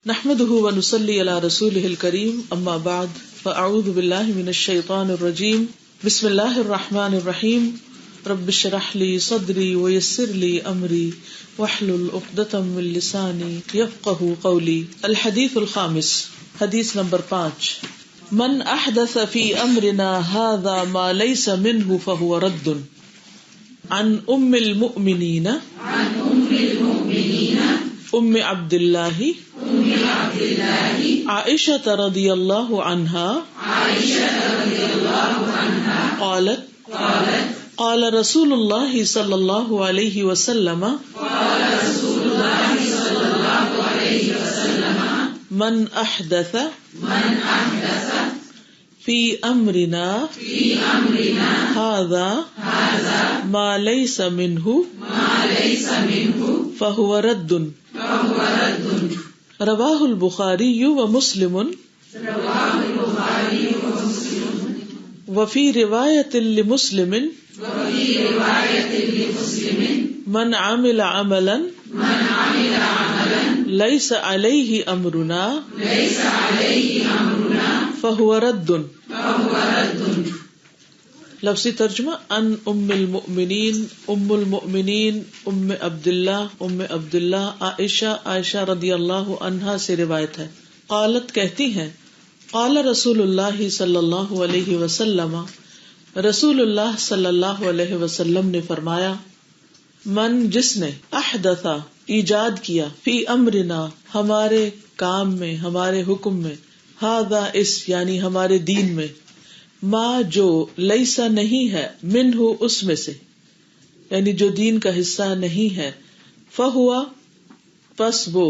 نحمده ونصلي على رسوله الكريم اما بعد فاعوذ بالله من الشيطان الرجيم بسم الله الرحمن الرحيم رب اشرح لي صدري ويسر لي امري واحلل عقدة من لساني يفقهوا قولي. الحديث الخامس، حدیث نمبر 5، من احدث في امرنا هذا ما ليس منه فهو رد. عن ام المؤمنين ام عبد الله عائشة رضی اللہ عنہا قالت قال رسول اللہ صلی اللہ علیہ وسلم من احدث فی امرنا هذا ما ليس منه فهو رد. رواہ البخاری و مسلم وفی روایت لمسلم من عمل عملا لیس علیہ امرنا فہو رد. لفظی ترجمہ: ان ام المؤمنین ام عبداللہ عائشہ رضی اللہ عنہا سے روایت ہے. قالت کہتی ہیں، قال رسول اللہ صلی اللہ علیہ وسلم، رسول اللہ صلی اللہ علیہ وسلم نے فرمایا، من جس نے احدث ایجاد کیا، فی امرنا ہمارے کام میں، ہمارے حکم میں، ھذا اس یعنی ہمارے دین میں، ما جو لیسا نہیں ہے، منہ اس میں سے یعنی جو دین کا حصہ نہیں ہے، فہوا پس وہ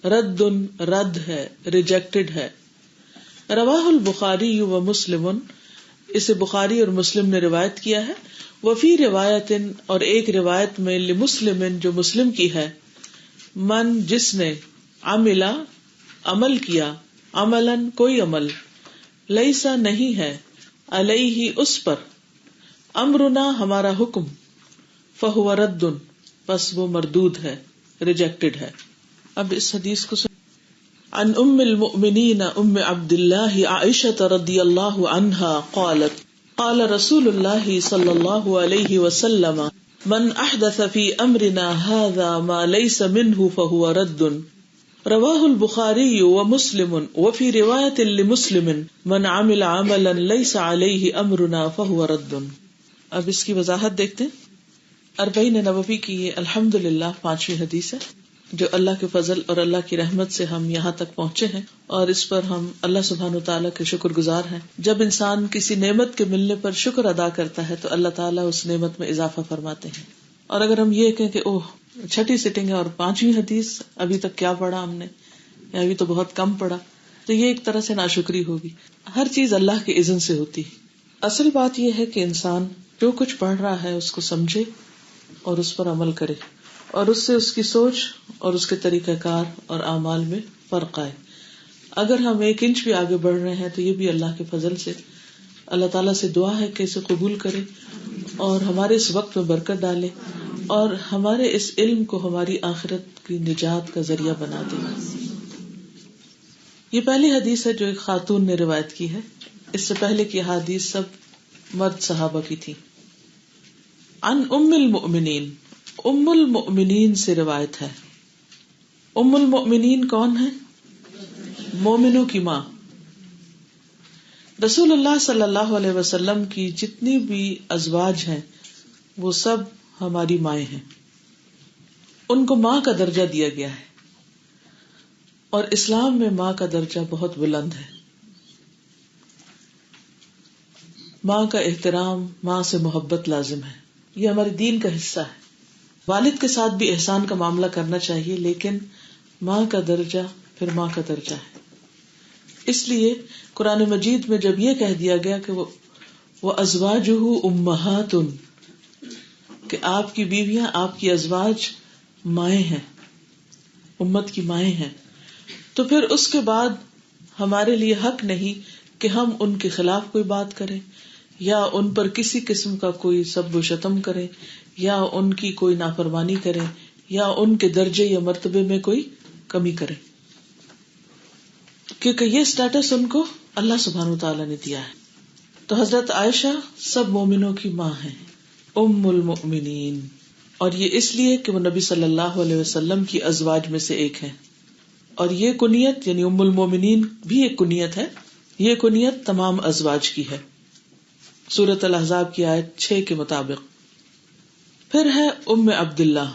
رد ہے، ریجیکٹڈ ہے. رواہ البخاری و مسلم، اسے بخاری اور مسلم نے روایت کیا ہے. وفی روایت اور ایک روایت میں لمسلم جو مسلم کی ہے، من جس نے عمل کیا، عملاً کوئی عمل، لیسا نہیں ہے، علیہ اس پر، امرنا ہمارا حکم، فہو رد پس وہ مردود ہے، ریجیکٹڈ ہے. اب اس حدیث کو عن ام المؤمنین ام عبداللہ عائشہ رضی اللہ عنہا قالت قال رسول اللہ صلی اللہ علیہ وسلم من احدث فی امرنا ھذا ما لیس منہ فہو رد. رواہ البخاری و مسلم وفی روایت لمسلم من عمل عملا لیس علیہ امرنا فہو رد. اب اس کی وضاحت دیکھتے ہیں. 40 نبوی کی یہ الحمدللہ 5ویں حدیث ہے جو اللہ کے فضل اور اللہ کی رحمت سے ہم یہاں تک پہنچے ہیں، اور اس پر ہم اللہ سبحانہ وتعالیٰ کے شکر گزار ہیں. جب انسان کسی نعمت کے ملنے پر شکر ادا کرتا ہے تو اللہ تعالیٰ اس نعمت میں اضافہ فرماتے ہیں. اور اگر ہم یہ کہیں کہ اوہ 6ٹھی سٹنگ ہے اور 5ویں حدیث، ابھی تک کیا پڑھا ہم نے، یا ابھی تو بہت کم پڑھا، تو یہ ایک طرح سے ناشکری ہوگی. ہر چیز اللہ کے اذن سے ہوتی ہے. اصل بات یہ ہے کہ انسان جو کچھ پڑھ رہا ہے اس کو سمجھے اور اس پر عمل کرے، اور اس سے اس کی سوچ اور اس کے طریقہ کار اور اعمال میں فرق آئے. اگر ہم 1 انچ بھی آگے بڑھ رہے ہیں تو یہ بھی اللہ کے فضل سے. اللہ تعالیٰ سے دعا ہے کہ اسے قبول کرے اور ہمارے اس وقت میں برکت ڈالے اور ہمارے اس علم کو ہماری آخرت کی نجات کا ذریعہ بنا دے. یہ پہلی حدیث ہے جو ایک خاتون نے روایت کی ہے. اس سے پہلے کی حدیث سب مرد صحابہ کی تھی. عن ام المؤمنین، ام المؤمنین سے روایت ہے. ام المؤمنین کون ہے؟ مومنوں کی ماں. رسول اللہ صلی اللہ علیہ وسلم کی جتنی بھی ازواج ہیں وہ سب ہماری مائیں ہیں. ان کو ماں کا درجہ دیا گیا ہے، اور اسلام میں ماں کا درجہ بہت بلند ہے. ماں کا احترام، ماں سے محبت لازم ہے. یہ ہمارے دین کا حصہ ہے. والد کے ساتھ بھی احسان کا معاملہ کرنا چاہیے، لیکن ماں کا درجہ پھر ماں کا درجہ ہے. اس لیے قرآن مجید میں جب یہ کہہ دیا گیا کہ وہ ازواجہ امہات، کہ آپ کی بیویاں، آپ کی ازواج مائیں ہیں، امت کی مائیں ہیں، تو پھر اس کے بعد ہمارے لیے حق نہیں کہ ہم ان کے خلاف کوئی بات کریں یا ان پر کسی قسم کا کوئی سب و شتم کریں یا ان کی کوئی نافرمانی کریں یا ان کے درجے یا مرتبے میں کوئی کمی کریں. کیونکہ یہ اسٹیٹس ان کو اللہ سبحانہ تعالیٰ نے دیا ہے. تو حضرت عائشہ سب مومنوں کی ماں ہیں، ام المؤمنین، اور یہ اس لیے کہ وہ نبی صلی اللہ علیہ وسلم کی ازواج میں سے ایک ہیں. اور یہ کنیت یعنی ام المؤمنین بھی ایک کنیت ہے، یہ کنیت تمام ازواج کی ہے سورۃ الاحزاب کی آیت 6 کے مطابق. پھر ہے ام عبداللہ،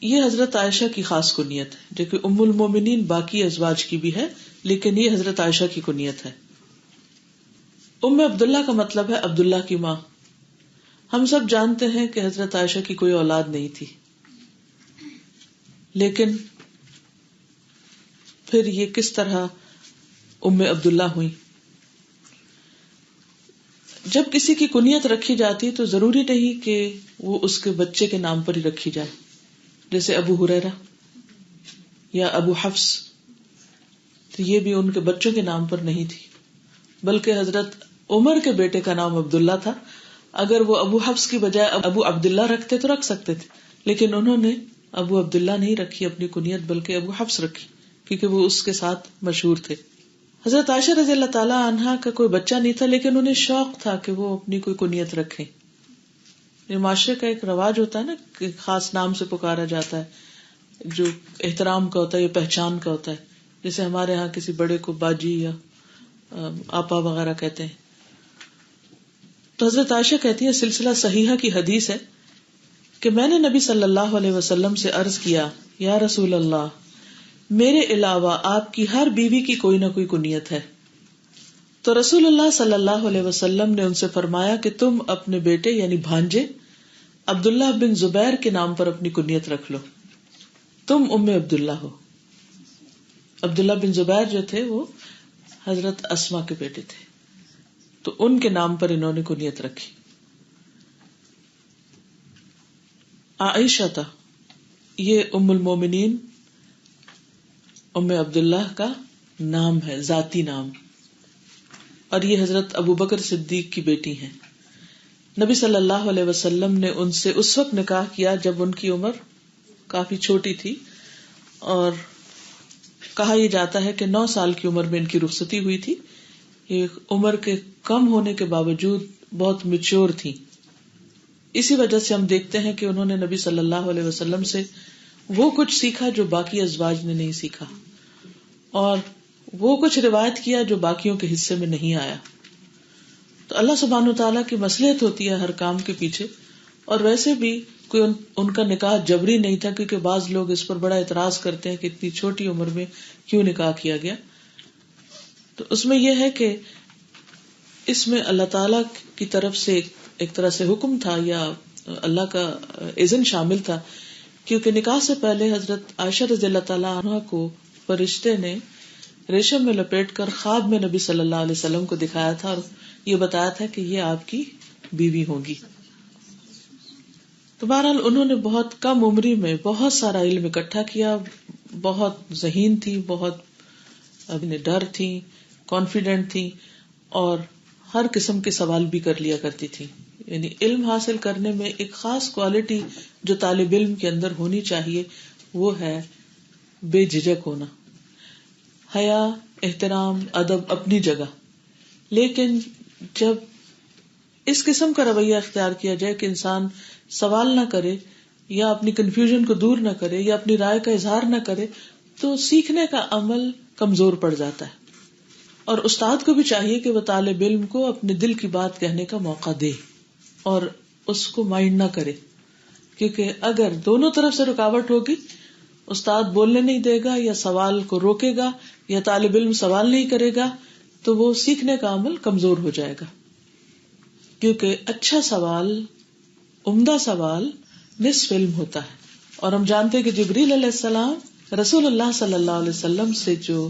یہ حضرت عائشہ کی خاص کنیت ہے، جو کہ ام المؤمنین باقی ازواج کی بھی ہے لیکن یہ حضرت عائشہ کی کنیت ہے. ام عبداللہ کا مطلب ہے عبداللہ کی ماں. ہم سب جانتے ہیں کہ حضرت عائشہ کی کوئی اولاد نہیں تھی، لیکن پھر یہ کس طرح ام عبداللہ ہوئی. جب کسی کی کنیت رکھی جاتی تو ضروری نہیں کہ وہ اس کے بچے کے نام پر ہی رکھی جائے، جیسے ابو ہریرہ یا ابو حفص، تو یہ بھی ان کے بچوں کے نام پر نہیں تھی، بلکہ حضرت عمر کے بیٹے کا نام عبداللہ تھا. اگر وہ ابو حفص کی بجائے ابو عبداللہ رکھتے تو رکھ سکتے تھے، لیکن انہوں نے ابو عبداللہ نہیں رکھی اپنی کنیت، بلکہ ابو حفص رکھی کیونکہ وہ اس کے ساتھ مشہور تھے. حضرت عائشہ رضی اللہ تعالی عنہا کا کوئی بچہ نہیں تھا، لیکن انہیں شوق تھا کہ وہ اپنی کوئی کنیت رکھیں. یہ معاشرے کا ایک رواج ہوتا ہے نا کہ خاص نام سے پکارا جاتا ہے جو احترام کا ہوتا ہے یا پہچان کا ہوتا ہے، جیسے ہمارے ہاں کسی بڑے کو باجی یا آپا وغیرہ کہتے ہیں. تو حضرت عائشہ کہتی ہے، سلسلہ صحیحہ کی حدیث ہے کہ میں نے نبی صلی اللہ علیہ وسلم سے عرض کیا، یا رسول اللہ، میرے علاوہ آپ کی ہر بیوی کی کوئی نہ کوئی کنیت ہے. تو رسول اللہ صلی اللہ علیہ وسلم نے ان سے فرمایا کہ تم اپنے بیٹے یعنی بھانجے عبداللہ بن زبیر کے نام پر اپنی کنیت رکھ لو، تم ام عبداللہ ہو. عبداللہ بن زبیر جو تھے وہ حضرت اسما کے بیٹے تھے، تو ان کے نام پر انہوں نے کنیت رکھی. عائشہ، یہ ام المومنین ام عبداللہ کا نام ہے، ذاتی نام، اور یہ حضرت ابو بکر صدیق کی بیٹی ہیں. نبی صلی اللہ علیہ وسلم نے ان سے اس وقت نکاح کیا جب ان کی عمر کافی چھوٹی تھی، اور کہا یہ جاتا ہے کہ 9 سال کی عمر میں ان کی رخصتی ہوئی تھی. یہ عمر کے کم ہونے کے باوجود بہت میچور تھی. اسی وجہ سے ہم دیکھتے ہیں کہ انہوں نے نبی صلی اللہ علیہ وسلم سے وہ کچھ سیکھا جو باقی ازواج نے نہیں سیکھا، اور وہ کچھ روایت کیا جو باقیوں کے حصے میں نہیں آیا. تو اللہ سبحانہ وتعالیٰ کی مصلحت ہوتی ہے ہر کام کے پیچھے. اور ویسے بھی کوئی ان کا نکاح جبری نہیں تھا، کیونکہ بعض لوگ اس پر بڑا اعتراض کرتے ہیں کہ اتنی چھوٹی عمر میں کیوں نکاح کیا گیا. تو اس میں یہ ہے کہ اس میں اللہ تعالیٰ کی طرف سے ایک طرح سے حکم تھا یا اللہ کا اذن شامل تھا، کیونکہ نکاح سے پہلے حضرت عائشہ رضی اللہ تعالیٰ عنہ کو فرشتے نے ریشم میں لپیٹ کر خواب میں نبی صلی اللہ علیہ وسلم کو دکھایا تھا اور یہ بتایا تھا کہ یہ آپ کی بیوی ہوگی. تو بہرحال انہوں نے بہت کم عمری میں بہت سارا علم اکٹھا کیا، بہت ذہین تھی، بہت اپنے ڈر تھی، کانفیڈنٹ تھی، اور ہر قسم کے سوال بھی کر لیا کرتی تھی. یعنی علم حاصل کرنے میں ایک خاص کوالٹی جو طالب علم کے اندر ہونی چاہیے وہ ہے بے جھجک ہونا، حیا، احترام، ادب اپنی جگہ. لیکن جب اس قسم کا رویہ اختیار کیا جائے کہ انسان سوال نہ کرے یا اپنی کنفیوژن کو دور نہ کرے یا اپنی رائے کا اظہار نہ کرے، تو سیکھنے کا عمل کمزور پڑ جاتا ہے. اور استاد کو بھی چاہیے کہ وہ طالب علم کو اپنے دل کی بات کہنے کا موقع دے اور اس کو مائنڈ نہ کرے، کیونکہ اگر دونوں طرف سے رکاوٹ ہوگی، استاد بولنے نہیں دے گا یا سوال کو روکے گا یا طالب علم سوال نہیں کرے گا، تو وہ سیکھنے کا عمل کمزور ہو جائے گا. کیونکہ اچھا سوال، عمدہ سوال نصف علم ہوتا ہے. اور ہم جانتے کہ جبریل علیہ السلام رسول اللہ صلی اللہ علیہ وسلم سے جو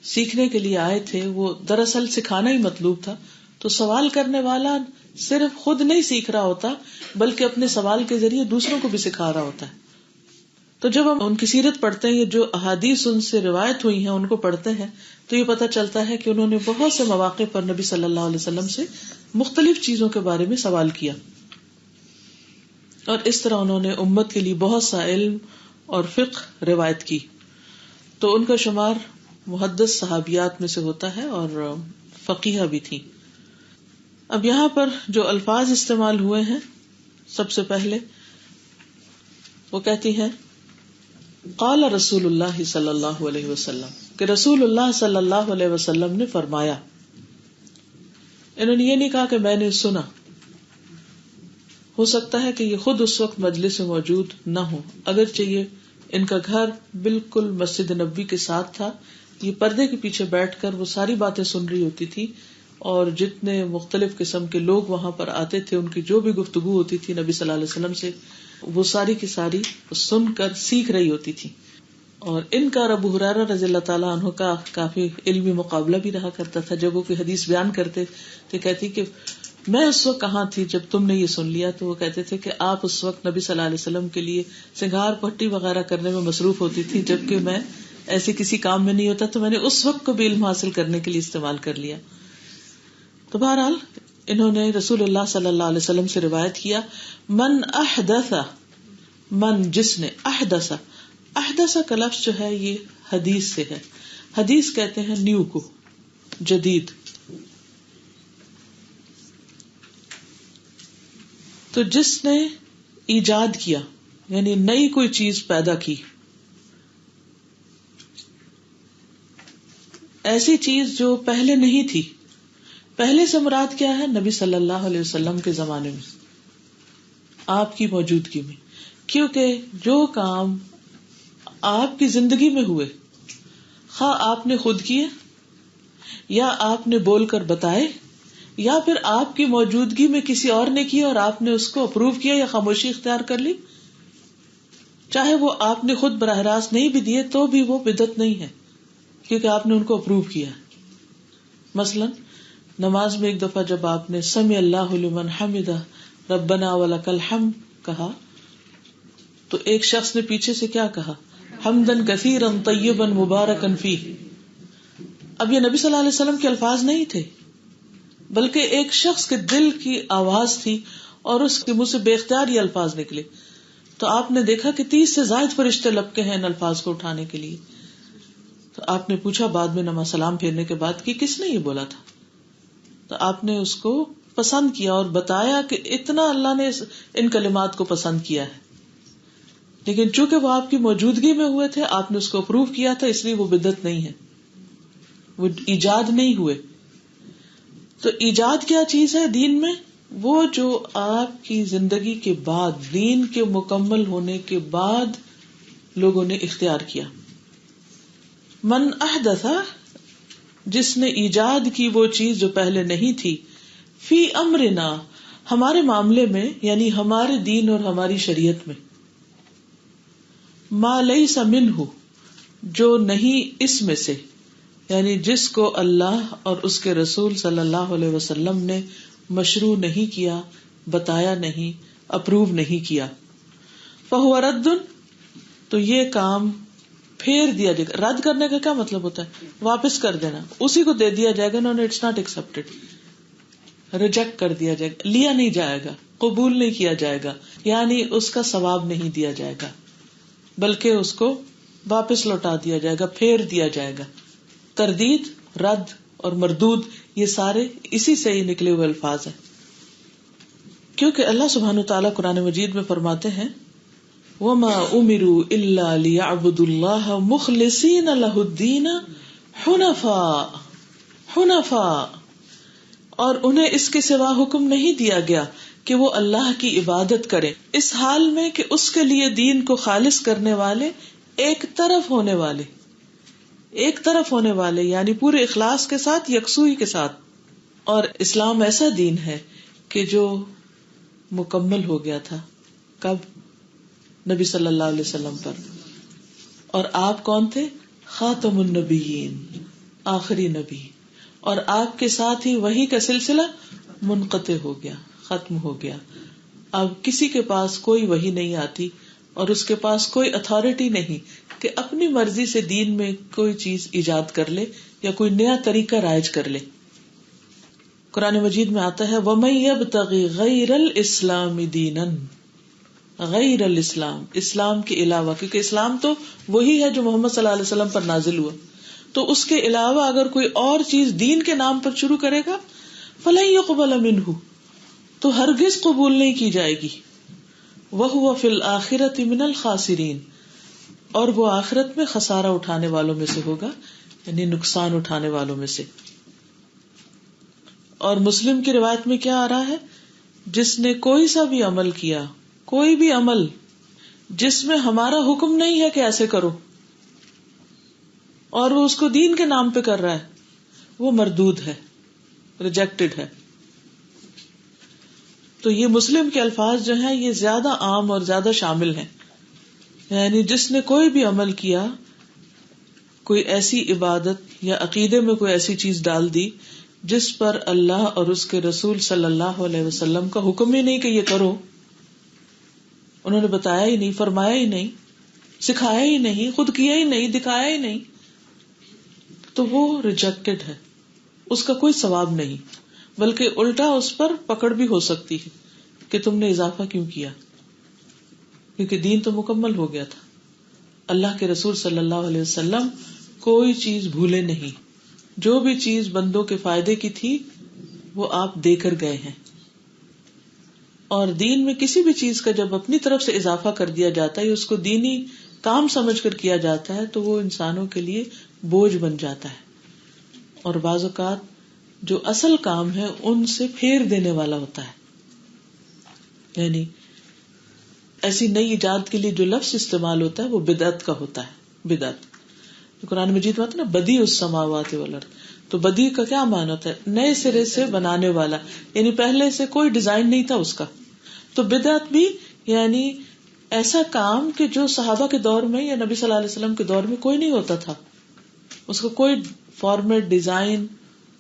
سیکھنے کے لیے آئے تھے وہ دراصل سکھانا ہی مطلوب تھا. تو سوال کرنے والا صرف خود نہیں سیکھ رہا ہوتا بلکہ اپنے سوال کے ذریعے دوسروں کو بھی سکھا رہا ہوتا ہے. تو جب ہم ان کی سیرت پڑھتے ہیں، جو احادیث ان سے روایت ہوئی ہیں ان کو پڑھتے ہیں، تو یہ پتہ چلتا ہے کہ انہوں نے بہت سے مواقع پر نبی صلی اللہ علیہ وسلم سے مختلف چیزوں کے بارے میں سوال کیا، اور اس طرح انہوں نے امت کے لیے بہت سا علم اور فقہ روایت کی. تو ان کا شمار محدث صحابیات میں سے ہوتا ہے اور فقیہ بھی تھی. اب یہاں پر جو الفاظ استعمال ہوئے ہیں، سب سے پہلے وہ کہتی ہیں قال رسول اللہ صلی اللہ علیہ وسلم، کہ رسول اللہ صلی اللہ علیہ وسلم نے فرمایا. انہوں نے یہ نہیں کہا کہ میں نے سنا. ہو سکتا ہے کہ یہ خود اس وقت مجلس میں موجود نہ ہو، اگرچہ یہ ان کا گھر بالکل مسجد نبوی کے ساتھ تھا. یہ پردے کے پیچھے بیٹھ کر وہ ساری باتیں سن رہی ہوتی تھی، اور جتنے مختلف قسم کے لوگ وہاں پر آتے تھے، ان کی جو بھی گفتگو ہوتی تھی نبی صلی اللہ علیہ وسلم سے، وہ ساری کی ساری سن کر سیکھ رہی ہوتی تھی. اور ان کا ابو ہریرہ رضی اللہ تعالیٰ عنہ کا کافی علمی مقابلہ بھی رہا کرتا تھا. جب وہ کوئی حدیث بیان کرتے تو کہتی کہ میں اس وقت کہاں تھی جب تم نے یہ سن لیا؟ تو وہ کہتے تھے کہ آپ اس وقت نبی صلی اللہ علیہ وسلم کے لیے سنگار پٹی وغیرہ کرنے میں مصروف ہوتی تھی، جبکہ میں ایسے کسی کام میں نہیں ہوتا، تو میں نے اس وقت کو بھی علم حاصل کرنے کے لیے استعمال کر لیا. تو بہرحال انہوں نے رسول اللہ صلی اللہ علیہ وسلم سے روایت کیا، من احدث، من جس نے، احدث کا لفظ جو ہے یہ حدیث سے ہے. حدیث کہتے ہیں نیو کو، جدید. تو جس نے ایجاد کیا، یعنی نئی کوئی چیز پیدا کی، ایسی چیز جو پہلے نہیں تھی. پہلے سے مراد کیا ہے؟ نبی صلی اللہ علیہ وسلم کے زمانے میں، آپ کی موجودگی میں. کیونکہ جو کام آپ کی زندگی میں ہوئے، خواہ آپ نے خود کیے یا آپ نے بول کر بتائے، یا پھر آپ کی موجودگی میں کسی اور نے کیا اور آپ نے اس کو اپروو کیا یا خاموشی اختیار کر لی، چاہے وہ آپ نے خود براہ راست نہیں بھی دیے تو بھی وہ بدعت نہیں ہے، کیونکہ آپ نے ان کو اپروو کیا. مثلا نماز میں ایک دفعہ جب آپ نے سمع اللہ لمن حمدہ ربنا ولک الحمد کہا، تو ایک شخص نے پیچھے سے کیا کہا؟ حمدن کثیرا طیبا مبارکا فیہ. اب یہ نبی صلی اللہ علیہ وسلم کے الفاظ نہیں تھے، بلکہ ایک شخص کے دل کی آواز تھی اور اس کے منہ سے بے اختیار یہ الفاظ نکلے. تو آپ نے دیکھا کہ 30 سے زائد فرشتے لپکے ہیں ان الفاظ کو اٹھانے کے لیے. تو آپ نے پوچھا بعد میں نماز سلام پھیرنے کے بعد کہ کس نے یہ بولا تھا؟ تو آپ نے اس کو پسند کیا اور بتایا کہ اتنا اللہ نے ان کلمات کو پسند کیا ہے. لیکن چونکہ وہ آپ کی موجودگی میں ہوئے تھے، آپ نے اس کو اپروو کیا تھا، اس لیے وہ بدعت نہیں ہے، وہ ایجاد نہیں ہوئے. تو ایجاد کیا چیز ہے دین میں؟ وہ جو آپ کی زندگی کے بعد، دین کے مکمل ہونے کے بعد لوگوں نے اختیار کیا. من احدث، جس نے ایجاد کی وہ چیز جو پہلے نہیں تھی، فی امرنا، ہمارے معاملے میں، یعنی ہمارے دین اور ہماری شریعت میں، ما لیس منہ، جو نہیں اس میں سے، یعنی جس کو اللہ اور اس کے رسول صلی اللہ علیہ وسلم نے مشروع نہیں کیا، بتایا نہیں، اپروو نہیں کیا. فہو رد، تو یہ کام پھیر دیا جائے گا. رد کرنے کا کیا مطلب ہوتا ہے؟ واپس کر دینا، اسی کو دے دیا جائے گا. انہوں نے اٹس ناٹ ایکسپٹیڈ، ریجیکٹ کر دیا جائے گا، لیا نہیں جائے گا، قبول نہیں کیا جائے گا، یعنی اس کا ثواب نہیں دیا جائے گا، بلکہ اس کو واپس لوٹا دیا جائے گا، پھیر دیا جائے گا. تردید، رد اور مردود، یہ سارے اسی سے ہی نکلے ہوئے الفاظ ہیں. کیونکہ اللہ سبحانہ وتعالیٰ قرآن مجید میں فرماتے ہیں وَمَا أُمِرُوا إِلَّا لِيَعْبُدُوا اللَّهَ مُخْلِصِينَ لَهُ الدِّينَ حُنَفَاءَ، اور انہیں اس کے سوا حکم نہیں دیا گیا کہ وہ اللہ کی عبادت کریں، اس حال میں کہ اس کے لیے دین کو خالص کرنے والے، ایک طرف ہونے والے، یعنی پورے اخلاص کے ساتھ، یکسوئی کے ساتھ. اور اسلام ایسا دین ہے کہ جو مکمل ہو گیا تھا. کب؟ نبی صلی اللہ علیہ وسلم پر. اور آپ کون تھے؟ خاتم النبیین، آخری نبی. اور آپ کے ساتھ ہی وحی کا سلسلہ منقطع ہو گیا، ختم ہو گیا. اب کسی کے پاس کوئی وحی نہیں آتی اور اس کے پاس کوئی اتھارٹی نہیں کہ اپنی مرضی سے دین میں کوئی چیز ایجاد کر لے یا کوئی نیا طریقہ رائج کر لے. قرآن مجید میں آتا ہے وَمَن يَبْتَغِ غَيْرَ الْإِسْلَامِ دِينًا، غیر الاسلام، اسلام کے علاوہ، کیونکہ اسلام تو وہی ہے جو محمد صلی اللہ علیہ وسلم پر نازل ہوا. تو اس کے علاوہ اگر کوئی اور چیز دین کے نام پر شروع کرے گا فلن يقبل منہ، تو ہرگز قبول نہیں کی جائے گی. وہو فی الآخرۃ من الخاسرین، اور وہ آخرت میں خسارہ اٹھانے والوں میں سے ہوگا، یعنی نقصان اٹھانے والوں میں سے. اور مسلم کی روایت میں کیا آ رہا ہے؟ جس نے کوئی سا بھی عمل کیا، کوئی بھی عمل جس میں ہمارا حکم نہیں ہے کہ ایسے کرو، اور وہ اس کو دین کے نام پہ کر رہا ہے، وہ مردود ہے، ریجیکٹڈ ہے. تو یہ مسلم کے الفاظ جو ہیں یہ زیادہ عام اور زیادہ شامل ہیں. یعنی جس نے کوئی بھی عمل کیا، کوئی ایسی عبادت یا عقیدے میں کوئی ایسی چیز ڈال دی جس پر اللہ اور اس کے رسول صلی اللہ علیہ وسلم کا حکم ہی نہیں کہ یہ کرو، انہوں نے بتایا ہی نہیں، فرمایا ہی نہیں، سکھایا ہی نہیں، خود کیا ہی نہیں، دکھایا ہی نہیں، تو وہ ریجیکٹڈ ہے، اس کا کوئی ثواب نہیں، بلکہ الٹا اس پر پکڑ بھی ہو سکتی ہے کہ تم نے اضافہ کیوں کیا، کیونکہ دین تو مکمل ہو گیا تھا. اللہ کے رسول صلی اللہ علیہ وسلم کوئی چیز بھولے نہیں، جو بھی چیز بندوں کے فائدے کی تھی وہ آپ دے کر گئے ہیں. اور دین میں کسی بھی چیز کا جب اپنی طرف سے اضافہ کر دیا جاتا ہے، اس کو دینی کام سمجھ کر کیا جاتا ہے، تو وہ انسانوں کے لیے بوجھ بن جاتا ہے، اور بعض اوقات جو اصل کام ہے ان سے پھیر دینے والا ہوتا ہے. یعنی ایسی نئی ایجاد کے لیے جو لفظ استعمال ہوتا ہے وہ بدعت کا ہوتا ہے. بدعت قرآن مجید میں آتا ہے نا، بدیع السماوات والارض، تو بدیع کا کیا معنی ہوتا ہے؟ نئے سرے سے بنانے والا، یعنی پہلے سے کوئی ڈیزائن نہیں تھا اس کا. تو بدعت بھی یعنی ایسا کام کہ جو صحابہ کے دور میں یا نبی صلی اللہ علیہ وسلم کے دور میں کوئی نہیں ہوتا تھا، اس کو کوئی فارمیٹ ڈیزائن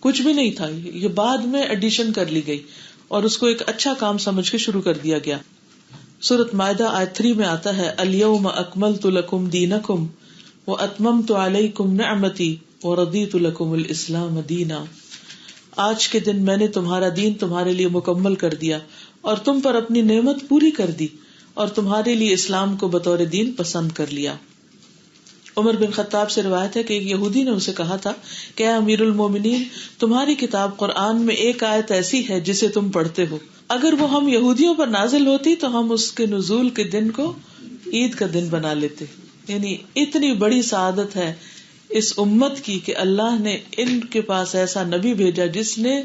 کچھ بھی نہیں تھا، یہ بعد میں ایڈیشن کر لی گئی اور اس کو ایک اچھا کام سمجھ کے شروع کر دیا گیا. سورۃ مائدہ آیت 3 میں آتا ہے، الیوم اکملت لکم دینکم واتممت علیکم نعمتی ورضیت لکم الاسلام دینا. آج کے دن میں نے تمہارا دین تمہارے لیے مکمل کر دیا اور تم پر اپنی نعمت پوری کر دی اور تمہارے لیے اسلام کو بطور دین پسند کر لیا. عمر بن خطاب سے روایت ہے کہ ایک یہودی نے اسے کہا تھا کہ اے امیر المومنین، تمہاری کتاب قرآن میں ایک آیت ایسی ہے جسے تم پڑھتے ہو، اگر وہ ہم یہودیوں پر نازل ہوتی تو ہم اس کے نزول کے دن کو عید کا دن بنا لیتے. یعنی اتنی بڑی سعادت ہے اس امت کی کہ اللہ نے ان کے پاس ایسا نبی بھیجا جس نے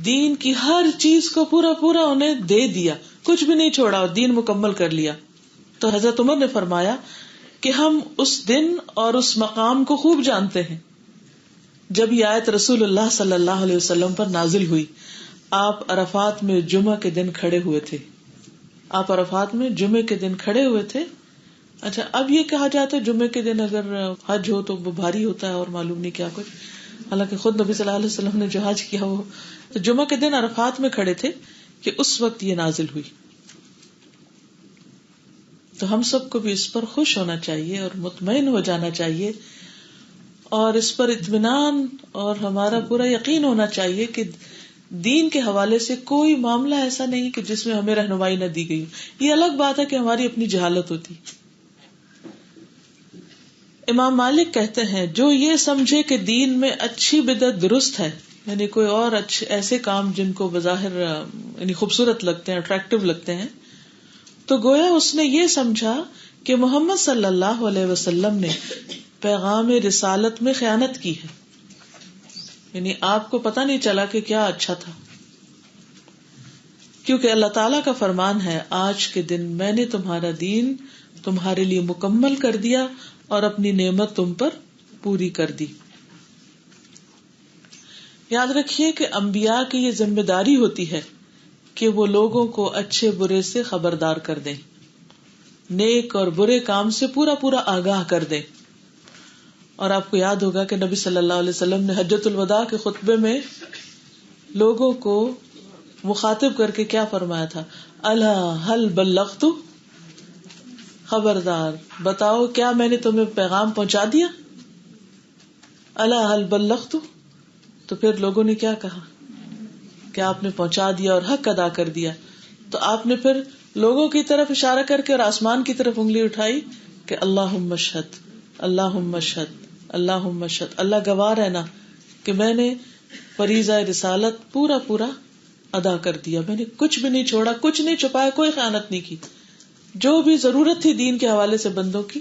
دین کی ہر چیز کو پورا پورا انہیں دے دیا، کچھ بھی نہیں چھوڑا اور دین مکمل کر لیا. تو حضرت عمر نے فرمایا کہ ہم اس دن اور اس مقام کو خوب جانتے ہیں جب یہ آیت رسول اللہ صلی اللہ علیہ وسلم پر نازل ہوئی. آپ عرفات میں جمعہ کے دن کھڑے ہوئے تھے. آپ عرفات میں جمعے کے دن کھڑے ہوئے تھے. اچھا، اب یہ کہا جاتا ہے جمعے کے دن اگر حج ہو تو وہ بھاری ہوتا ہے اور معلوم نہیں کیا کچھ، حالانکہ خود نبی صلی اللہ علیہ وسلم نے جو حج کیا وہ تو جمعہ کے دن عرفات میں کھڑے تھے کہ اس وقت یہ نازل ہوئی. تو ہم سب کو بھی اس پر خوش ہونا چاہیے اور مطمئن ہو جانا چاہیے اور اس پر اطمینان اور ہمارا پورا یقین ہونا چاہیے کہ دین کے حوالے سے کوئی معاملہ ایسا نہیں کہ جس میں ہمیں رہنمائی نہ دی گئی. یہ الگ بات ہے کہ ہماری اپنی جہالت ہوتی. امام مالک کہتے ہیں جو یہ سمجھے کہ دین میں اچھی بدعت درست ہے، یعنی کوئی اور ایسے کام جن کو بظاہر یعنی خوبصورت لگتے ہیں، اٹریکٹیو لگتے ہیں، تو گویا اس نے یہ سمجھا کہ محمد صلی اللہ علیہ وسلم نے پیغام رسالت میں خیانت کی ہے، یعنی آپ کو پتہ نہیں چلا کہ کیا اچھا تھا، کیونکہ اللہ تعالیٰ کا فرمان ہے آج کے دن میں نے تمہارا دین تمہارے لیے مکمل کر دیا اور اپنی نعمت تم پر پوری کر دی. یاد رکھیے کہ انبیاء کی یہ ذمہ داری ہوتی ہے کہ وہ لوگوں کو اچھے برے سے خبردار کر دیں، نیک اور برے کام سے پورا پورا آگاہ کر دیں. اور آپ کو یاد ہوگا کہ نبی صلی اللہ علیہ وسلم نے حجۃ الوداع کے خطبے میں لوگوں کو مخاطب کر کے کیا فرمایا تھا؟ الا هل بلغت، خبردار بتاؤ کیا میں نے تمہیں پیغام پہنچا دیا؟ الا هل بلغت، تو پھر لوگوں نے کیا کہا کہ آپ نے پہنچا دیا اور حق ادا کر دیا. تو آپ نے پھر لوگوں کی طرف اشارہ کر کے اور آسمان کی طرف انگلی اٹھائی کہ اللہم اشہد اللہم اشہد اللہم اشہد، اللہ گواہ رہنا کہ میں نے فریضہ رسالت پورا پورا ادا کر دیا، میں نے کچھ بھی نہیں چھوڑا، کچھ نہیں چھپایا، کوئی خیانت نہیں کی. جو بھی ضرورت تھی دین کے حوالے سے بندوں کی،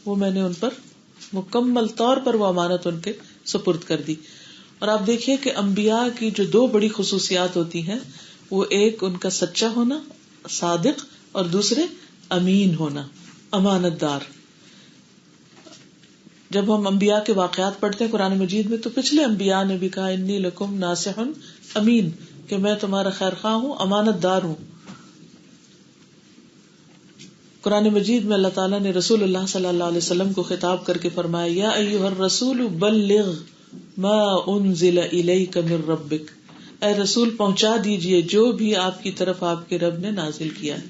وہ میں نے ان پر مکمل طور پر وہ امانت ان کے سپرد کر دی. اور آپ دیکھیے کہ انبیاء کی جو دو بڑی خصوصیات ہوتی ہیں، وہ ایک ان کا سچا ہونا، صادق، اور دوسرے امین ہونا، امانت دار. جب ہم انبیاء کے واقعات پڑھتے ہیں قرآن مجید میں، تو پچھلے انبیاء نے بھی کہا انی لکم ناصح امین، کہ میں تمہارا خیر خواہ ہوں، امانت دار ہوں. قرآن مجید میں اللہ تعالیٰ نے رسول اللہ صلی اللہ علیہ وسلم کو خطاب کر کے فرمایا یا ایھا الرسول بلغ ما انزل الیک من ربک، اے رسول پہنچا دیجئے جو بھی آپ کی طرف آپ کے رب نے نازل کیا ہے.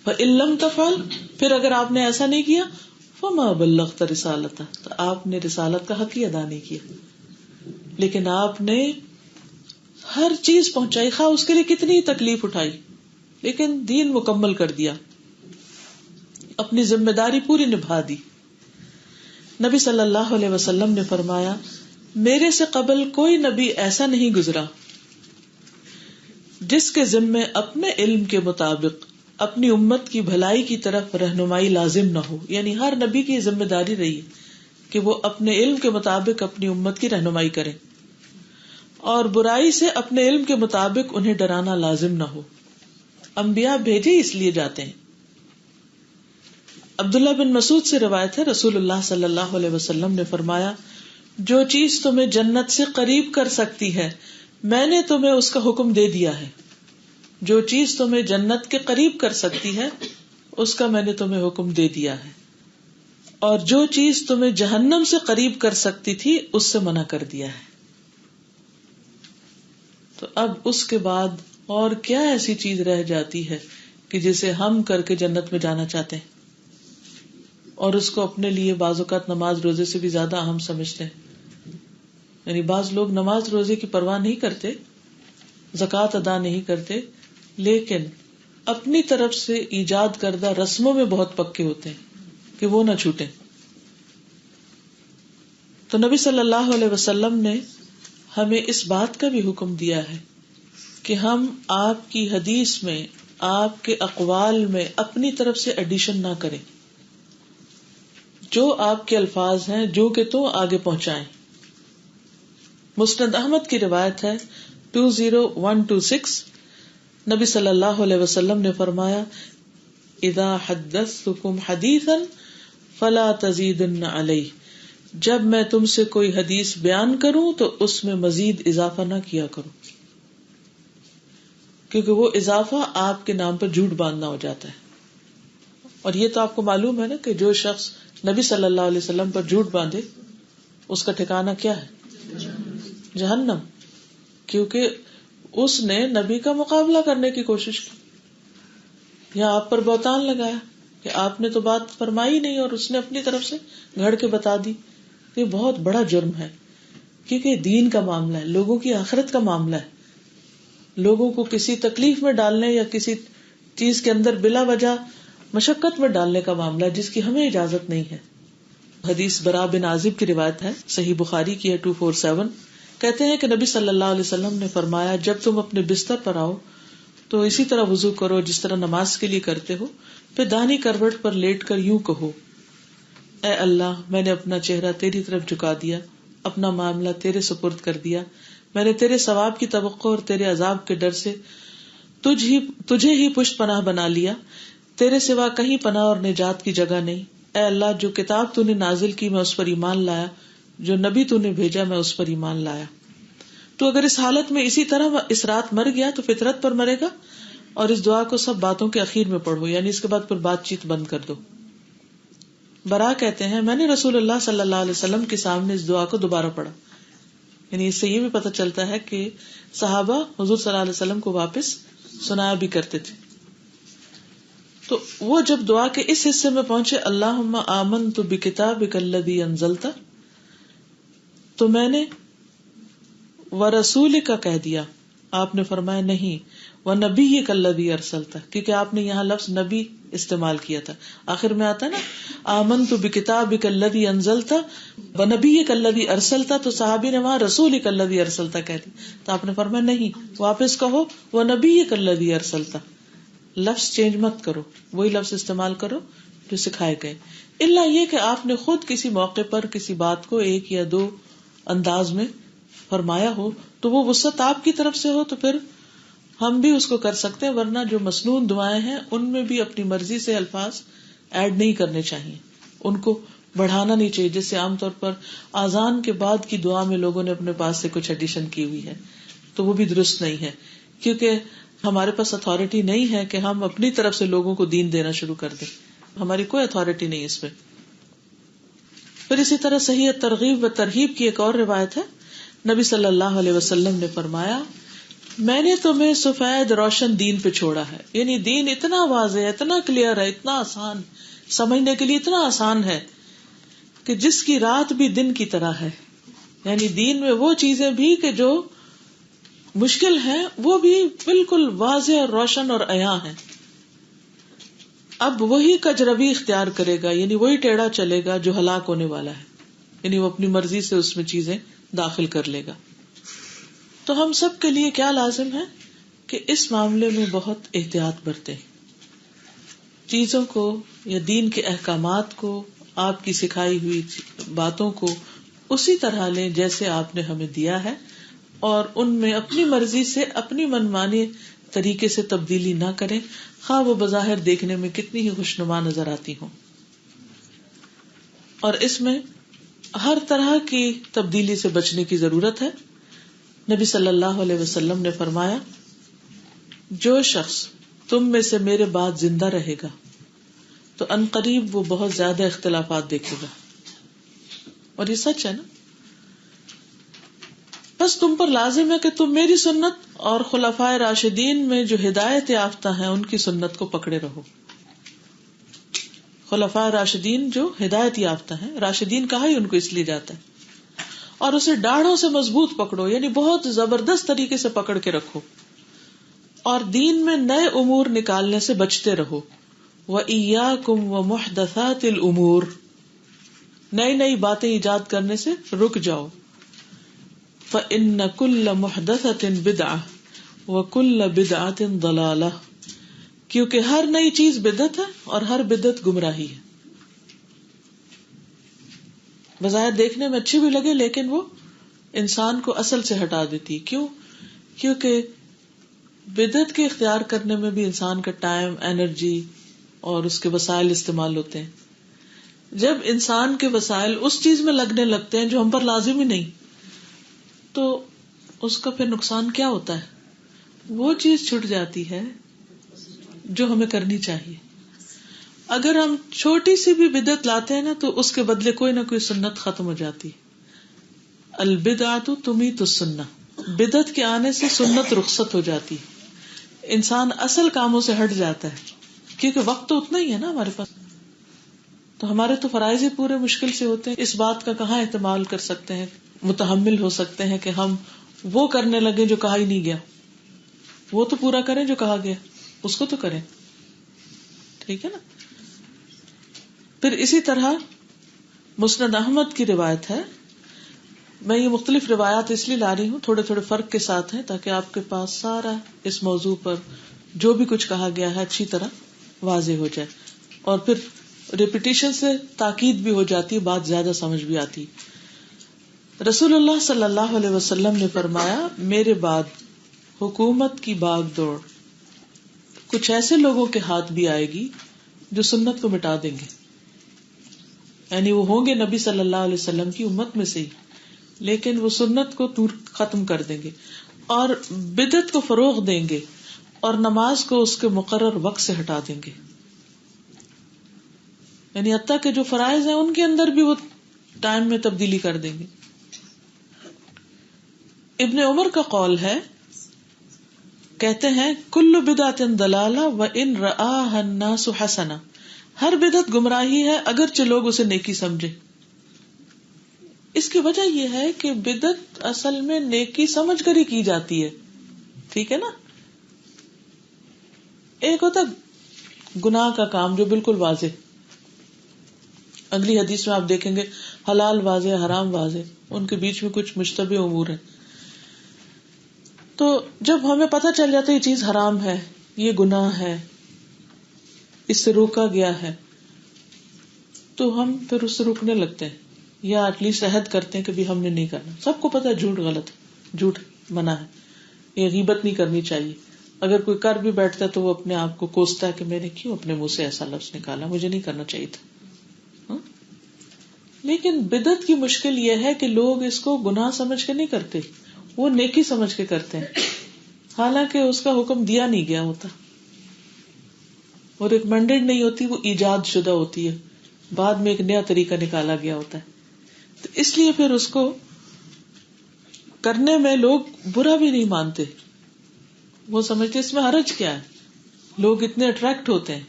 فإن لم تفعل، پھر اگر آپ نے ایسا نہیں کیا، فما بلغت رسالتہ، تو آپ نے رسالت کا حق ہی ادا نہیں کیا. لیکن آپ نے ہر چیز پہنچائی، خواہ اس کے لیے کتنی تکلیف اٹھائی، لیکن دین مکمل کر دیا، اپنی ذمہ داری پوری نبھا دی. نبی صلی اللہ علیہ وسلم نے فرمایا میرے سے قبل کوئی نبی ایسا نہیں گزرا جس کے ذمے اپنے علم کے مطابق اپنی امت کی بھلائی کی طرف رہنمائی لازم نہ ہو. یعنی ہر نبی کی ذمہ داری رہی کہ وہ اپنے علم کے مطابق اپنی امت کی رہنمائی کرے، اور برائی سے اپنے علم کے مطابق انہیں ڈرانا لازم نہ ہو. انبیاء بھیجے اس لیے جاتے ہیں. عبداللہ بن مسعود سے روایت ہے رسول اللہ صلی اللہ علیہ وسلم نے فرمایا جو چیز تمہیں جنت سے قریب کر سکتی ہے میں نے تمہیں اس کا حکم دے دیا ہے. جو چیز تمہیں جنت کے قریب کر سکتی ہے اس کا میں نے تمہیں حکم دے دیا ہے، اور جو چیز تمہیں جہنم سے قریب کر سکتی تھی اس سے منع کر دیا ہے. تو اب اس کے بعد اور کیا ایسی چیز رہ جاتی ہے کہ جسے ہم کر کے جنت میں جانا چاہتے ہیں اور اس کو اپنے لیے بعض اوقات نماز روزے سے بھی زیادہ اہم سمجھتے ہیں. یعنی بعض لوگ نماز روزے کی پرواہ نہیں کرتے، زکوٰۃ ادا نہیں کرتے، لیکن اپنی طرف سے ایجاد کردہ رسموں میں بہت پکے ہوتے ہیں کہ وہ نہ چھوٹیں. تو نبی صلی اللہ علیہ وسلم نے ہمیں اس بات کا بھی حکم دیا ہے کہ ہم آپ کی حدیث میں، آپ کے اقوال میں اپنی طرف سے ایڈیشن نہ کریں. جو آپ کے الفاظ ہیں جو کہ تو آگے پہنچائیں. مسند احمد کی روایت ہے 20126، نبی صلی اللہ علیہ وسلم نے فرمایا اذا حدثتکم حدیثا فلا تزیدن علیہ، جب میں تم سے کوئی حدیث بیان کروں تو اس میں مزید اضافہ نہ کیا کرو، کیونکہ وہ اضافہ آپ کے نام پر جھوٹ باندھنا ہو جاتا ہے. اور یہ تو آپ کو معلوم ہے نا کہ جو شخص نبی صلی اللہ علیہ وسلم پر جھوٹ باندھے اس کا ٹھکانہ کیا ہے؟ جہنم. کیونکہ اس نے نبی کا مقابلہ کرنے کی کوشش کی، یا آپ پر بہتان لگایا کہ آپ نے تو بات فرمائی نہیں اور اس نے اپنی طرف سے گھڑ کے بتا دی. یہ بہت بڑا جرم ہے، کیونکہ دین کا معاملہ ہے، لوگوں کی آخرت کا معاملہ ہے. لوگوں کو کسی تکلیف میں ڈالنے یا کسی چیز کے اندر بلا وجہ مشقت میں ڈالنے کا معاملہ ہے جس کی ہمیں اجازت نہیں ہے. حدیث برا بن عازب کی روایت ہے، صحیح بخاری کی ہے 247، کہتے ہیں کہ نبی صلی اللہ علیہ وسلم نے فرمایا جب تم اپنے بستر پر آؤ تو اسی طرح وضو کرو جس طرح نماز کے لیے کرتے ہو، پھر دانی کروٹ پر لیٹ کر یوں کہو اے اللہ میں نے اپنا چہرہ تیری طرف جھکا دیا، اپنا معاملہ تیرے سپرد کر دیا، میں نے تیرے ثواب کی توقع اور تیرے عذاب کے ڈر سے تجھے ہی پشت پناہ بنا لیا، تیرے سوا کہیں پناہ اور نجات کی جگہ نہیں. اے اللہ جو کتاب تو نے نازل کی میں اس پر ایمان لایا، جو نبی تو نے بھیجا میں اس پر ایمان لایا. تو اگر اس حالت میں اسی طرح اس رات مر گیا تو فطرت پر مرے گا، اور اس دعا کو سب باتوں کے اخیر میں پڑھو، یعنی اس کے بعد پھر بات چیت بند کر دو. برا کہتے ہیں میں نے رسول اللہ صلی اللہ علیہ وسلم کے سامنے اس دعا کو دوبارہ پڑھا. یعنی اس سے یہ بھی پتہ چلتا ہے کہ صحابہ حضور صلی اللہ علیہ وسلم کو واپس سنایا بھی کرتے تھے. تو وہ جب دعا کے اس حصے میں پہنچے اللہم آمنت بکتابک الذی انزلت، تو میں نے ورسولک کہہ دیا. آپ نے فرمایا نہیں، وَنَبِيِّكَ الَّذِي أَرْسَلْتَ، کیونکہ آپ نے یہاں لفظ نبی استعمال کیا تھا. آخر میں آتا نا آمنت بکتابک الذی انزلت ونبیک الذی ارسلت، تو صحابی نے وہاں رسولک الذی ارسلت کہہ دی، تو آپ نے فرمایا نہیں، واپس کہو ونبیک الذی ارسلت، لفظ چینج مت کرو، وہی لفظ استعمال کرو جو سکھائے گئے. الا یہ کہ آپ نے خود کسی موقع پر کسی بات کو ایک یا دو انداز میں فرمایا ہو تو وہ وسعت آپ کی طرف سے ہو تو پھر ہم بھی اس کو کر سکتے ہیں، ورنہ جو مسنون دعائیں ہیں ان میں بھی اپنی مرضی سے الفاظ ایڈ نہیں کرنے چاہیے، ان کو بڑھانا نہیں چاہیے. جیسے عام طور پر آذان کے بعد کی دعا میں لوگوں نے اپنے پاس سے کچھ ایڈیشن کی ہوئی ہے، تو وہ بھی درست نہیں ہے، کیونکہ ہمارے پاس اتھارٹی نہیں ہے کہ ہم اپنی طرف سے لوگوں کو دین دینا شروع کر دیں، ہماری کوئی اتھارٹی نہیں اس پہ. پھر اسی طرح صحیح ترغیب و ترہیب کی ایک اور روایت ہے، نبی صلی اللہ علیہ وسلم نے فرمایا میں نے تمہیں سفید روشن دین پہ چھوڑا ہے، یعنی دین اتنا واضح ہے، اتنا کلیئر ہے، اتنا آسان، سمجھنے کے لیے اتنا آسان ہے کہ جس کی رات بھی دن کی طرح ہے. یعنی دین میں وہ چیزیں بھی کہ جو مشکل ہیں وہ بھی بالکل واضح اور روشن اور عیاں ہیں. اب وہی کجروی اختیار کرے گا، یعنی وہی ٹیڑھا چلے گا جو ہلاک ہونے والا ہے، یعنی وہ اپنی مرضی سے اس میں چیزیں داخل کر لے گا. تو ہم سب کے لیے کیا لازم ہے کہ اس معاملے میں بہت احتیاط برتیں، چیزوں کو یا دین کے احکامات کو، آپ کی سکھائی ہوئی باتوں کو اسی طرح لیں جیسے آپ نے ہمیں دیا ہے، اور ان میں اپنی مرضی سے اپنی منمانی طریقے سے تبدیلی نہ کریں، خواہ وہ بظاہر دیکھنے میں کتنی ہی خوشنما نظر آتی ہوں. اور اس میں ہر طرح کی تبدیلی سے بچنے کی ضرورت ہے. نبی صلی اللہ علیہ وسلم نے فرمایا جو شخص تم میں سے میرے بعد زندہ رہے گا تو ان قریب وہ بہت زیادہ اختلافات دیکھے گا. اور یہ سچ ہے نا. بس تم پر لازم ہے کہ تم میری سنت اور خلفائے راشدین میں جو ہدایت یافتہ ہیں ان کی سنت کو پکڑے رہو. خلفائے راشدین جو ہدایت یافتہ ہیں، راشدین کہا ہی ان کو اس لیے جاتا ہے، اور اسے ڈاڑھوں سے مضبوط پکڑو، یعنی بہت زبردست طریقے سے پکڑ کے رکھو، اور دین میں نئے امور نکالنے سے بچتے رہو. وَإِيَّاكُمْ وَمُحْدَثَاتِ الْأُمُورِ، نئی نئی باتیں ایجاد کرنے سے رک جاؤ. فَإِنَّ كُلَّ مُحْدَثَةٍ بِدْعَةٍ وَكُلَّ بِدْعَةٍ ضَلَالَةٍ، کیونکہ ہر نئی چیز بدعت ہے اور ہر بدعت گمراہی ہے. بظاہر دیکھنے میں اچھی بھی لگے لیکن وہ انسان کو اصل سے ہٹا دیتی. کیوں؟ کیونکہ بدعت کے اختیار کرنے میں بھی انسان کا ٹائم، انرجی اور اس کے وسائل استعمال ہوتے ہیں. جب انسان کے وسائل اس چیز میں لگنے لگتے ہیں جو ہم پر لازم ہی نہیں، تو اس کا پھر نقصان کیا ہوتا ہے؟ وہ چیز چھٹ جاتی ہے جو ہمیں کرنی چاہیے. اگر ہم چھوٹی سی بھی بدعت لاتے ہیں نا تو اس کے بدلے کوئی نہ کوئی سنت ختم ہو جاتی. البدعۃ تمیت السنہ، بدعت کے آنے سے سنت رخصت ہو جاتی، انسان اصل کاموں سے ہٹ جاتا ہے، کیونکہ وقت تو اتنا ہی ہے نا ہمارے پاس. تو ہمارے تو فرائض ہی پورے مشکل سے ہوتے ہیں، اس بات کا کہاں احتمال کر سکتے ہیں، متحمل ہو سکتے ہیں کہ ہم وہ کرنے لگے جو کہا ہی نہیں گیا. وہ تو پورا کریں جو کہا گیا، اس کو تو کریں. ٹھیک ہے نا. پھر اسی طرح مسند احمد کی روایت ہے، میں یہ مختلف روایات اس لیے لا رہی ہوں، تھوڑے تھوڑے فرق کے ساتھ ہیں تاکہ آپ کے پاس سارا اس موضوع پر جو بھی کچھ کہا گیا ہے اچھی طرح واضح ہو جائے، اور پھر ریپیٹیشن سے تاکید بھی ہو جاتی ہے، بات زیادہ سمجھ بھی آتی. رسول اللہ صلی اللہ علیہ وسلم نے فرمایا میرے بعد حکومت کی باغ دوڑ کچھ ایسے لوگوں کے ہاتھ بھی آئے گی جو سنت کو مٹا دیں گے، یعنی وہ ہوں گے نبی صلی اللہ علیہ وسلم کی امت میں سے ہی، لیکن وہ سنت کو دور ختم کر دیں گے اور بدعت کو فروغ دیں گے اور نماز کو اس کے مقرر وقت سے ہٹا دیں گے. یعنی حتیٰ کہ جو فرائض ہیں ان کے اندر بھی وہ ٹائم میں تبدیلی کر دیں گے. ابن عمر کا قول ہے، کہتے ہیں کل بدعت ضلالہ وان رآها الناس حسنہ، ہر بدعت گمراہی ہے اگرچہ لوگ اسے نیکی سمجھے. اس کی وجہ یہ ہے کہ بدعت اصل میں نیکی سمجھ کر ہی کی جاتی ہے. ٹھیک ہے نا. ایک ہوتا گناہ کا کام جو بالکل واضح. اگلی حدیث میں آپ دیکھیں گے حلال واضح حرام واضح, ان کے بیچ میں کچھ مشتبہ امور ہیں. تو جب ہمیں پتہ چل جاتا ہے یہ چیز حرام ہے, یہ گناہ ہے, اس سے روکا گیا ہے, تو ہم پھر اس سے رکنے لگتے ہیں, یا ایٹ لیسٹ عہد کرتے ہیں کہ بھی ہم نے نہیں کرنا. سب کو پتا ہے جھوٹ غلط ہے, جھوٹ منع ہے, یہ غیبت نہیں کرنی چاہیے. اگر کوئی کر بھی بیٹھتا ہے تو وہ اپنے آپ کو کوستا ہے کہ میں نے کیوں اپنے منہ سے ایسا لفظ نکالا, مجھے نہیں کرنا چاہیے تھا. لیکن بدعت کی مشکل یہ ہے کہ لوگ اس کو گناہ سمجھ کے نہیں کرتے, وہ نیکی سمجھ کے کرتے ہیں, حالانکہ اس کا حکم دیا نہیں گیا ہوتا, اور ریکمینڈیڈ نہیں ہوتی, وہ ایجاد شدہ ہوتی ہے, بعد میں ایک نیا طریقہ نکالا گیا ہوتا ہے. تو اس لیے پھر اس کو کرنے میں لوگ برا بھی نہیں مانتے, وہ سمجھتے اس میں حرج کیا ہے, لوگ اتنے اٹریکٹ ہوتے ہیں,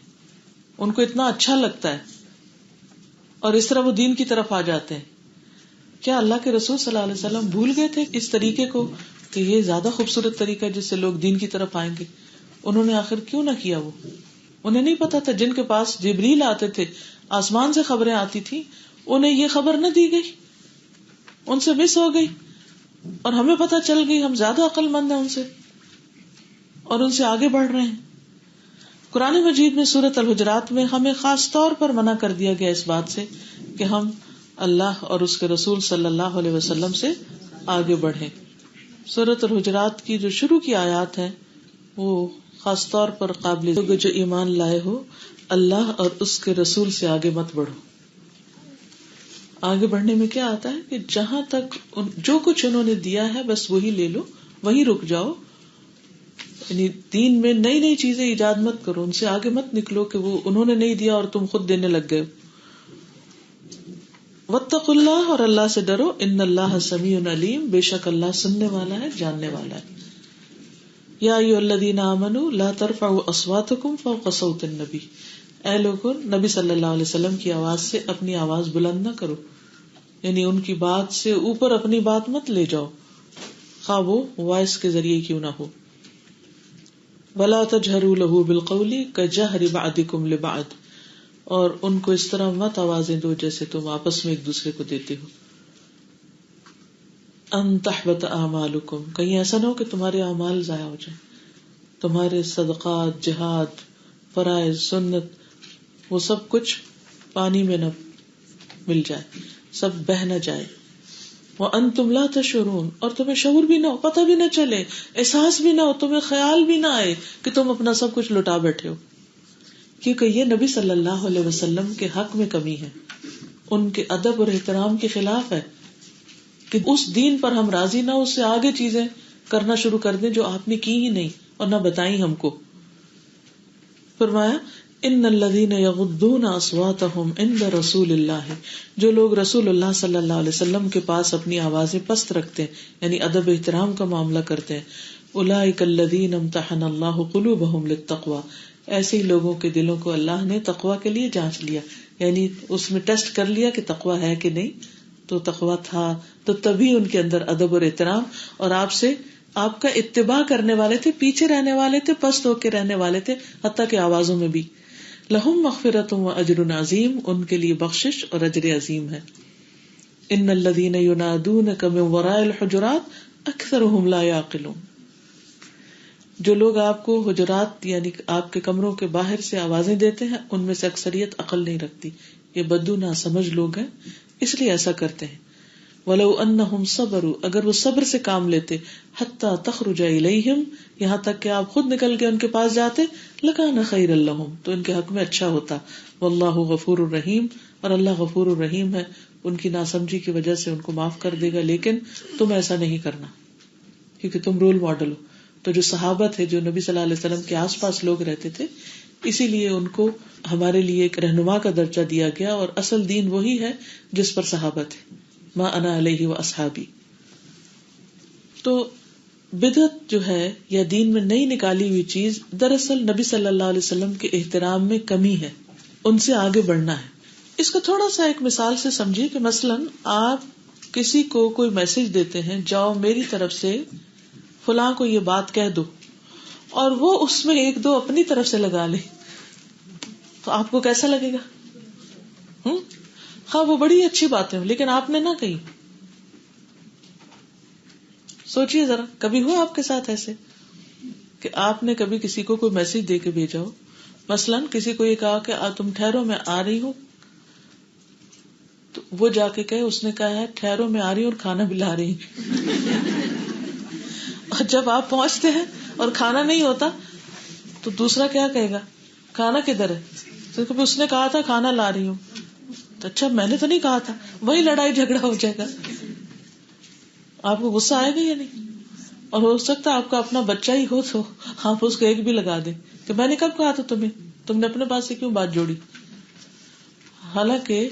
ان کو اتنا اچھا لگتا ہے, اور اس طرح وہ دین کی طرف آ جاتے ہیں. کیا اللہ کے رسول صلی اللہ علیہ وسلم بھول گئے تھے اس طریقے کو کہ یہ زیادہ خوبصورت طریقہ ہے جس سے لوگ دین کی طرف آئیں گے؟ انہوں نے آخر کیوں نہ کیا؟ وہ انہیں نہیں پتا تھا جن کے پاس جبریل آتے تھے, آسمان سے خبریں آتی تھی, انہیں یہ خبر نہ دی گئی, ان سے مس ہو گئی, اور ہمیں پتا چل گئی, ہم زیادہ عقل مند ہیں ان سے, اور ان سے آگے بڑھ رہے ہیں. قرآن مجید میں سورۃ الحجرات میں ہمیں خاص طور پر منع کر دیا گیا اس بات سے کہ ہم اللہ اور اس کے رسول صلی اللہ علیہ وسلم سے آگے بڑھیں. سورۃ الحجرات کی جو شروع کی آیات ہیں وہ خاص طور پر قابل, جو ایمان لائے ہو اللہ اور اس کے رسول سے آگے مت بڑھو. آگے بڑھنے میں کیا آتا ہے کہ جہاں تک جو کچھ انہوں نے دیا ہے بس وہی لے لو, وہی رک جاؤ. یعنی دین میں نئی نئی چیزیں ایجاد مت کرو, ان سے آگے مت نکلو کہ وہ انہوں نے نہیں دیا اور تم خود دینے لگ گئے. واتقوا اللہ, اور اللہ سے ڈرو, ان اللہ سمیع علیم, بے شک اللہ سننے والا ہے, جاننے والا ہے. یا ایھا الذین آمنوا لا ترفعوا اصواتکم فوق صوت النبی, اے لوگو نبی صلی اللہ علیہ وسلم کی آواز سے اپنی آواز بلند نہ کرو, یعنی ان کی بات سے اوپر اپنی بات مت لے جاؤ, خواہ وہ وائس کے ذریعے کیوں نہ ہو. ولا تجہروا لہ بالقول کجہر بعضکم لبعض, اور ان کو اس طرح مت آوازیں دو جیسے تم آپس میں ایک دوسرے کو دیتے ہو. ان تحبط اعمالکم, کہیں ایسا نہ ہو کہ تمہارے اعمال ضائع ہو جائیں, تمہارے صدقات, جہاد, فرائض, سنت, وہ سب کچھ پانی میں نہ مل جائے, سب بہہ نہ جائے. وانتم لا تشعرون, اور تمہیں شعور بھی نہ ہو, پتہ بھی نہ چلے, احساس بھی نہ ہو, تمہیں خیال بھی نہ آئے کہ تم اپنا سب کچھ لٹا بیٹھے ہو. کیونکہ یہ نبی صلی اللہ علیہ وسلم کے حق میں کمی ہے, ان کے ادب اور احترام کے خلاف ہے کہ اس دین پر ہم راضی نہ, اس سے آگے چیزیں کرنا شروع کر دیں جو آپ نے کی ہی نہیں اور نہ بتائی ہم کو. فرمایا ان الذین یغضون اصواتهم عند رسول اللہ, جو لوگ رسول اللہ صلی اللہ علیہ وسلم کے پاس اپنی آوازیں پست رکھتے ہیں, یعنی ادب احترام کا معاملہ کرتے ہیں, اولئک الذین امتحن اللہ قلوبهم للتقوی, ایسے ہی لوگوں کے دلوں کو اللہ نے تقوی کے لیے جانچ لیا, یعنی اس میں ٹیسٹ کر لیا کہ تقوی ہے کہ نہیں, تو تقوی تھا تو تبھی ان کے اندر ادب اور احترام, اور آپ سے آپ کا اتباع کرنے والے تھے, پیچھے رہنے والے تھے, پست ہو کے رہنے والے تھے, حتیٰ کہ آوازوں میں بھی. لہم مغفرۃ و اجر عظیم, ان کے لیے بخشش اور اجر عظیم ہے. ان الذین ینادونک من وراء الحجرات اکثرهم لا یعقلون, جو لوگ آپ کو حجرات یعنی آپ کے کمروں کے باہر سے آوازیں دیتے ہیں ان میں سے اکثریت عقل نہیں رکھتی, یہ بدو ناسمجھ لوگ ہیں, اس لیے ایسا کرتے ہیں. وَلَوْ أَنَّهُمْ صَبَرُوا, اگر وہ صبر سے کام لیتے, حَتَّى تَخْرُجَ إِلَيْهِمْ, یہاں تک کہ آپ خود نکل کے ان کے پاس جاتے, لَكَانَ خَيْرًا لَهُمْ, تو ان کے حق میں اچھا ہوتا. وَاللَّهُ غَفُورٌ رَحِيمٌ, اور اللہ غفور الرحیم ہے, ان کی ناسمجھی کی وجہ سے ان کو معاف کر دے گا, لیکن تم ایسا نہیں کرنا کیونکہ تم رول ماڈل ہو. تو جو صحابہ تھے, جو نبی صلی اللہ علیہ وسلم کے آس پاس لوگ رہتے تھے, اسی لیے ان کو ہمارے لیے ایک رہنما کا درجہ دیا گیا, اور اصل دین وہی ہے جس پر صحابہ تھے, ما انا علیہ و اصحابی. تو بدعت جو ہے یا دین میں نئی نکالی ہوئی چیز دراصل نبی صلی اللہ علیہ وسلم کے احترام میں کمی ہے, ان سے آگے بڑھنا ہے. اس کو تھوڑا سا ایک مثال سے سمجھیے کہ مثلاً آپ کسی کو کوئی میسج دیتے ہیں, جاؤ میری طرف سے فلاں کو یہ بات کہہ دو, اور وہ اس میں ایک دو اپنی طرف سے لگا لے تو آپ کو کیسا لگے گا؟ ہاں وہ بڑی اچھی بات ہے لیکن آپ نے نہ کہی. سوچئے ذرا, کبھی ہوا آپ کے ساتھ ایسے کہ آپ نے کبھی کسی کو کوئی میسج دے کے بھیجا ہو, مثلاً کسی کو یہ کہا کہ تم ٹھہرو میں آ رہی ہوں, تو وہ جا کے کہے اس نے کہا ہے ٹھہرو میں آ رہی ہوں اور کھانا بھی لا رہی ہوں. اور جب آپ پہنچتے ہیں اور کھانا نہیں ہوتا تو دوسرا کیا کہے گا, کھانا کدھر ہے؟ تو اس نے کہا تھا کھانا لا رہی ہوں. تو اچھا میں نے تو نہیں کہا تھا, وہی لڑائی جھگڑا ہو جائے گا. آپ کو غصہ آئے گا یا نہیں؟ اور ہو سکتا ہے آپ کا اپنا بچہ ہی ہو تو آپ اس کو ایک بھی لگا دیں کہ میں نے کب کہا تھا تمہیں, تم نے اپنے پاس سے کیوں بات جوڑی. حالانکہ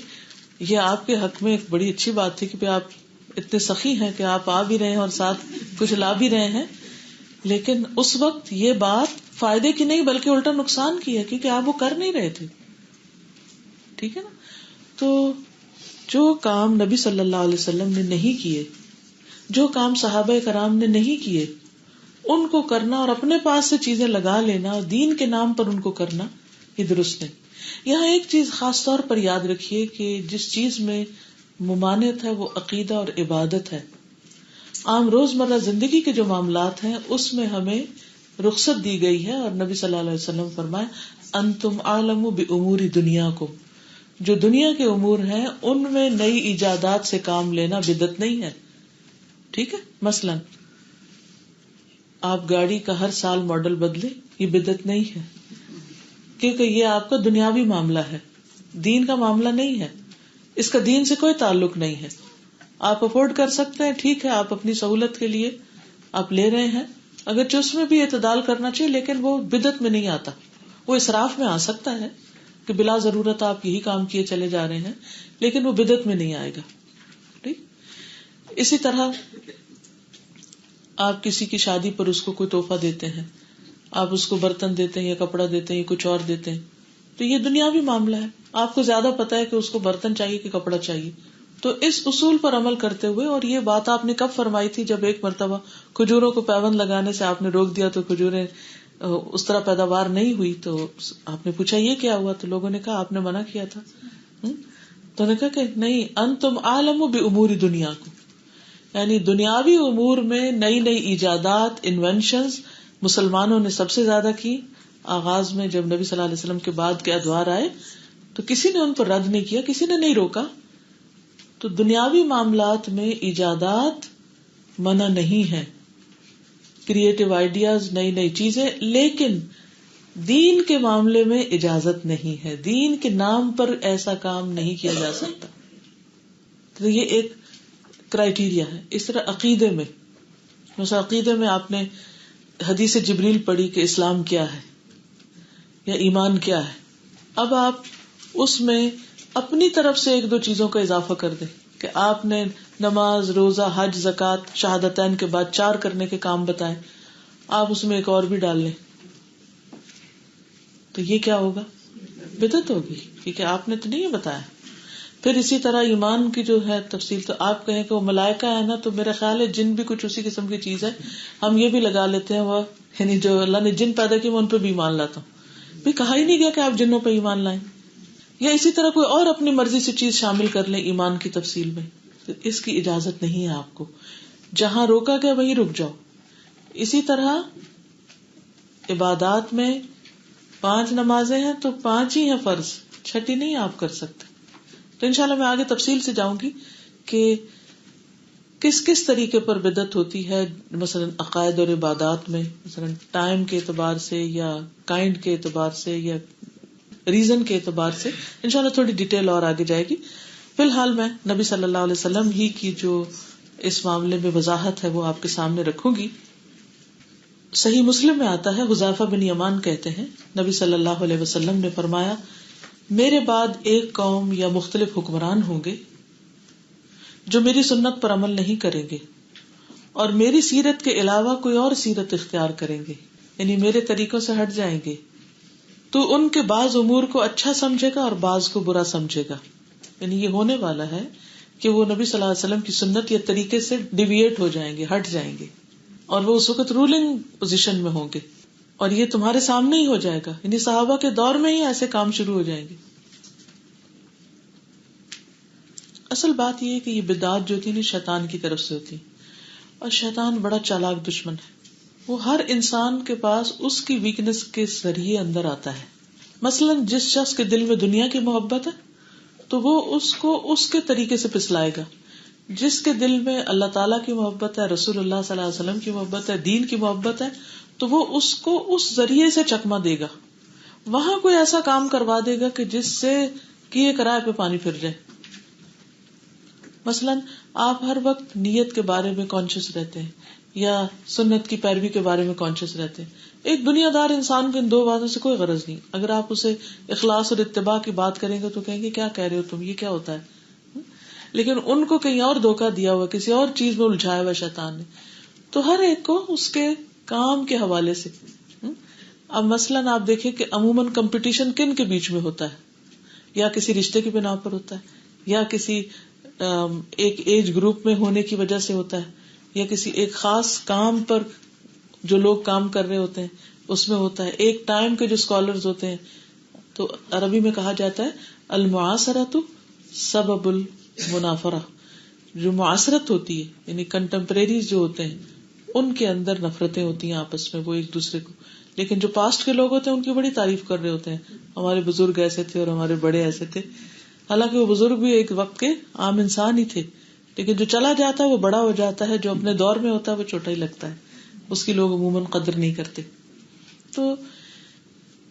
یہ آپ کے حق میں ایک بڑی اچھی بات تھی کہ آپ اتنے سخی ہیں کہ آپ آ بھی رہے ہیں اور ساتھ کچھ لا بھی رہے ہیں, لیکن اس وقت یہ بات فائدے کی نہیں بلکہ الٹا نقصان کی ہے کیونکہ آپ وہ کر نہیں رہے تھے. ٹھیک ہے نا. تو جو کام نبی صلی اللہ علیہ وسلم نے نہیں کیے, جو کام صحابہ کرام نے نہیں کیے, ان کو کرنا اور اپنے پاس سے چیزیں لگا لینا اور دین کے نام پر ان کو کرنا یہ درست نہیں. یہاں ایک چیز خاص طور پر یاد رکھیے کہ جس چیز میں ممانعت ہے وہ عقیدہ اور عبادت ہے. عام روزمرہ زندگی کے جو معاملات ہیں اس میں ہمیں رخصت دی گئی ہے, اور نبی صلی اللہ علیہ وسلم فرمائے انتم عالم بامور دنیاکم, جو دنیا کے امور ہیں ان میں نئی ایجادات سے کام لینا بدعت نہیں ہے. ٹھیک ہے, مثلاً آپ گاڑی کا ہر سال ماڈل بدلے, یہ بدعت نہیں ہے کیونکہ یہ آپ کا دنیاوی معاملہ ہے, دین کا معاملہ نہیں ہے, اس کا دین سے کوئی تعلق نہیں ہے. آپ افورڈ کر سکتے ہیں, ٹھیک ہے, آپ اپنی سہولت کے لیے آپ لے رہے ہیں, اگرچہ اس میں بھی اعتدال کرنا چاہیے لیکن وہ بدعت میں نہیں آتا. وہ اسراف میں آ سکتا ہے کہ بلا ضرورت آپ یہی کام کیے چلے جا رہے ہیں, لیکن وہ بدعت میں نہیں آئے گا. ٹھیک. اسی طرح آپ کسی کی شادی پر اس کو کوئی تحفہ دیتے ہیں, آپ اس کو برتن دیتے ہیں یا کپڑا دیتے ہیں یا کچھ اور دیتے ہیں, تو یہ دنیاوی معاملہ ہے. آپ کو زیادہ پتا ہے کہ اس کو برتن چاہیے کہ کپڑا چاہیے, تو اس اصول پر عمل کرتے ہوئے, اور یہ بات آپ نے کب فرمائی تھی جب ایک مرتبہ کھجوروں کو پیوند لگانے سے آپ نے روک دیا تو کھجوریں اس طرح پیداوار نہیں ہوئی, تو آپ نے پوچھا یہ کیا ہوا, تو لوگوں نے کہا آپ نے منع کیا تھا. تو نے کہا کہ نہیں, انتم عالم بامور دنیاکم, یعنی دنیاوی امور میں نئی نئی ایجادات, انوینشنز مسلمانوں نے سب سے زیادہ کی. آغاز میں جب نبی صلی اللہ علیہ وسلم کے بعد کے ادوار آئے تو کسی نے ان پر رد نہیں کیا, کسی نے نہیں روکا. تو دنیاوی معاملات میں ایجادات منع نہیں ہے, کریٹو آئیڈیاز, نئی نئی چیزیں, لیکن دین کے معاملے میں اجازت نہیں ہے. دین کے نام پر ایسا کام نہیں کیا جا سکتا. تو یہ ایک کرائیٹیریا ہے. اس طرح عقیدے میں, مثلا عقیدے میں آپ نے حدیث جبریل پڑھی کہ اسلام کیا ہے یا ایمان کیا ہے, اب آپ اس میں اپنی طرف سے ایک دو چیزوں کا اضافہ کر دیں کہ آپ نے نماز, روزہ, حج, زکات, شہادتین کے بعد 4 کرنے کے کام بتائے, آپ اس میں ایک اور بھی ڈال لیں, تو یہ کیا ہوگا؟ بدعت ہوگی, کیونکہ آپ نے تو نہیں بتایا. پھر اسی طرح ایمان کی جو ہے تفصیل, تو آپ کہیں کہ وہ ملائکہ ہے نا, تو میرا خیال ہے جن بھی کچھ اسی قسم کی چیز ہے, ہم یہ بھی لگا لیتے ہیں وہ, یعنی جو اللہ نے جن پیدا کیے میں ان پہ بھی ایمان لاتا ہوں. بھی کہا ہی نہیں گیا کہ آپ جنوں پہ ایمان لائیں, یا اسی طرح کوئی اور اپنی مرضی سے چیز شامل کر لیں ایمان کی تفصیل میں, تو اس کی اجازت نہیں ہے آپ کو. جہاں روکا گیا وہیں رک جاؤ. اسی طرح عبادات میں 5 نمازیں ہیں تو 5 ہی ہیں فرض, 6 نہیں آپ کر سکتے. تو انشاءاللہ میں آگے تفصیل سے جاؤں گی کہ کس کس طریقے پر بدعت ہوتی ہے, مثلا عقائد اور عبادات میں, مثلا ٹائم کے اعتبار سے یا کائنڈ کے اعتبار سے یا ریزن کے اعتبار سے. انشاءاللہ تھوڑی ڈیٹیل اور آگے جائے گی. فی الحال میں نبی صلی اللہ علیہ وسلم ہی کی جو اس معاملے میں وضاحت ہے وہ آپ کے سامنے رکھوں گی. صحیح مسلم میں آتا ہے, حذیفہ بن یمان کہتے ہیں نبی صلی اللہ علیہ وسلم نے فرمایا, میرے بعد ایک قوم یا مختلف حکمران ہوں گے جو میری سنت پر عمل نہیں کریں گے اور میری سیرت کے علاوہ کوئی اور سیرت اختیار کریں گے, یعنی میرے طریقوں سے ہٹ جائیں گے. تو ان کے بعض امور کو اچھا سمجھے گا اور بعض کو برا سمجھے گا. یعنی یہ ہونے والا ہے کہ وہ نبی صلی اللہ علیہ وسلم کی سنت یا طریقے سے ڈیویٹ ہو جائیں گے, ہٹ جائیں گے, اور وہ اس وقت رولنگ پوزیشن میں ہوں گے. اور یہ تمہارے سامنے ہی ہو جائے گا. یعنی صحابہ کے دور میں ہی ایسے کام شروع ہو جائیں گے. اصل بات یہ ہے کہ یہ بدعات جو ہوتی ہے شیطان کی طرف سے ہوتی, اور شیطان بڑا چالاک دشمن ہے. وہ ہر انسان کے پاس اس کی ویکنس کے ذریعے اندر آتا ہے. مثلاً جس شخص کے دل میں دنیا کی محبت ہے تو وہ اس کو اس کے طریقے سے پسلائے گا. جس کے دل میں اللہ تعالیٰ کی محبت ہے, رسول اللہ صلی اللہ علیہ وسلم کی محبت ہے, دین کی محبت ہے, تو وہ اس کو اس ذریعے سے چکما دے گا. وہاں کوئی ایسا کام کروا دے گا کہ جس سے کیے کرائے پہ پانی پھر جائے. مثلاً آپ ہر وقت نیت کے بارے میں کانشیس رہتے ہیں یا سنت کی پیروی کے بارے میں کانشیس رہتے ہیں. ایک دنیا دار انسان کو ان دو باتوں سے کوئی غرض نہیں. اگر آپ اسے اخلاص اور اتباع کی بات کریں گے تو کہیں گے کیا کہہ رہے ہو تم, یہ کیا ہوتا ہے. لیکن ان کو کہیں اور دھوکہ دیا ہوا, کسی اور چیز میں الجھایا ہوا شیطان نے. تو ہر ایک کو اس کے کام کے حوالے سے. اب مثلاً آپ دیکھیں کہ عموماً کمپٹیشن کن کے بیچ میں ہوتا ہے, یا کسی رشتے کی بنا پر ہوتا ہے, یا کسی ایک ایج گروپ میں ہونے کی وجہ سے ہوتا ہے, یا کسی ایک خاص کام پر جو لوگ کام کر رہے ہوتے ہیں اس میں ہوتا ہے. ایک ٹائم کے جو اسکالرز ہوتے ہیں, تو عربی میں کہا جاتا ہے المعاصرۃ سبب المنافرہ. جو معاصرت ہوتی ہے یعنی کنٹمپریریز جو ہوتے ہیں ان کے اندر نفرتیں ہوتی ہیں آپس میں, وہ ایک دوسرے کو. لیکن جو پاسٹ کے لوگ ہوتے ہیں ان کی بڑی تعریف کر رہے ہوتے ہیں, ہمارے بزرگ ایسے تھے اور ہمارے بڑے ایسے تھے. حالانکہ وہ بزرگ بھی ایک وقت کے عام انسان ہی تھے, لیکن جو چلا جاتا ہے وہ بڑا ہو جاتا ہے, جو اپنے دور میں ہوتا ہے وہ چھوٹا ہی لگتا ہے, اس کی لوگ عموماً قدر نہیں کرتے. تو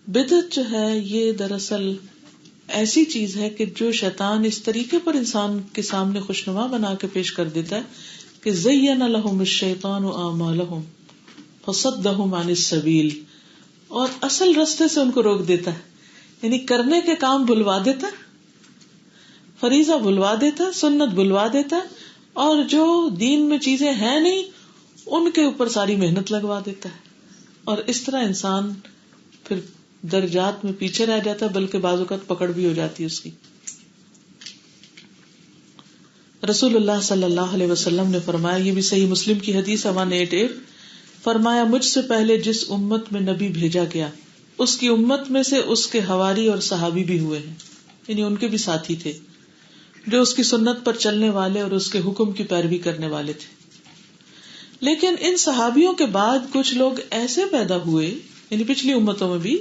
بدعت جو ہے یہ دراصل ایسی چیز ہے کہ جو شیطان اس طریقے پر انسان کے سامنے خوشنما بنا کے پیش کر دیتا ہے کہ زین لہم الشیطان اعمالہم فصدہم عن السبیل, اور اصل راستے سے ان کو روک دیتا ہے. یعنی کرنے کے کام بھلوا دیتا ہے, فریضہ بھلوا دیتا ہے, سنت بھلوا دیتا ہے, اور جو دین میں چیزیں ہیں نہیں ان کے اوپر ساری محنت لگوا دیتا ہے. اور اس طرح انسان پھر درجات میں پیچھے رہ جاتا ہے, بلکہ بعض اوقات پکڑ بھی ہو جاتی ہے اس کی. رسول اللہ صلی اللہ علیہ وسلم نے فرمایا, یہ بھی صحیح مسلم کی حدیث 188, فرمایا مجھ سے پہلے جس امت میں نبی بھیجا گیا اس کی امت میں سے اس کے حواری اور صحابی بھی ہوئے ہیں, یعنی ان کے بھی ساتھی تھے جو اس کی سنت پر چلنے والے اور اس کے حکم کی پیروی کرنے والے تھے. لیکن ان صحابیوں کے بعد کچھ لوگ ایسے پیدا ہوئے, یعنی پچھلی امتوں میں بھی,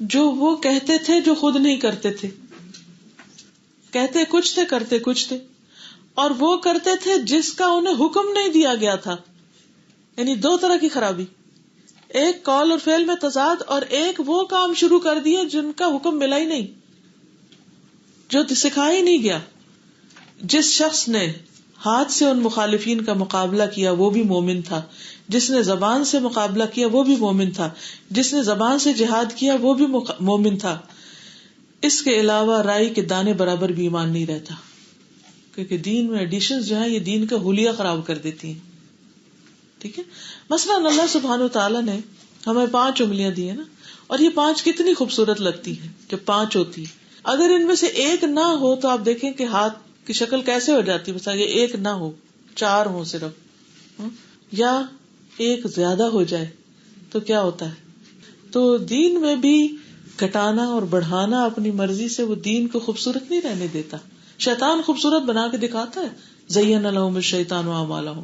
جو وہ کہتے تھے جو خود نہیں کرتے تھے. کہتے کچھ تھے, کرتے کچھ تھے, اور وہ کرتے تھے جس کا انہیں حکم نہیں دیا گیا تھا. یعنی دو طرح کی خرابی, ایک قول اور فعل میں تضاد, اور ایک وہ کام شروع کر دیے جن کا حکم ملا ہی نہیں, جو سکھایا ہی نہیں گیا. جس شخص نے ہاتھ سے ان مخالفین کا مقابلہ کیا وہ بھی مومن تھا, جس نے زبان سے مقابلہ کیا وہ بھی مومن تھا, جس نے زبان سے جہاد کیا وہ بھی مومن تھا. اس کے علاوہ رائی کے دانے برابر بھی ایمان نہیں رہتا, کیونکہ دین میں ایڈیشنز جو ہیں یہ دین کا حلیہ خراب کر دیتی ہیں. ٹھیک ہے, مثلاً اللہ سبحانہ وتعالیٰ نے ہمیں 5 انگلیاں دی ہیں نا, اور یہ 5 کتنی خوبصورت لگتی ہیں جب 5 ہوتی ہے. اگر ان میں سے ایک نہ ہو تو آپ دیکھیں کہ ہاتھ کی شکل کیسے ہو جاتی ہے. مثلا یہ ایک نہ ہو, 4 ہو صرف, یا ایک زیادہ ہو جائے تو کیا ہوتا ہے. تو دین میں بھی گھٹانا اور بڑھانا اپنی مرضی سے وہ دین کو خوبصورت نہیں رہنے دیتا. شیطان خوبصورت بنا کے دکھاتا ہے, زین لہم الشیطان اعمالہم,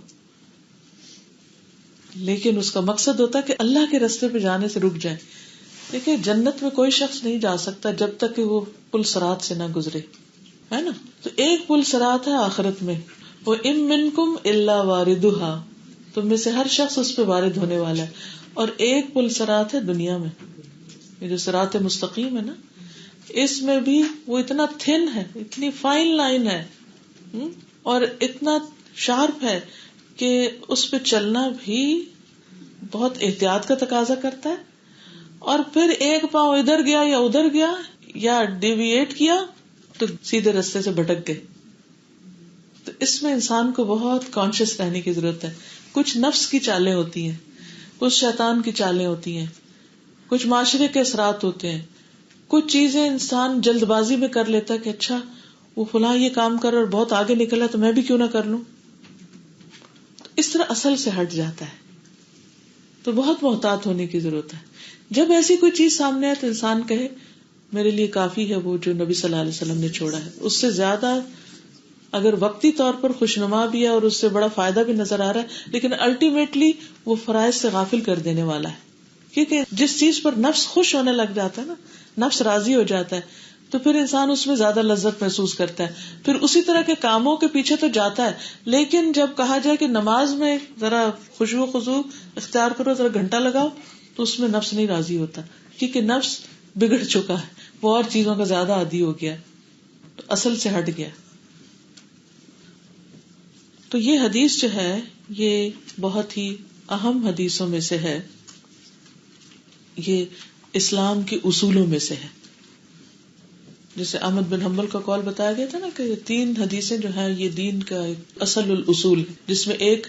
لیکن اس کا مقصد ہوتا ہے کہ اللہ کے راستے پہ جانے سے رک جائے. دیکھیں جنت میں کوئی شخص نہیں جا سکتا جب تک کہ وہ پل صراط سے نہ گزرے, ہے نا. تو ایک پل صراط ہے آخرت میں, وہ ام منکم الا واردھا, تم میں سے ہر شخص اس پہ وارد ہونے والا ہے. اور ایک پل صراط ہے دنیا میں, یہ جو صراط مستقیم ہے نا, اس میں بھی وہ اتنا تھن ہے, اتنی فائن لائن ہے, اور اتنا شارپ ہے کہ اس پہ چلنا بھی بہت احتیاط کا تقاضا کرتا ہے. اور پھر ایک پاؤں ادھر گیا یا ادھر گیا یا ڈیویٹ کیا تو سیدھے رستے سے بھٹک گئے. تو اس میں انسان کو بہت کانشیس رہنے کی ضرورت ہے. کچھ نفس کی چالیں ہوتی ہیں, کچھ شیطان کی چالیں ہوتی ہیں, کچھ معاشرے کے اثرات ہوتے ہیں, کچھ چیزیں انسان جلد بازی میں کر لیتا ہے کہ اچھا وہ فلاں یہ کام کر اور بہت آگے نکلا تو میں بھی کیوں نہ کر لوں. تو اس طرح اصل سے ہٹ جاتا ہے. تو بہت محتاط ہونے کی ضرورت ہے. جب ایسی کوئی چیز سامنے آئے تو انسان کہے میرے لیے کافی ہے وہ جو نبی صلی اللہ علیہ وسلم نے چھوڑا ہے. اس سے زیادہ اگر وقتی طور پر خوشنما بھی ہے اور اس سے بڑا فائدہ بھی نظر آ رہا ہے, لیکن الٹیمیٹلی وہ فرائض سے غافل کر دینے والا ہے. کیونکہ جس چیز پر نفس خوش ہونے لگ جاتا ہے نا, نفس راضی ہو جاتا ہے, تو پھر انسان اس میں زیادہ لذت محسوس کرتا ہے, پھر اسی طرح کے کاموں کے پیچھے تو جاتا ہے. لیکن جب کہا جائے کہ نماز میں ذرا خشوع و خضوع اختیار کرو, ذرا گھنٹہ لگاؤ, تو اس میں نفس نہیں راضی ہوتا, کیونکہ نفس بگڑ چکا ہے, وہ اور چیزوں کا زیادہ عادی ہو گیا, تو اصل سے ہٹ گیا. تو یہ حدیث جو ہے یہ بہت ہی اہم حدیثوں میں سے ہے, یہ اسلام کے اصولوں میں سے ہے. جیسے احمد بن حنبل کا قول بتایا گیا تھا نا کہ 3 حدیثیں جو ہیں یہ دین کا ایک اصل الاصول ہے, جس میں ایک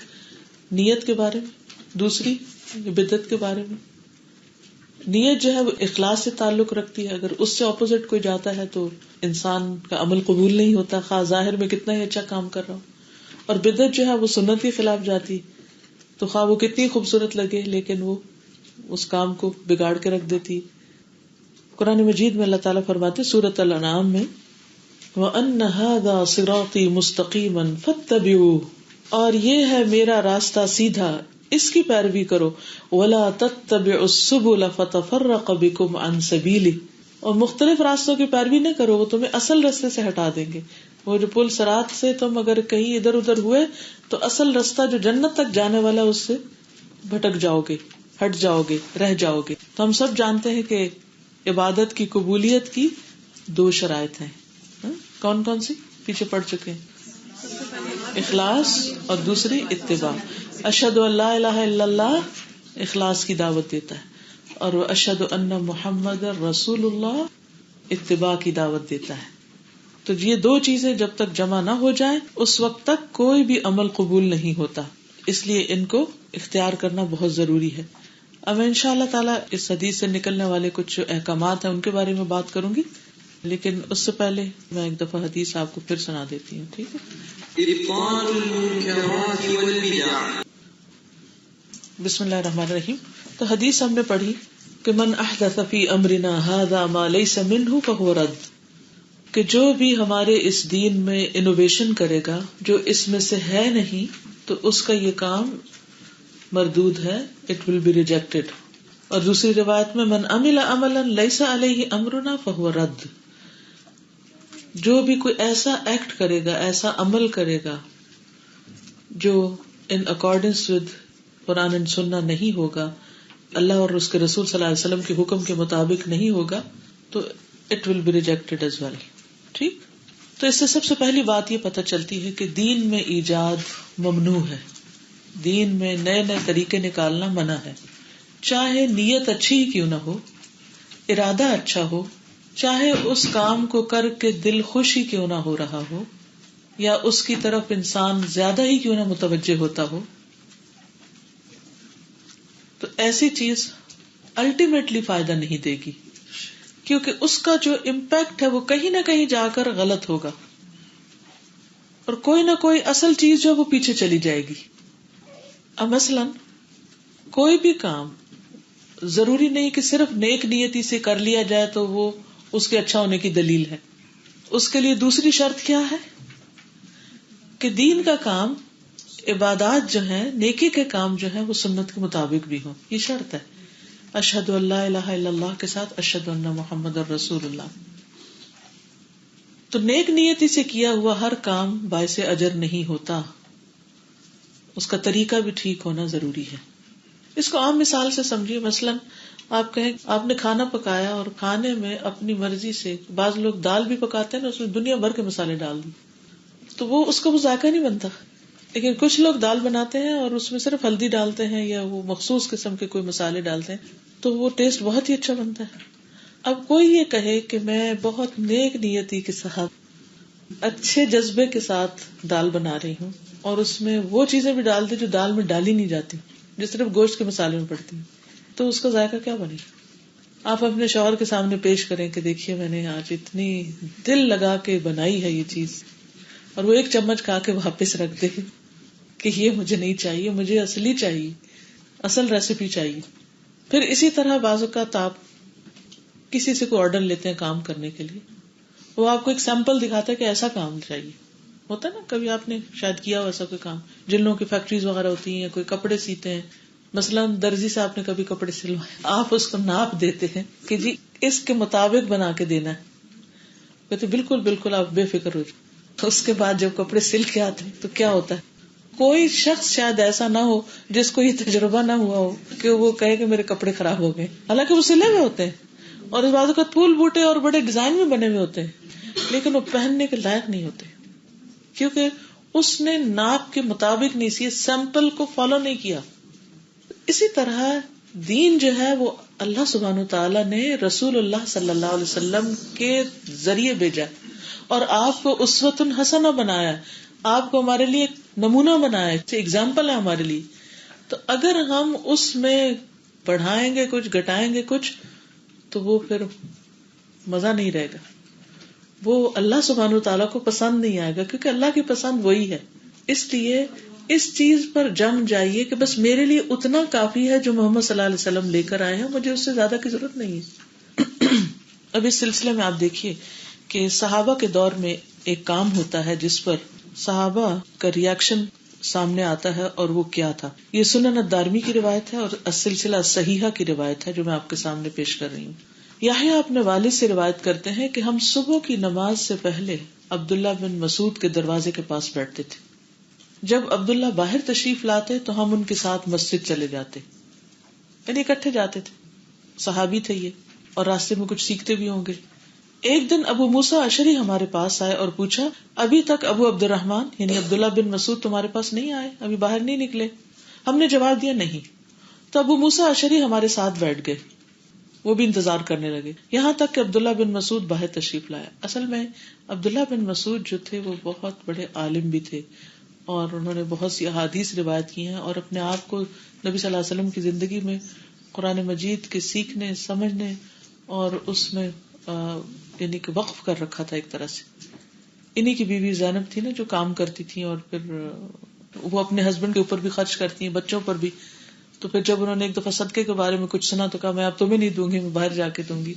نیت کے بارے میں, دوسری بدعت کے بارے میں. نیت جو ہے وہ اخلاص سے تعلق رکھتی ہے, اگر اس سے اپوزٹ کوئی جاتا ہے تو انسان کا عمل قبول نہیں ہوتا, خواہ ظاہر میں کتنا ہی اچھا کام کر رہا ہو. اور بدعت جو ہے وہ سنت کے خلاف جاتی, تو خواہ وہ کتنی خوبصورت لگے لیکن وہ اس کام کو بگاڑ کے رکھ دیتی. قرآن مجید میں اللہ تعالیٰ فرماتے سورۃ الانعام میں وَأَنَّ هَذَا صِرَاطِي مُسْتَقِيمًا فَاتَّبِعُوهُ, اور یہ ہے میرا راستہ سیدھا, اس کی پیروی کرو. وَلَا تَتَّبِعُوا السُّبُلَ فَتَفَرَّقَ بِكُمْ عَنْ سَبِيلِهِ, اور مختلف راستوں کی پیروی نہ کرو, وہ تمہیں اصل راستے سے ہٹا دیں گے. وہ جو پل صراط سے تم اگر کہیں ادھر ادھر ہوئے تو اصل راستہ جو جنت تک جانے والا اس سے بھٹک جاؤ گے, ہٹ جاؤ گے, رہ جاؤ گے. تو ہم سب جانتے ہیں کہ عبادت کی قبولیت کی 2 شرائط ہیں. کون کون سی پیچھے پڑ چکے ہیں؟ اخلاص اور دوسری اتباع. اشہد ان لا الہ الا اللہ اخلاص کی دعوت دیتا ہے, اور وہ اشہد ان محمد رسول اللہ اتباع کی دعوت دیتا ہے. تو یہ 2 چیزیں جب تک جمع نہ ہو جائیں اس وقت تک کوئی بھی عمل قبول نہیں ہوتا, اس لیے ان کو اختیار کرنا بہت ضروری ہے. اب میں انشاءاللہ تعالیٰ اس حدیث سے نکلنے والے کچھ احکامات ہیں ان کے بارے میں بات کروں گی, لیکن اس سے پہلے میں ایک دفعہ حدیث آپ کو پھر سنا دیتی ہوں, ٹھیک ہے؟ بسم اللہ الرحمن الرحیم. تو حدیث ہم نے پڑھی کہ من احدث فی امرنا ھذا ما لیس منہ فہو رد, کہ جو بھی ہمارے اس دین میں انوویشن کرے گا جو اس میں سے ہے نہیں تو اس کا یہ کام مردود ہے, it will be rejected. اور دوسری روایت میں من عمل عملا لیس علیہ امرنا فہو رد, جو بھی کوئی ایسا ایکٹ کرے گا, ایسا عمل کرے گا جو in accordance with Quran and سنہ نہیں ہوگا, اللہ اور اس کے رسول صلی اللہ علیہ وسلم کے حکم کے مطابق نہیں ہوگا, تو it will be rejected as well. ٹھیک, تو اس سے سب سے پہلی بات یہ پتہ چلتی ہے کہ دین میں ایجاد ممنوع ہے, دین میں نئے نئے طریقے نکالنا منع ہے, چاہے نیت اچھی ہی کیوں نہ ہو, ارادہ اچھا ہو, چاہے اس کام کو کر کے دل خوش ہی کیوں نہ ہو رہا ہو, یا اس کی طرف انسان زیادہ ہی کیوں نہ متوجہ ہوتا ہو, تو ایسی چیز الٹیمیٹلی فائدہ نہیں دے گی, کیونکہ اس کا جو امپیکٹ ہے وہ کہیں نہ کہیں جا کر غلط ہوگا, اور کوئی نہ کوئی اصل چیز جو وہ پیچھے چلی جائے گی. اب مثلاً کوئی بھی کام ضروری نہیں کہ صرف نیک نیتی سے کر لیا جائے تو وہ اس کے اچھا ہونے کی دلیل ہے. اس کے لیے دوسری شرط کیا ہے کہ دین کا کام, عبادات جو ہیں, نیکی کے کام جو ہیں وہ سنت کے مطابق بھی ہوں, یہ شرط ہے. اشہد ان لا الہ الا اللہ کے ساتھ اشہد ان محمد رسول اللہ. تو نیک نیتی سے کیا ہوا ہر کام باعث اجر نہیں ہوتا, اس کا طریقہ بھی ٹھیک ہونا ضروری ہے. اس کو عام مثال سے سمجھیے. مثلاً آپ کہیں آپ نے کھانا پکایا اور کھانے میں اپنی مرضی سے, بعض لوگ دال بھی پکاتے ہیں نا, اس میں دنیا بھر کے مسالے ڈال دیں تو وہ اس کا وہ ذائقہ نہیں بنتا. لیکن کچھ لوگ دال بناتے ہیں اور اس میں صرف ہلدی ڈالتے ہیں یا وہ مخصوص قسم کے کوئی مسالے ڈالتے ہیں تو وہ ٹیسٹ بہت ہی اچھا بنتا ہے. اب کوئی یہ کہے کہ میں بہت نیک نیتی کے ساتھ, اچھے جذبے کے ساتھ دال بنا رہی ہوں, اور اس میں وہ چیزیں بھی ڈال دیں جو دال میں ڈالی نہیں جاتی, جو صرف گوشت کے مسالے میں پڑتی ہیں, تو اس کا ذائقہ کیا بنے گا؟ آپ اپنے شوہر کے سامنے پیش کریں کہ دیکھیے میں نے آج اتنی دل لگا کے بنائی ہے یہ چیز, اور وہ ایک چمچ کھا کے واپس رکھ دے کہ یہ مجھے نہیں چاہیے, مجھے اصلی چاہیے, اصل ریسیپی چاہیے. پھر اسی طرح بعض اوقات آپ کسی سے کوئی آرڈر لیتے ہیں کام کرنے کے لیے, وہ آپ کو ایک سیمپل دکھاتا ہے کہ ایسا کام چاہیے. ہوتا ہے نا, کبھی آپ نے شاید کیا ہو ایسا کوئی کام, جن لوگوں کی فیکٹریز وغیرہ ہوتی ہیں, کوئی کپڑے سیتے ہیں, مثلاً درزی سے آپ نے کبھی کپڑے سلوائے, آپ اس کو ناپ دیتے ہیں کہ جی اس کے مطابق بنا کے دینا ہے, کہتے بالکل بالکل آپ بے فکر ہو جائے. اس کے بعد جب کپڑے سل کے آتے ہیں تو کیا ہوتا ہے, کوئی شخص شاید ایسا نہ ہو جس کو یہ تجربہ نہ ہوا ہو کہ وہ کہے کہ میرے کپڑے خراب ہو گئے, حالانکہ وہ سلے ہوئے ہوتے ہیں اور اس بات کا پھول بوٹے اور بڑے ڈیزائن میں بنے ہوئے ہوتے ہیں, لیکن وہ پہننے کے لائق نہیں ہوتے کیونکہ اس نے ناپ کے مطابق نہیں سی, سیمپل کو فالو نہیں کیا. اسی طرح دین جو ہے وہ اللہ سبحانہ تعالیٰ نے رسول اللہ صلی اللہ علیہ وسلم کے ذریعے بھیجا اور آپ کو اسوۃ حسنہ بنایا, آپ کو ہمارے لیے نمونہ بنایا, ایگزامپل ہے ہمارے لیے. تو اگر ہم اس میں بڑھائیں گے کچھ, گھٹائیں گے کچھ, تو وہ پھر مزہ نہیں رہے گا, وہ اللہ سبحانہ تعالیٰ کو پسند نہیں آئے گا, کیونکہ اللہ کی پسند وہی ہے. اس لیے اس چیز پر جم جائیے کہ بس میرے لیے اتنا کافی ہے جو محمد صلی اللہ علیہ وسلم لے کر آئے ہیں, مجھے اس سے زیادہ کی ضرورت نہیں ہے. اب اس سلسلے میں آپ دیکھیے کہ صحابہ کے دور میں ایک کام ہوتا ہے جس پر صحابہ کا ریاکشن سامنے آتا ہے, اور وہ کیا تھا. یہ سنن الدارمی کی روایت ہے اور السلسلہ الصحیحہ کی روایت ہے جو میں آپ کے سامنے پیش کر رہی ہوں. یحییٰ اپنے والد سے روایت کرتے ہیں کہ ہم صبح کی نماز سے پہلے عبداللہ بن مسعود کے دروازے کے پاس بیٹھتے تھے. جب عبداللہ باہر تشریف لاتے تو ہم ان کے ساتھ مسجد چلے جاتے, یعنی اکٹھے جاتے تھے. صحابی تھے یہ, اور راستے میں کچھ سیکھتے بھی ہوں گے. ایک دن ابو موسیٰ اشعری ہمارے پاس آئے اور پوچھا, ابھی تک ابو عبد الرحمن یعنی عبداللہ بن مسعود تمہارے پاس نہیں آئے, ابھی باہر نہیں نکلے؟ ہم نے جواب دیا نہیں. تو ابو موسیٰ اشعری ہمارے ساتھ بیٹھ گئے, وہ بھی انتظار کرنے لگے, یہاں تک کہ عبداللہ بن مسعود باہر تشریف لایا. اصل میں عبداللہ بن مسعود جو تھے وہ بہت بڑے عالم بھی تھے, اور انہوں نے بہت سی احادیث روایت کی ہیں, اور اپنے آپ کو نبی صلی اللہ علیہ وسلم کی زندگی میں قرآن مجید کے سیکھنے, سمجھنے اور اس میں یعنی کہ وقف کر رکھا تھا ایک طرح سے. انہی کی بیوی زینب تھی نا جو کام کرتی تھی, اور پھر وہ اپنے ہسبینڈ کے اوپر بھی خرچ کرتی ہیں, بچوں پر بھی. تو پھر جب انہوں نے ایک دفعہ صدقے کے بارے میں کچھ سنا تو کہا میں اب تمہیں نہیں دوں گی, میں باہر جا کے دوں گی.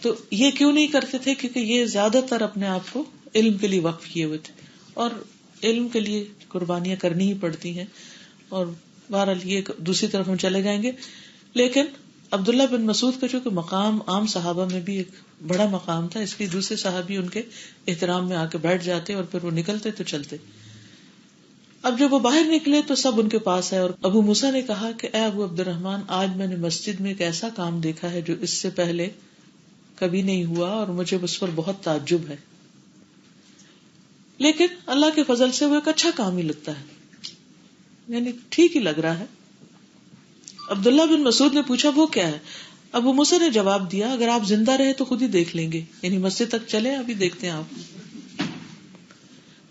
تو یہ کیوں نہیں کرتے تھے؟ کیونکہ یہ زیادہ تر اپنے آپ کو علم کے لیے وقف کیے ہوئے تھے, اور علم کے لیے قربانیاں کرنی ہی پڑتی ہیں. اور بہرحال یہ دوسری طرف ہم چلے جائیں گے. لیکن عبداللہ بن مسعود کا چونکہ مقام عام صحابہ میں بھی ایک بڑا مقام تھا, اس لیے دوسرے صحابی ان کے احترام میں آ کے بیٹھ جاتے اور پھر وہ نکلتے تو چلتے. اب جب وہ باہر نکلے تو سب ان کے پاس آئے, اور ابو موسیٰ نے کہا کہ اے ابو عبد الرحمن, آج میں نے مسجد میں ایک ایسا کام دیکھا ہے جو اس سے پہلے کبھی نہیں ہوا, اور مجھے اس پر بہت تعجب ہے. لیکن اللہ کے فضل سے وہ ایک اچھا کام ہی لگتا ہے, یعنی ٹھیک ہی لگ رہا ہے. عبداللہ بن مسعود نے پوچھا وہ کیا ہے؟ ابو موسیٰ نے جواب دیا, اگر آپ زندہ رہے تو خود ہی دیکھ لیں گے, یعنی مسجد تک چلے ابھی دیکھتے ہیں آپ.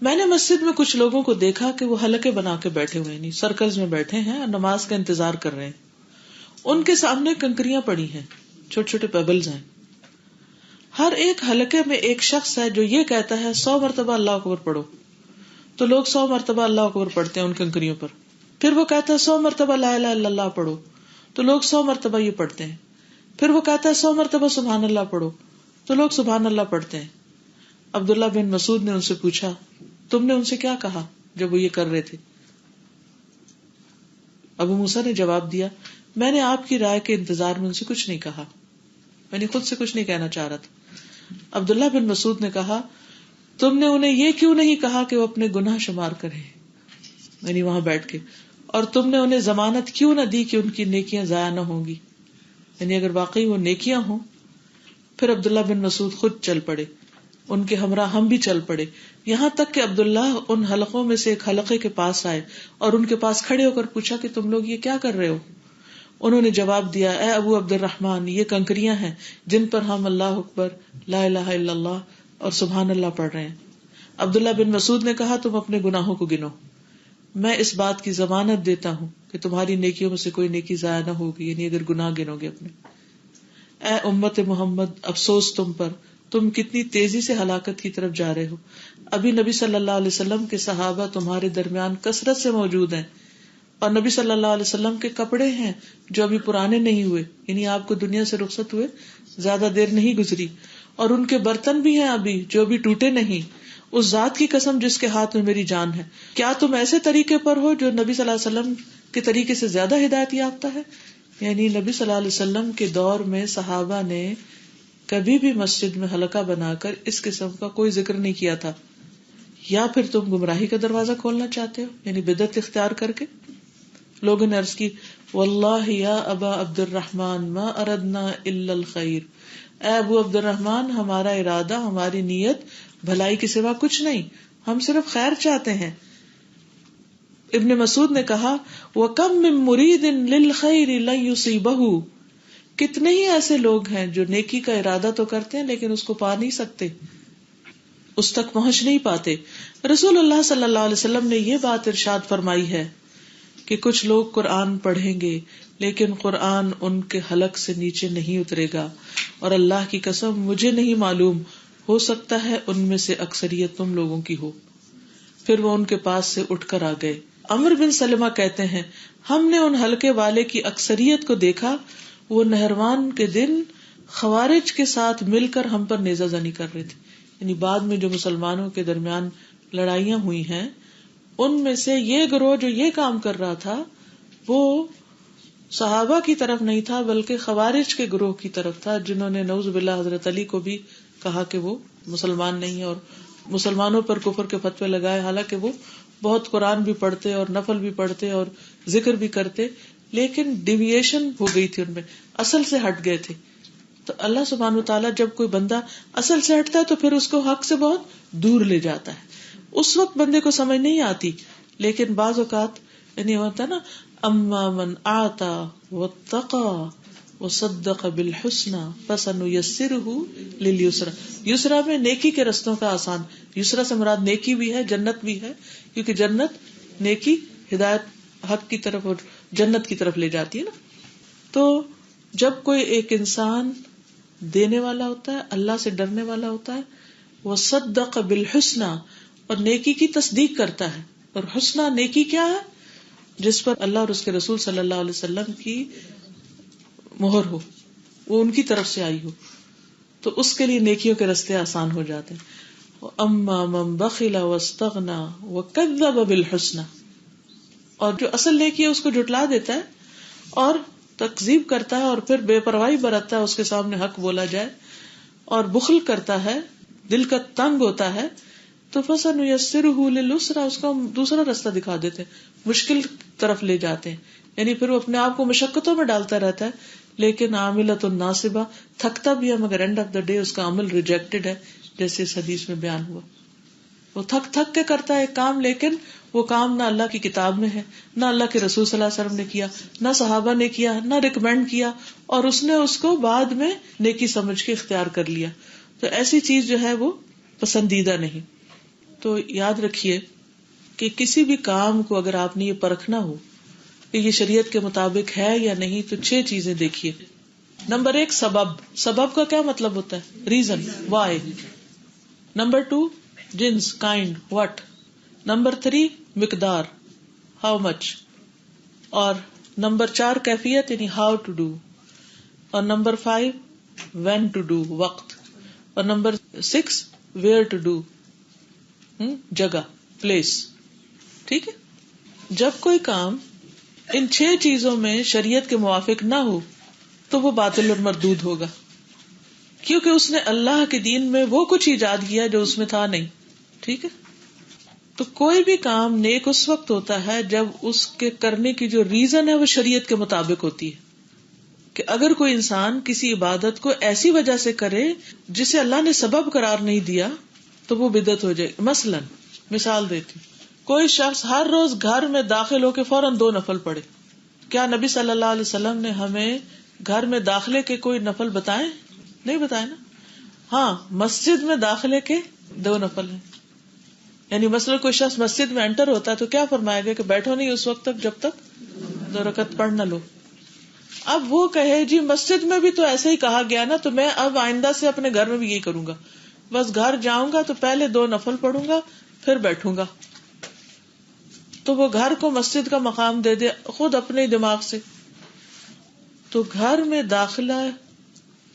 میں نے مسجد میں کچھ لوگوں کو دیکھا کہ وہ حلقے بنا کے بیٹھے ہوئے, یعنی سرکلز میں بیٹھے ہیں اور نماز کا انتظار کر رہے ہیں. ان کے سامنے کنکریاں پڑی ہیں, چھوٹے چھوٹے پیبلز ہیں. ہر ایک حلقے میں ایک شخص ہے جو یہ کہتا ہے 100 مرتبہ اللہ اکبر پڑھو, تو لوگ 100 مرتبہ اللہ اکبر پڑھتے ہیں ان کنکریوں پر. پھر وہ کہتا ہے 100 مرتبہ لا الہ الا اللہ پڑھو, تو لوگ 100 مرتبہ یہ پڑھتے ہیں. پھر وہ کہتا ہے 100 مرتبہ سبحان اللہ پڑھو, تو لوگ سبحان اللہ پڑھتے ہیں. عبداللہ بن مسعود نے ان سے پوچھا تم نے ان سے کیا کہا جب وہ یہ کر رہے تھے؟ ابو موسیٰ نے جواب دیا, میں نے آپ کی رائے کے انتظار میں ان سے کچھ نہیں کہا, میں نے خود سے کچھ نہیں کہنا چاہ رہا تھا. عبداللہ بن مسعود نے کہا تم نے انہیں یہ کیوں نہیں کہا کہ وہ اپنے گناہ شمار کریں, یعنی وہاں بیٹھ کے, اور تم نے انہیں ضمانت کیوں نہ دی کہ ان کی نیکیاں ضائع نہ ہوں گی, یعنی اگر واقعی وہ نیکیاں ہوں. پھر عبداللہ بن مسعود خود چل پڑے, ان کے ہمراہ ہم بھی چل پڑے, یہاں تک کہ عبداللہ ان حلقوں میں سے ایک حلقے کے پاس آئے اور ان کے پاس کھڑے ہو کر پوچھا کہ تم لوگ یہ کیا کر رہے ہو؟ انہوں نے جواب دیا, اے ابو عبد الرحمن, یہ کنکریاں ہیں جن پر ہم اللہ اکبر, لا الہ الا اللہ اور سبحان اللہ پڑھ رہے ہیں. عبداللہ بن مسعود نے کہا تم اپنے گناہوں کو گنو, میں اس بات کی ضمانت دیتا ہوں کہ تمہاری نیکیوں میں سے کوئی نیکی ضائع نہ ہوگی, یعنی اگر گناہ گنو گے اپنے. اے امت محمد, افسوس تم پر, تم کتنی تیزی سے ہلاکت کی طرف جا رہے ہو. ابھی نبی صلی اللہ علیہ وسلم کے صحابہ تمہارے درمیان کثرت سے موجود ہیں, اور نبی صلی اللہ علیہ وسلم کے کپڑے ہیں جو ابھی پرانے نہیں ہوئے، یعنی آپ کو دنیا سے رخصت ہوئے زیادہ دیر نہیں گزری، اور ان کے برتن بھی ہیں ابھی جو ابھی ٹوٹے نہیں، اس ذات کی قسم جس کے ہاتھ میں میری جان ہے، کیا تم ایسے طریقے پر ہو جو نبی صلی اللہ علیہ وسلم کے طریقے سے زیادہ ہدایت یافتہ ہے؟ یعنی نبی صلی اللہ علیہ وسلم کے دور میں صحابہ نے کبھی بھی مسجد میں حلقہ بنا کر اس قسم کا کوئی ذکر نہیں کیا تھا. یا پھر تم گمراہی کا دروازہ کھولنا چاہتے ہو، یعنی بدعت اختیار کر کے؟ لوگوں نے عرض کی واللہ یا ابا عبد الرحمن ما اردنا الا الخیر، اے ابو عبد الرحمن ہمارا ارادہ، ہماری نیت بھلائی کے سوا کچھ نہیں، ہم صرف خیر چاہتے ہیں. ابن مسعود نے کہا وَكَم مِّن مُرِيدٍ لِلْخَيْرِ لَن يُصِيبَهُ، کتنے ہی ایسے لوگ ہیں جو نیکی کا ارادہ تو کرتے ہیں لیکن اس کو پا نہیں سکتے، اس تک پہنچ نہیں پاتے. رسول اللہ صلی اللہ علیہ وسلم نے یہ بات ارشاد فرمائی ہے کہ کچھ لوگ قرآن پڑھیں گے لیکن قرآن ان کے حلق سے نیچے نہیں اترے گا، اور اللہ کی قسم مجھے نہیں معلوم، ہو سکتا ہے ان میں سے اکثریت تم لوگوں کی ہو. پھر وہ ان کے پاس سے اٹھ کر آ گئے. عمر بن سلمہ کہتے ہیں ہم نے ان حلقے والے کی اکثریت کو دیکھا، وہ نہروان کے دن خوارج کے ساتھ مل کر ہم پر نیزہ زنی کر رہے تھے. یعنی بعد میں جو مسلمانوں کے درمیان لڑائیاں ہوئی ہیں ان میں سے یہ گروہ جو یہ کام کر رہا تھا وہ صحابہ کی طرف نہیں تھا بلکہ خوارج کے گروہ کی طرف تھا، جنہوں نے نعوذ باللہ حضرت علی کو بھی کہا کہ وہ مسلمان نہیں ہے اور مسلمانوں پر کفر کے فتوے لگائے، حالانکہ وہ بہت قرآن بھی پڑھتے اور نفل بھی پڑھتے اور ذکر بھی کرتے، لیکن ڈیویشن ہو گئی تھی ان میں، اصل سے ہٹ گئے تھے. تو اللہ سبحانہ وتعالیٰ جب کوئی بندہ اصل سے ہٹتا ہے تو پھر اس کو حق سے بہت دور لے جاتا ہے. اس وقت بندے کو سمجھ نہیں آتی، لیکن بعض اوقات یعنی ہوتا نا اما من آتا واتقا وصدق بالحسنى فسنيسره لليسرى، یسرا میں نیکی کے رستوں کا آسان، یسرا سے مراد نیکی بھی ہے، جنت بھی ہے، کیونکہ جنت نیکی ہدایت حق کی طرف اور جنت کی طرف لے جاتی ہے نا. تو جب کوئی ایک انسان دینے والا ہوتا ہے، اللہ سے ڈرنے والا ہوتا ہے، وصدق بالحسنى اور نیکی کی تصدیق کرتا ہے، اور حسنى نیکی کیا ہے؟ جس پر اللہ اور اس کے رسول صلی اللہ علیہ وسلم کی مہر ہو، وہ ان کی طرف سے آئی ہو، تو اس کے لیے نیکیوں کے رستے آسان ہو جاتے ہیں. اما من بخل واستغنى وكذب بالحسنى، اور جو اصل نیکی ہے اس کو جھٹلا دیتا ہے اور تکذیب کرتا ہے اور پھر بے پرواہی برتتا ہے اس کے سامنے حق بولا جائے، اور بخل کرتا ہے، دل کا تنگ ہوتا ہے، تو فسنيسره لليسرى، اس کو ہم دوسرا راستہ دکھا دیتے ہیں، مشکل طرف لے جاتے ہیں. یعنی پھر وہ اپنے آپ کو مشقتوں میں ڈالتا رہتا ہے، لیکن عاملۃ ناصبہ، تھکتا بھی ہے مگر اینڈ آف دا ڈے اس کا عمل ریجیکٹڈ ہے، جیسے اس حدیث میں بیان ہوا. وہ تھک تھک کے کرتا ہے ایک کام، لیکن وہ کام نہ اللہ کی کتاب میں ہے، نہ اللہ کے رسول صلی اللہ علیہ وسلم نے کیا، نہ صحابہ نے کیا، نہ ریکمینڈ کیا، اور اس نے اس کو بعد میں نیکی سمجھ کے اختیار کر لیا. تو ایسی چیز جو ہے وہ پسندیدہ نہیں. تو یاد رکھیے کہ کسی بھی کام کو اگر آپ نے یہ پرکھنا ہو کہ یہ شریعت کے مطابق ہے یا نہیں، تو 6 چیزیں دیکھیے. نمبر 1 سبب کا کیا مطلب ہوتا ہے؟ Reason, Y. نمبر 2 جنس، کائنڈ، واٹ. نمبر 3 مقدار، ہاؤ مچ. اور نمبر 4 کیفیت یعنی ہاؤ ٹو ڈو. اور نمبر 5 وین ٹو ڈو، وقت. اور نمبر 6 ویئر ٹو ڈو، جگہ، پلیس. ٹھیک ہے. جب کوئی کام ان 6 چیزوں میں شریعت کے موافق نہ ہو تو وہ باطل اور مردود ہوگا، کیونکہ اس نے اللہ کے دین میں وہ کچھ ایجاد کیا جو اس میں تھا نہیں. ٹھیک ہے. تو کوئی بھی کام نیک اس وقت ہوتا ہے جب اس کے کرنے کی جو ریزن ہے وہ شریعت کے مطابق ہوتی ہے. کہ اگر کوئی انسان کسی عبادت کو ایسی وجہ سے کرے جسے اللہ نے سبب قرار نہیں دیا تو وہ بدعت ہو جائے. مثال دیتی ہوں، کوئی شخص ہر روز گھر میں داخل ہو کے فوراً 2 نفل پڑھے. کیا نبی صلی اللہ علیہ وسلم نے ہمیں گھر میں داخلے کے کوئی نفل بتائے؟ نہیں بتائے نا. ہاں، مسجد میں داخلے کے 2 نفل ہیں. یعنی مثلا کوئی شخص مسجد میں انٹر ہوتا ہے تو کیا فرمایا گیا کہ بیٹھو نہیں اس وقت تک جب تک 2 رکعت پڑھ نہ لو. اب وہ کہے جی مسجد میں بھی تو ایسے ہی کہا گیا نا، تو میں اب آئندہ سے اپنے گھر میں بھی یہی کروں گا، بس گھر جاؤں گا تو پہلے 2 نفل پڑھوں گا پھر بیٹھوں گا. تو وہ گھر کو مسجد کا مقام دے دے خود اپنے دماغ سے. تو گھر میں داخلہ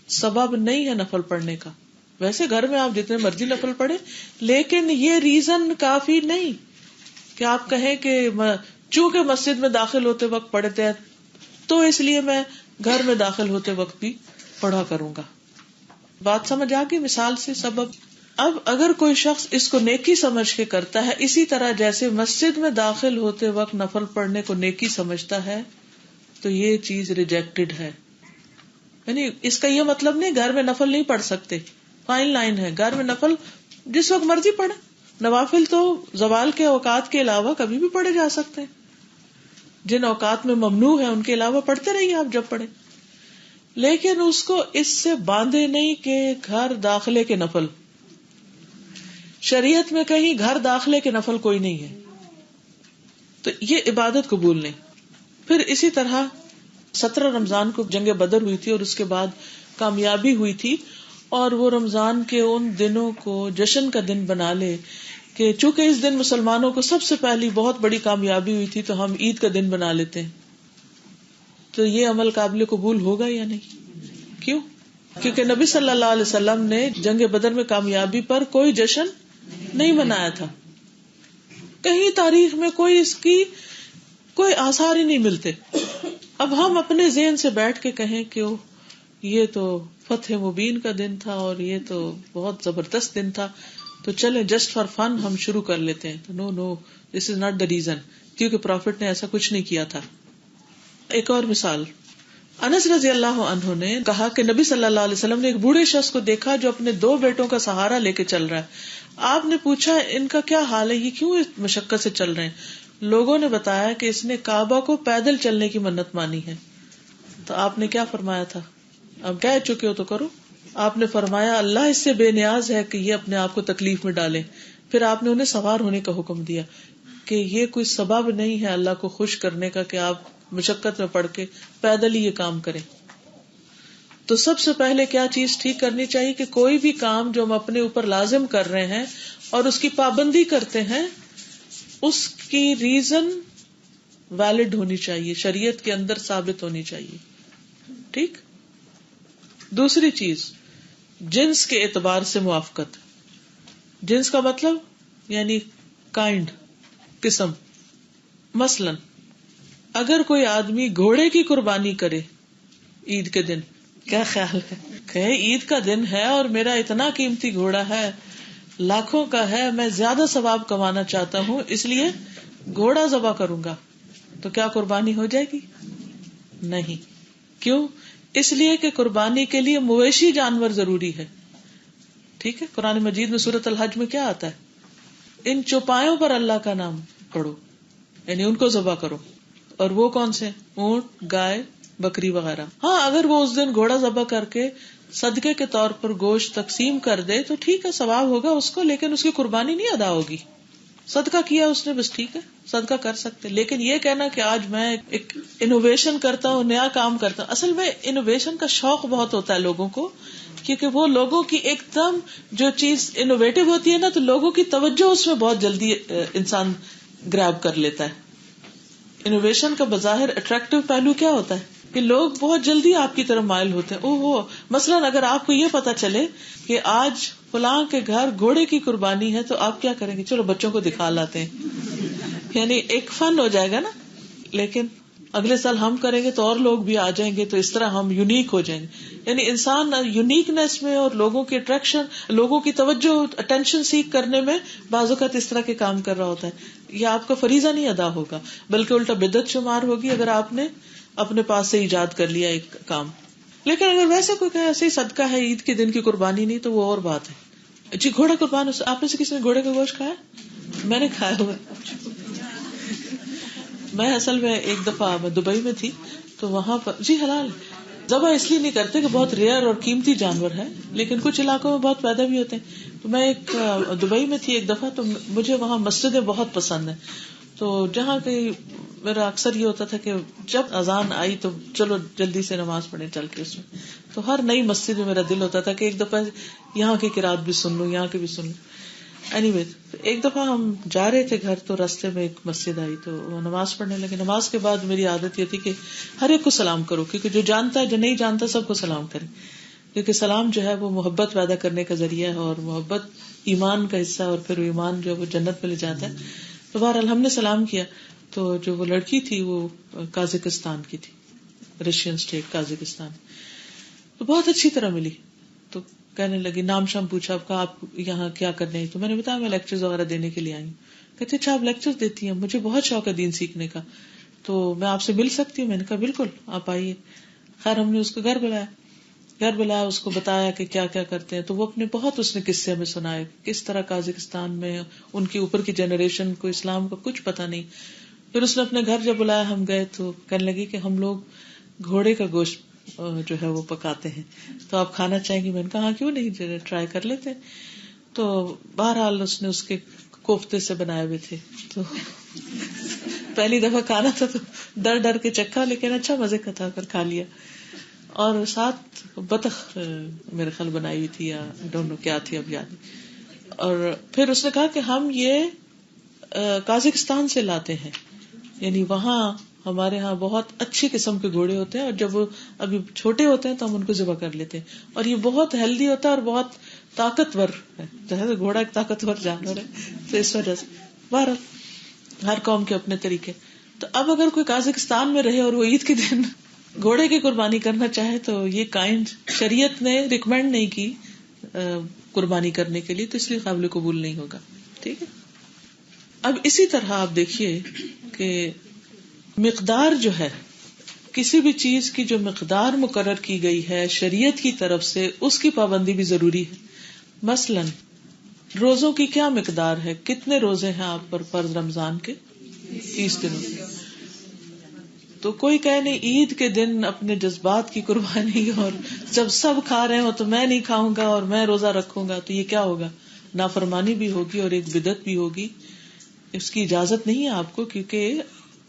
سبب نہیں ہے نفل پڑھنے کا. ویسے گھر میں آپ جتنے مرضی نفل پڑھیں، لیکن یہ ریزن کافی نہیں کہ آپ کہیں کہ چونکہ مسجد میں داخل ہوتے وقت پڑھتے ہیں تو اس لیے میں گھر میں داخل ہوتے وقت بھی پڑھا کروں گا. بات سمجھ آ گئی مثال سے سبب. اب اگر کوئی شخص اس کو نیکی سمجھ کے کرتا ہے، اسی طرح جیسے مسجد میں داخل ہوتے وقت نفل پڑھنے کو نیکی سمجھتا ہے، تو یہ چیز ریجیکٹڈ ہے. یعنی اس کا یہ مطلب نہیں گھر میں نفل نہیں پڑھ سکتے، فائن لائن ہے. گھر میں نفل جس وقت مرضی پڑھے، نوافل تو زوال کے اوقات کے علاوہ کبھی بھی پڑھے جا سکتے ہیں. جن اوقات میں ممنوع ہے ان کے علاوہ پڑھتے رہیے آپ جب پڑھے، لیکن اس کو اس سے باندھے نہیں کہ گھر داخلے کے نفل. شریعت میں کہیں گھر داخلے کے نفل کوئی نہیں ہے، تو یہ عبادت قبول نہیں. پھر اسی طرح 17 رمضان کو جنگ بدر ہوئی تھی اور اس کے بعد کامیابی ہوئی تھی، اور وہ رمضان کے ان دنوں کو جشن کا دن بنا لے کہ چونکہ اس دن مسلمانوں کو سب سے پہلی بہت بڑی کامیابی ہوئی تھی تو ہم عید کا دن بنا لیتے ہیں. تو یہ عمل قابل قبول ہوگا یا نہیں؟ کیوں؟ کیونکہ نبی صلی اللہ علیہ وسلم نے جنگ بدر میں کامیابی پر کوئی جشن نہیں منایا تھا. کہیں تاریخ میں کوئی اس کی کوئی آثار ہی نہیں ملتے. اب ہم اپنے ذہن سے بیٹھ کے کہیں کہ یہ تو فتح مبین کا دن تھا اور یہ تو بہت زبردست دن تھا، تو چلیں جسٹ فار فن ہم شروع کر لیتے ہیں. تو نو، دس از ناٹ دا ریزن، کیونکہ پروفٹ نے ایسا کچھ نہیں کیا تھا. ایک اور مثال، انس رضی اللہ عنہ نے کہا کہ نبی صلی اللہ علیہ وسلم نے ایک بوڑھے شخص کو دیکھا جو اپنے 2 بیٹوں کا سہارا لے کے چل رہا ہے. آپ نے پوچھا ان کا کیا حال ہے، یہ کیوں اس مشقت سے چل رہے ہیں؟ لوگوں نے بتایا کہ اس نے کعبہ کو پیدل چلنے کی منت مانی ہے. تو آپ نے کیا فرمایا تھا؟ اب کہہ چکے ہو تو کرو. آپ نے فرمایا اللہ اس سے بے نیاز ہے کہ یہ اپنے آپ کو تکلیف میں ڈالے. پھر آپ نے انہیں سوار ہونے کا حکم دیا کہ یہ کوئی سبب نہیں ہے اللہ کو خوش کرنے کا کہ آپ مشقت میں پڑھ کے پیدل ہی یہ کام کریں. تو سب سے پہلے کیا چیز ٹھیک کرنی چاہیے کہ کوئی بھی کام جو ہم اپنے اوپر لازم کر رہے ہیں اور اس کی پابندی کرتے ہیں، اس کی ریزن ویلڈ ہونی چاہیے، شریعت کے اندر ثابت ہونی چاہیے. ٹھیک. دوسری چیز، جنس کے اعتبار سے موافقت. جنس کا مطلب یعنی کائنڈ، قسم. مثلا اگر کوئی آدمی گھوڑے کی قربانی کرے عید کے دن، کیا خیال ہے کہ عید کا دن ہے اور میرا اتنا قیمتی گھوڑا ہے، لاکھوں کا ہے، میں زیادہ ثواب کمانا چاہتا ہوں اس لیے گھوڑا ذبح کروں گا، تو کیا قربانی ہو جائے گی؟ نہیں. کیوں؟ اس لیے کہ قربانی کے لیے مویشی جانور ضروری ہے. ٹھیک ہے. قرآن مجید میں سورۃ الحج میں کیا آتا ہے؟ ان چوپایوں پر اللہ کا نام پڑھو، یعنی ان کو ذبح کرو. اور وہ کون سے؟ اونٹ، گائے، بکری وغیرہ. ہاں اگر وہ اس دن گھوڑا ذبح کر کے صدقے کے طور پر گوشت تقسیم کر دے تو ٹھیک ہے، ثواب ہوگا اس کو، لیکن اس کی قربانی نہیں ادا ہوگی. صدقہ کیا اس نے، بس ٹھیک ہے، صدقہ کر سکتے. لیکن یہ کہنا کہ آج میں ایک انوویشن کرتا ہوں، نیا کام کرتا ہوں. اصل میں انوویشن کا شوق بہت ہوتا ہے لوگوں کو، کیونکہ وہ لوگوں کی ایک دم جو چیز انوویٹو ہوتی ہے نا، تو لوگوں کی توجہ اس میں بہت جلدی انسان گریب کر لیتا ہے. انوویشن کا بظاہر اٹریکٹیو پہلو کیا ہوتا ہے کہ لوگ بہت جلدی آپ کی طرف مائل ہوتے ہیں. مثلاً اگر آپ کو یہ پتا چلے کہ آج فلاں کے گھر گھوڑے کی قربانی ہے تو آپ کیا کریں گے؟ چلو بچوں کو دکھا لاتے ہیں، یعنی ایک فن ہو جائے گا نا. لیکن اگلے سال ہم کریں گے تو اور لوگ بھی آ جائیں گے، تو اس طرح ہم یونیک ہو جائیں گے. یعنی انسان یونیکنیس میں اور لوگوں کی اٹریکشن، لوگوں کی توجہ، اٹینشن سیکھ کرنے میں بعض اوقات اس طرح کے کام کر رہا ہوتا ہے. یہ آپ کا فریضہ نہیں ادا ہوگا، بلکہ الٹا بدعت شمار ہوگی اگر آپ نے اپنے پاس سے ایجاد کر لیا ایک کام. لیکن اگر ویسے کوئی کہ ایسے ہی صدقہ ہے، عید کے دن کی قربانی نہیں، تو وہ اور بات ہے. جی گھوڑا قربان، آپ میں سے کسی نے گھوڑے کا گوشت کھایا؟ میں نے کھایا ہوا. میں اصل میں ایک دفعہ میں دبئی میں تھی تو وہاں پر جی حلال ذبح اس لیے نہیں کرتے کہ بہت ریئر اور قیمتی جانور ہے، لیکن کچھ علاقوں میں بہت پیدا بھی ہوتے ہیں. تو میں ایک دبئی میں تھی ایک دفعہ، تو مجھے وہاں مسجدیں بہت پسند ہیں. تو جہاں کہیں میرا اکثر یہ ہوتا تھا کہ جب اذان آئی تو چلو جلدی سے نماز پڑھیں چل کے اس میں. تو ہر نئی مسجد میں میرا دل ہوتا تھا کہ ایک دفعہ یہاں کی قرات بھی سن لوں، یہاں کی بھی سن لوں. اینی ایک دفعہ ہم جا رہے تھے گھر، تو راستے میں ایک مسجد آئی، تو وہ نماز پڑھنے لگے. نماز کے بعد میری عادت یہ تھی کہ ہر ایک کو سلام کرو، کیونکہ جو جانتا ہے جو نہیں جانتا سب کو سلام کرے، کیونکہ سلام جو ہے وہ محبت پیدا کرنے کا ذریعہ ہے، اور محبت ایمان کا حصہ ہے، اور پھر ایمان جو ہے وہ جنت میں لے جاتا ہے. تو بہرحال ہم نے سلام کیا، تو جو وہ لڑکی تھی وہ قازقستان کی تھی، رشین اسٹیٹ قازقستان. تو بہت اچھی طرح ملی. تو کہنے لگی، نام شام پوچھا، اب کہا آپ یہاں کیا کرنے ہیں؟ تو میں نے بتایا میں لیکچرز وغیرہ دینے کے لیے آئی ہوں. کہتے اچھا آپ لیکچر دیتی ہیں، مجھے بہت شوق ہے دین سیکھنے کا، تو میں آپ سے مل سکتی ہوں؟ میں نے کہا بالکل آپ آئیے. خیر ہم نے اس کو گھر بلایا، اس کو بتایا کہ کیا کیا کرتے ہیں. تو وہ اپنے بہت اس نے قصے ہمیں سنائے، کس طرح قازقستان میں ان کی اوپر کی جنریشن کو اسلام کا کچھ پتا نہیں. پھر اس نے اپنے گھر جب بلایا، ہم گئے تو کہنے لگی کہ ہم لوگ گھوڑے کا گوشت جو ہے وہ پکاتے ہیں، تو آپ کھانا چاہیں گی؟ میں نے کہا ہاں کیوں نہیں، ٹرائی کر لیتے. تو بہرحال اس نے اس کے کوفتے سے بنائے ہوئے تھے، تو پہلی دفعہ کھانا تھا تو ڈر کے چکھا، لیکن اچھا مزے کا تھا، پھر کھا لیا. اور ساتھ بطخ میرے خیال بنائی ہوئی تھی، یا ڈونٹ نو کیا تھی اب یاد نہیں. اور پھر اس نے کہا کہ ہم یہ قازقستان سے لاتے ہیں، یعنی وہاں ہمارے ہاں بہت اچھی قسم کے گھوڑے ہوتے ہیں، اور جب وہ ابھی چھوٹے ہوتے ہیں تو ہم ان کو ذبح کر لیتے ہیں، اور یہ بہت ہیلدی ہوتا ہے اور بہت طاقتور ہے، جیسے گھوڑا ایک طاقتور جانور ہے. تو اس وجہ سے بہرحال ہر قوم کے اپنے طریقے. تو اب اگر کوئی قازقستان میں رہے اور وہ عید کے دن گھوڑے کی قربانی کرنا چاہے، تو یہ کائنڈ شریعت نے ریکمینڈ نہیں کی قربانی کرنے کے لیے، تو اس لیے قابل قبول نہیں ہوگا. ٹھیک ہے. اب اسی طرح آپ دیکھیے کہ مقدار جو ہے، کسی بھی چیز کی جو مقدار مقرر کی گئی ہے شریعت کی طرف سے، اس کی پابندی بھی ضروری ہے. مثلا روزوں کی کیا مقدار ہے؟ کتنے روزے ہیں آپ پر فرض رمضان کے؟ 30 دنوں کے. تو کوئی کہے نہیں عید کے دن اپنے جذبات کی قربانی، اور جب سب کھا رہے ہو تو میں نہیں کھاؤں گا اور میں روزہ رکھوں گا، تو یہ کیا ہوگا؟ نافرمانی بھی ہوگی اور ایک بدعت بھی ہوگی. اس کی اجازت نہیں ہے آپ کو، کیونکہ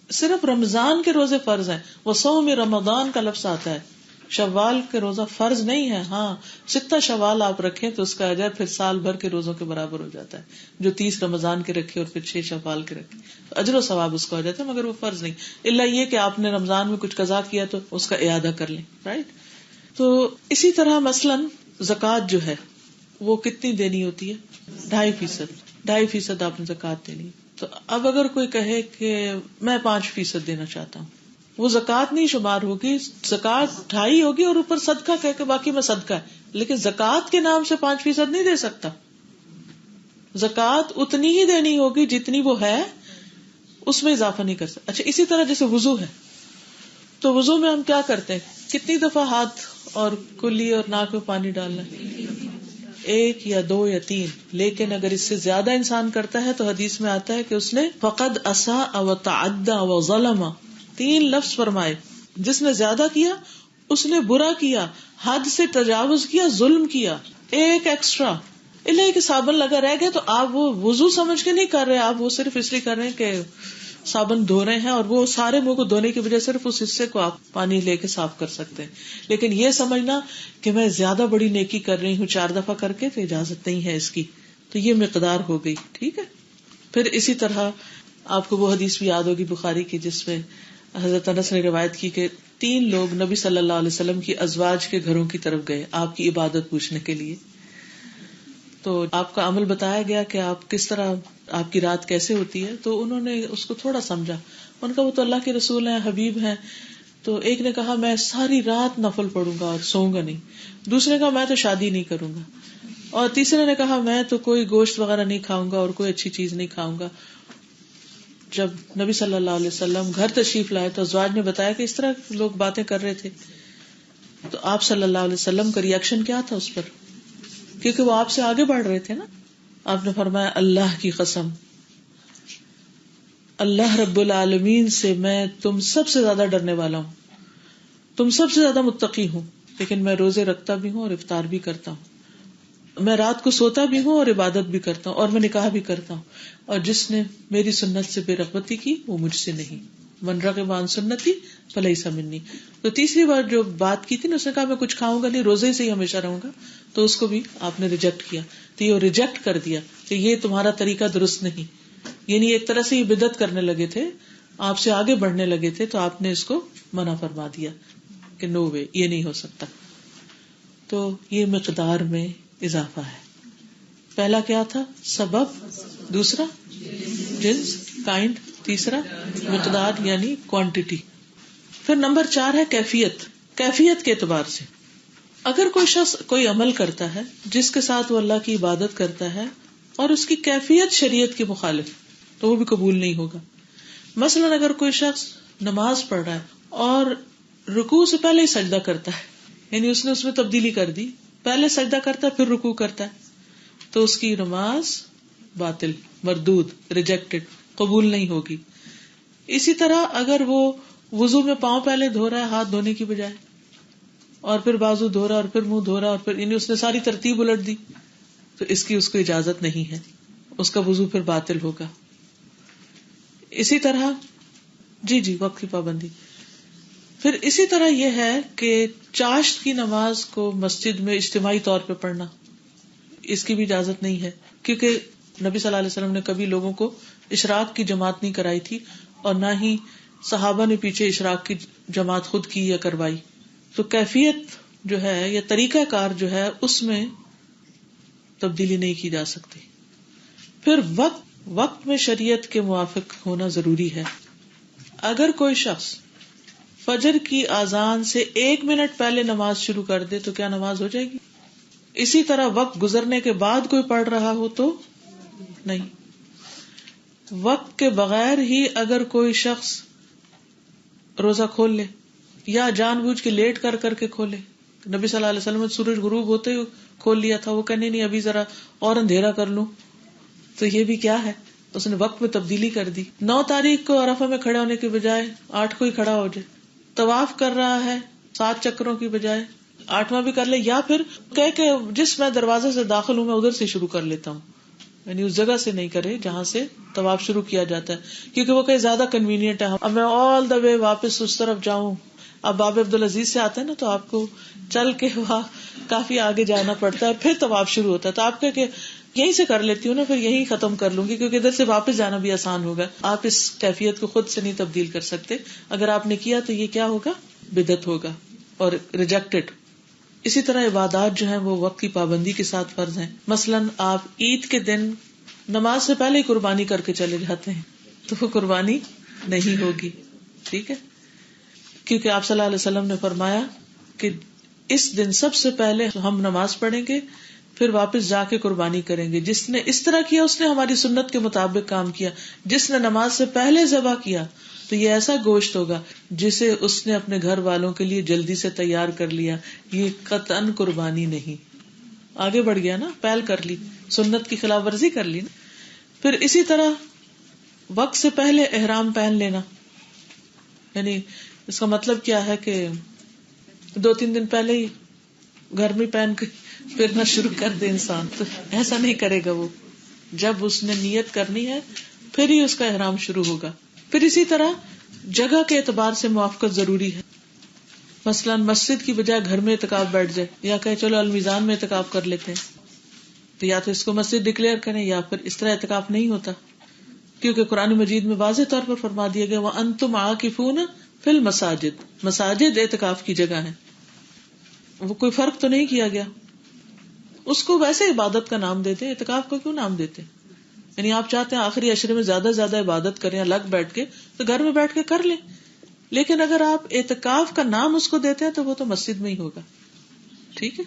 صرف رمضان کے روزے فرض ہیں. وہ صوم رمضان کا لفظ آتا ہے، شوال کے روزہ فرض نہیں ہے. ہاں 6 شوال آپ رکھیں تو اس کا اجر پھر سال بھر کے روزوں کے برابر ہو جاتا ہے، جو 30 رمضان کے رکھے اور پھر 6 شوال کے رکھے، اجر و ثواب اس کا ہو جاتا ہے، مگر وہ فرض نہیں. الا یہ کہ آپ نے رمضان میں کچھ قضا کیا تو اس کا اعادہ کر لیں. رائٹ. تو اسی طرح مثلاً زکوٰۃ جو ہے وہ کتنی دینی ہوتی ہے؟ 2.5% آپ نے زکوٰۃ دینی. تو اب اگر کوئی کہے کہ میں 5% دینا چاہتا ہوں، وہ زکوٰۃ نہیں شمار ہوگی. زکوٰۃ 2.5 ہوگی اور اوپر صدقہ کہہ کے باقی میں صدقہ ہے، لیکن زکوٰۃ کے نام سے 5% نہیں دے سکتا. زکوٰۃ اتنی ہی دینی ہوگی جتنی وہ ہے، اس میں اضافہ نہیں کر سکتا. اچھا اسی طرح جیسے وضو ہے، تو وضو میں ہم کیا کرتے ہیں؟ کتنی دفعہ ہاتھ اور کلی اور ناک میں پانی ڈالنا ہے؟ 1 یا 2 یا 3. لیکن اگر اس سے زیادہ انسان کرتا ہے تو حدیث میں آتا ہے کہ اس نے فقد اساء و تعدى و ظلم، 3 لفظ فرمائے. جس نے زیادہ کیا اس نے برا کیا، حد سے تجاوز کیا، ظلم کیا. ایک ایکسٹرا اللہ کہ صابن لگا رہ گیا تو آپ وہ وضو سمجھ کے نہیں کر رہے، آپ وہ صرف اس لیے کر رہے ہیں کہ صابن دھو رہے ہیں، اور وہ سارے منہ کو دھونے کی وجہ صرف اس حصے کو آپ پانی لے کے صاف کر سکتے ہیں. لیکن یہ سمجھنا کہ میں زیادہ بڑی نیکی کر رہی ہوں 4 دفعہ کر کے، تو اجازت نہیں ہے اس کی. تو یہ مقدار ہو گئی. ٹھیک ہے. پھر اسی طرح آپ کو وہ حدیث بھی یاد ہوگی بخاری کی، جس میں حضرت انس نے روایت کی کہ 3 لوگ نبی صلی اللہ علیہ وسلم کی ازواج کے گھروں کی طرف گئے آپ کی عبادت پوچھنے کے لیے. تو آپ کا عمل بتایا گیا کہ آپ کس طرح، آپ کی رات کیسے ہوتی ہے. تو انہوں نے اس کو تھوڑا سمجھا، ان کا وہ تو اللہ کے رسول ہیں، حبیب ہیں. تو ایک نے کہا میں ساری رات نفل پڑھوں گا اور سوؤں گا نہیں. دوسرے نے کہا میں تو شادی نہیں کروں گا. اور تیسرے نے کہا میں تو کوئی گوشت وغیرہ نہیں کھاؤں گا اور کوئی اچھی چیز نہیں کھاؤں گا. جب نبی صلی اللہ علیہ وسلم گھر تشریف لائے تو ازواج نے بتایا کہ اس طرح لوگ باتیں کر رہے تھے. تو آپ صلی اللہ علیہ وسلم کا ریئیکشن کیا تھا اس پر؟ کیونکہ وہ آپ سے آگے بڑھ رہے تھے نا. آپ نے فرمایا اللہ کی قسم، اللہ رب العالمین سے میں تم سب سے زیادہ ڈرنے والا ہوں، تم سب سے زیادہ متقی ہوں، لیکن میں روزے رکھتا بھی ہوں اور افطار بھی کرتا ہوں، میں رات کو سوتا بھی ہوں اور عبادت بھی کرتا ہوں اور میں نکاح بھی کرتا ہوں، اور جس نے میری سنت سے بے رغبتی کی وہ مجھ سے نہیں. من رغب عن سنتی فلیس منی. تو تیسری بار جو بات کی تھی نا، اس نے کہا میں کچھ کھاؤں گا نہیں، روزے سے ہی ہمیشہ رہوں گا، تو اس کو بھی آپ نے ریجیکٹ کیا. تو یہ ریجیکٹ کر دیا کہ یہ تمہارا طریقہ درست نہیں. یعنی ایک طرح سے یہ بدعت کرنے لگے تھے، آپ سے آگے بڑھنے لگے تھے، تو آپ نے اس کو منع فرما دیا کہ نو وے، یہ نہیں ہو سکتا. تو یہ مقدار میں اضافہ ہے. پہلا کیا تھا؟ سبب، دوسرا جنس کائنڈ، تیسرا مقدار یعنی کوانٹٹی. پھر نمبر 4 ہے کیفیت. کیفیت کے اعتبار سے اگر کوئی شخص کوئی عمل کرتا ہے جس کے ساتھ وہ اللہ کی عبادت کرتا ہے اور اس کی کیفیت شریعت کے مخالف، تو وہ بھی قبول نہیں ہوگا. مثلاً اگر کوئی شخص نماز پڑھ رہا ہے اور رکوع سے پہلے ہی سجدہ کرتا ہے، یعنی اس نے اس میں تبدیلی کر دی، پہلے سجدہ کرتا ہے پھر رکوع کرتا ہے، تو اس کی نماز باطل، مردود، ریجیکٹڈ، قبول نہیں ہوگی. اسی طرح اگر وہ وضو میں پاؤں پہلے دھو رہا ہے ہاتھ دھونے کی بجائے، اور پھر بازو دھو رہا اور پھر منہ دھو رہا اور پھر یعنی اس نے ساری ترتیب الٹ دی، تو اس کی اس کو اجازت نہیں ہے، اس کا وضو پھر باطل ہوگا. اسی طرح جی وقت کی پابندی. پھر اسی طرح یہ ہے کہ چاشت کی نماز کو مسجد میں اجتماعی طور پہ پڑھنا، اس کی بھی اجازت نہیں ہے، کیونکہ نبی صلی اللہ علیہ وسلم نے کبھی لوگوں کو اشراق کی جماعت نہیں کرائی تھی، اور نہ ہی صحابہ نے پیچھے اشراق کی جماعت خود کی یا کروائی. تو کیفیت جو ہے یا طریقہ کار جو ہے اس میں تبدیلی نہیں کی جا سکتی. پھر وقت میں شریعت کے موافق ہونا ضروری ہے. اگر کوئی شخص فجر کی اذان سے 1 منٹ پہلے نماز شروع کر دے تو کیا نماز ہو جائے گی؟ اسی طرح وقت گزرنے کے بعد کوئی پڑھ رہا ہو تو نہیں. وقت کے بغیر ہی اگر کوئی شخص روزہ کھول لے یا جان بوجھ کے لیٹ کر کر کے کھولے، نبی صلی اللہ علیہ وسلم نے سورج غروب ہوتے ہی کھول لیا تھا، وہ کہنے نہیں ابھی ذرا اور اندھیرا کر لوں، تو یہ بھی کیا ہے؟ اس نے وقت میں تبدیلی کر دی. 9 تاریخ کو عرفہ میں کھڑے ہونے کے بجائے 8 کو ہی کھڑا ہو جائے. طواف کر رہا ہے 7 چکروں کی بجائے 8واں بھی کر لے، یا پھر کہے کہ جس میں دروازے سے داخل ہوں میں ادھر سے شروع کر لیتا ہوں، یعنی اس جگہ سے نہیں کرے جہاں سے طواف شروع کیا جاتا ہے، کیونکہ وہ کہیں زیادہ کنوینئنٹ ہے. اب میں آل دا وے واپس اس طرف جاؤں، اب باب عبدالعزیز سے آتے ہیں نا تو آپ کو چل کے وہاں کافی آگے جانا پڑتا ہے، پھر طواف شروع ہوتا ہے. تو آپ کہ یہیں سے کر لیتی ہوں نا، پھر یہیں ختم کر لوں گی کیونکہ ادھر سے واپس جانا بھی آسان ہوگا. آپ اس کیفیت کو خود سے نہیں تبدیل کر سکتے. اگر آپ نے کیا تو یہ کیا ہوگا؟ بدعت ہوگا اور ریجیکٹڈ. اسی طرح عبادات جو ہیں وہ وقت کی پابندی کے ساتھ فرض ہیں. مثلاً آپ عید کے دن نماز سے پہلے ہی قربانی کر کے چلے جاتے ہیں تو وہ قربانی نہیں ہوگی. ٹھیک ہے، کیونکہ آپ صلی اللہ علیہ وسلم نے فرمایا کہ اس دن سب سے پہلے ہم نماز پڑھیں گے پھر واپس جا کے قربانی کریں گے. جس نے اس طرح کیا اس نے ہماری سنت کے مطابق کام کیا. جس نے نماز سے پہلے ذبح کیا تو یہ ایسا گوشت ہوگا جسے اس نے اپنے گھر والوں کے لیے جلدی سے تیار کر لیا، یہ قطعاً قربانی نہیں. آگے بڑھ گیا نا، پہل کر لی، سنت کی خلاف ورزی کر لی نا. پھر اسی طرح وقت سے پہلے احرام پہن لینا، یعنی اس کا مطلب کیا ہے کہ 2-3 دن پہلے ہی گھر میں پہن کے پھرنا شروع کر دے انسان، تو ایسا نہیں کرے گا. وہ جب اس نے نیت کرنی ہے پھر ہی اس کا احرام شروع ہوگا. پھر اسی طرح جگہ کے اعتبار سے موافقت ضروری ہے. مثلاً مسجد کی بجائے گھر میں اعتکاف بیٹھ جائے، یا کہ چلو المیزان میں اعتکاف کر لیتے ہیں، تو یا تو اس کو مسجد ڈکلیئر کریں یا پھر اس طرح اعتکاف نہیں ہوتا، کیونکہ قرآن مجید میں واضح طور پر فرما دیا گیا وَأَنْتُمْ عَاكِفُونَ فِي الْمَسَاجِدِ، مساجد اعتکاف کی جگہ ہے. وہ کوئی فرق تو نہیں کیا گیا. اس کو ویسے عبادت کا نام دیتے، اعتکاف کو کیوں نام دیتے؟ یعنی آپ چاہتے ہیں آخری عشرے میں زیادہ سے زیادہ عبادت کریں الگ بیٹھ کے، تو گھر میں بیٹھ کے کر لیں. لیکن اگر آپ اعتکاف کا نام اس کو دیتے ہیں تو وہ تو مسجد میں ہی ہوگا. ٹھیک ہے،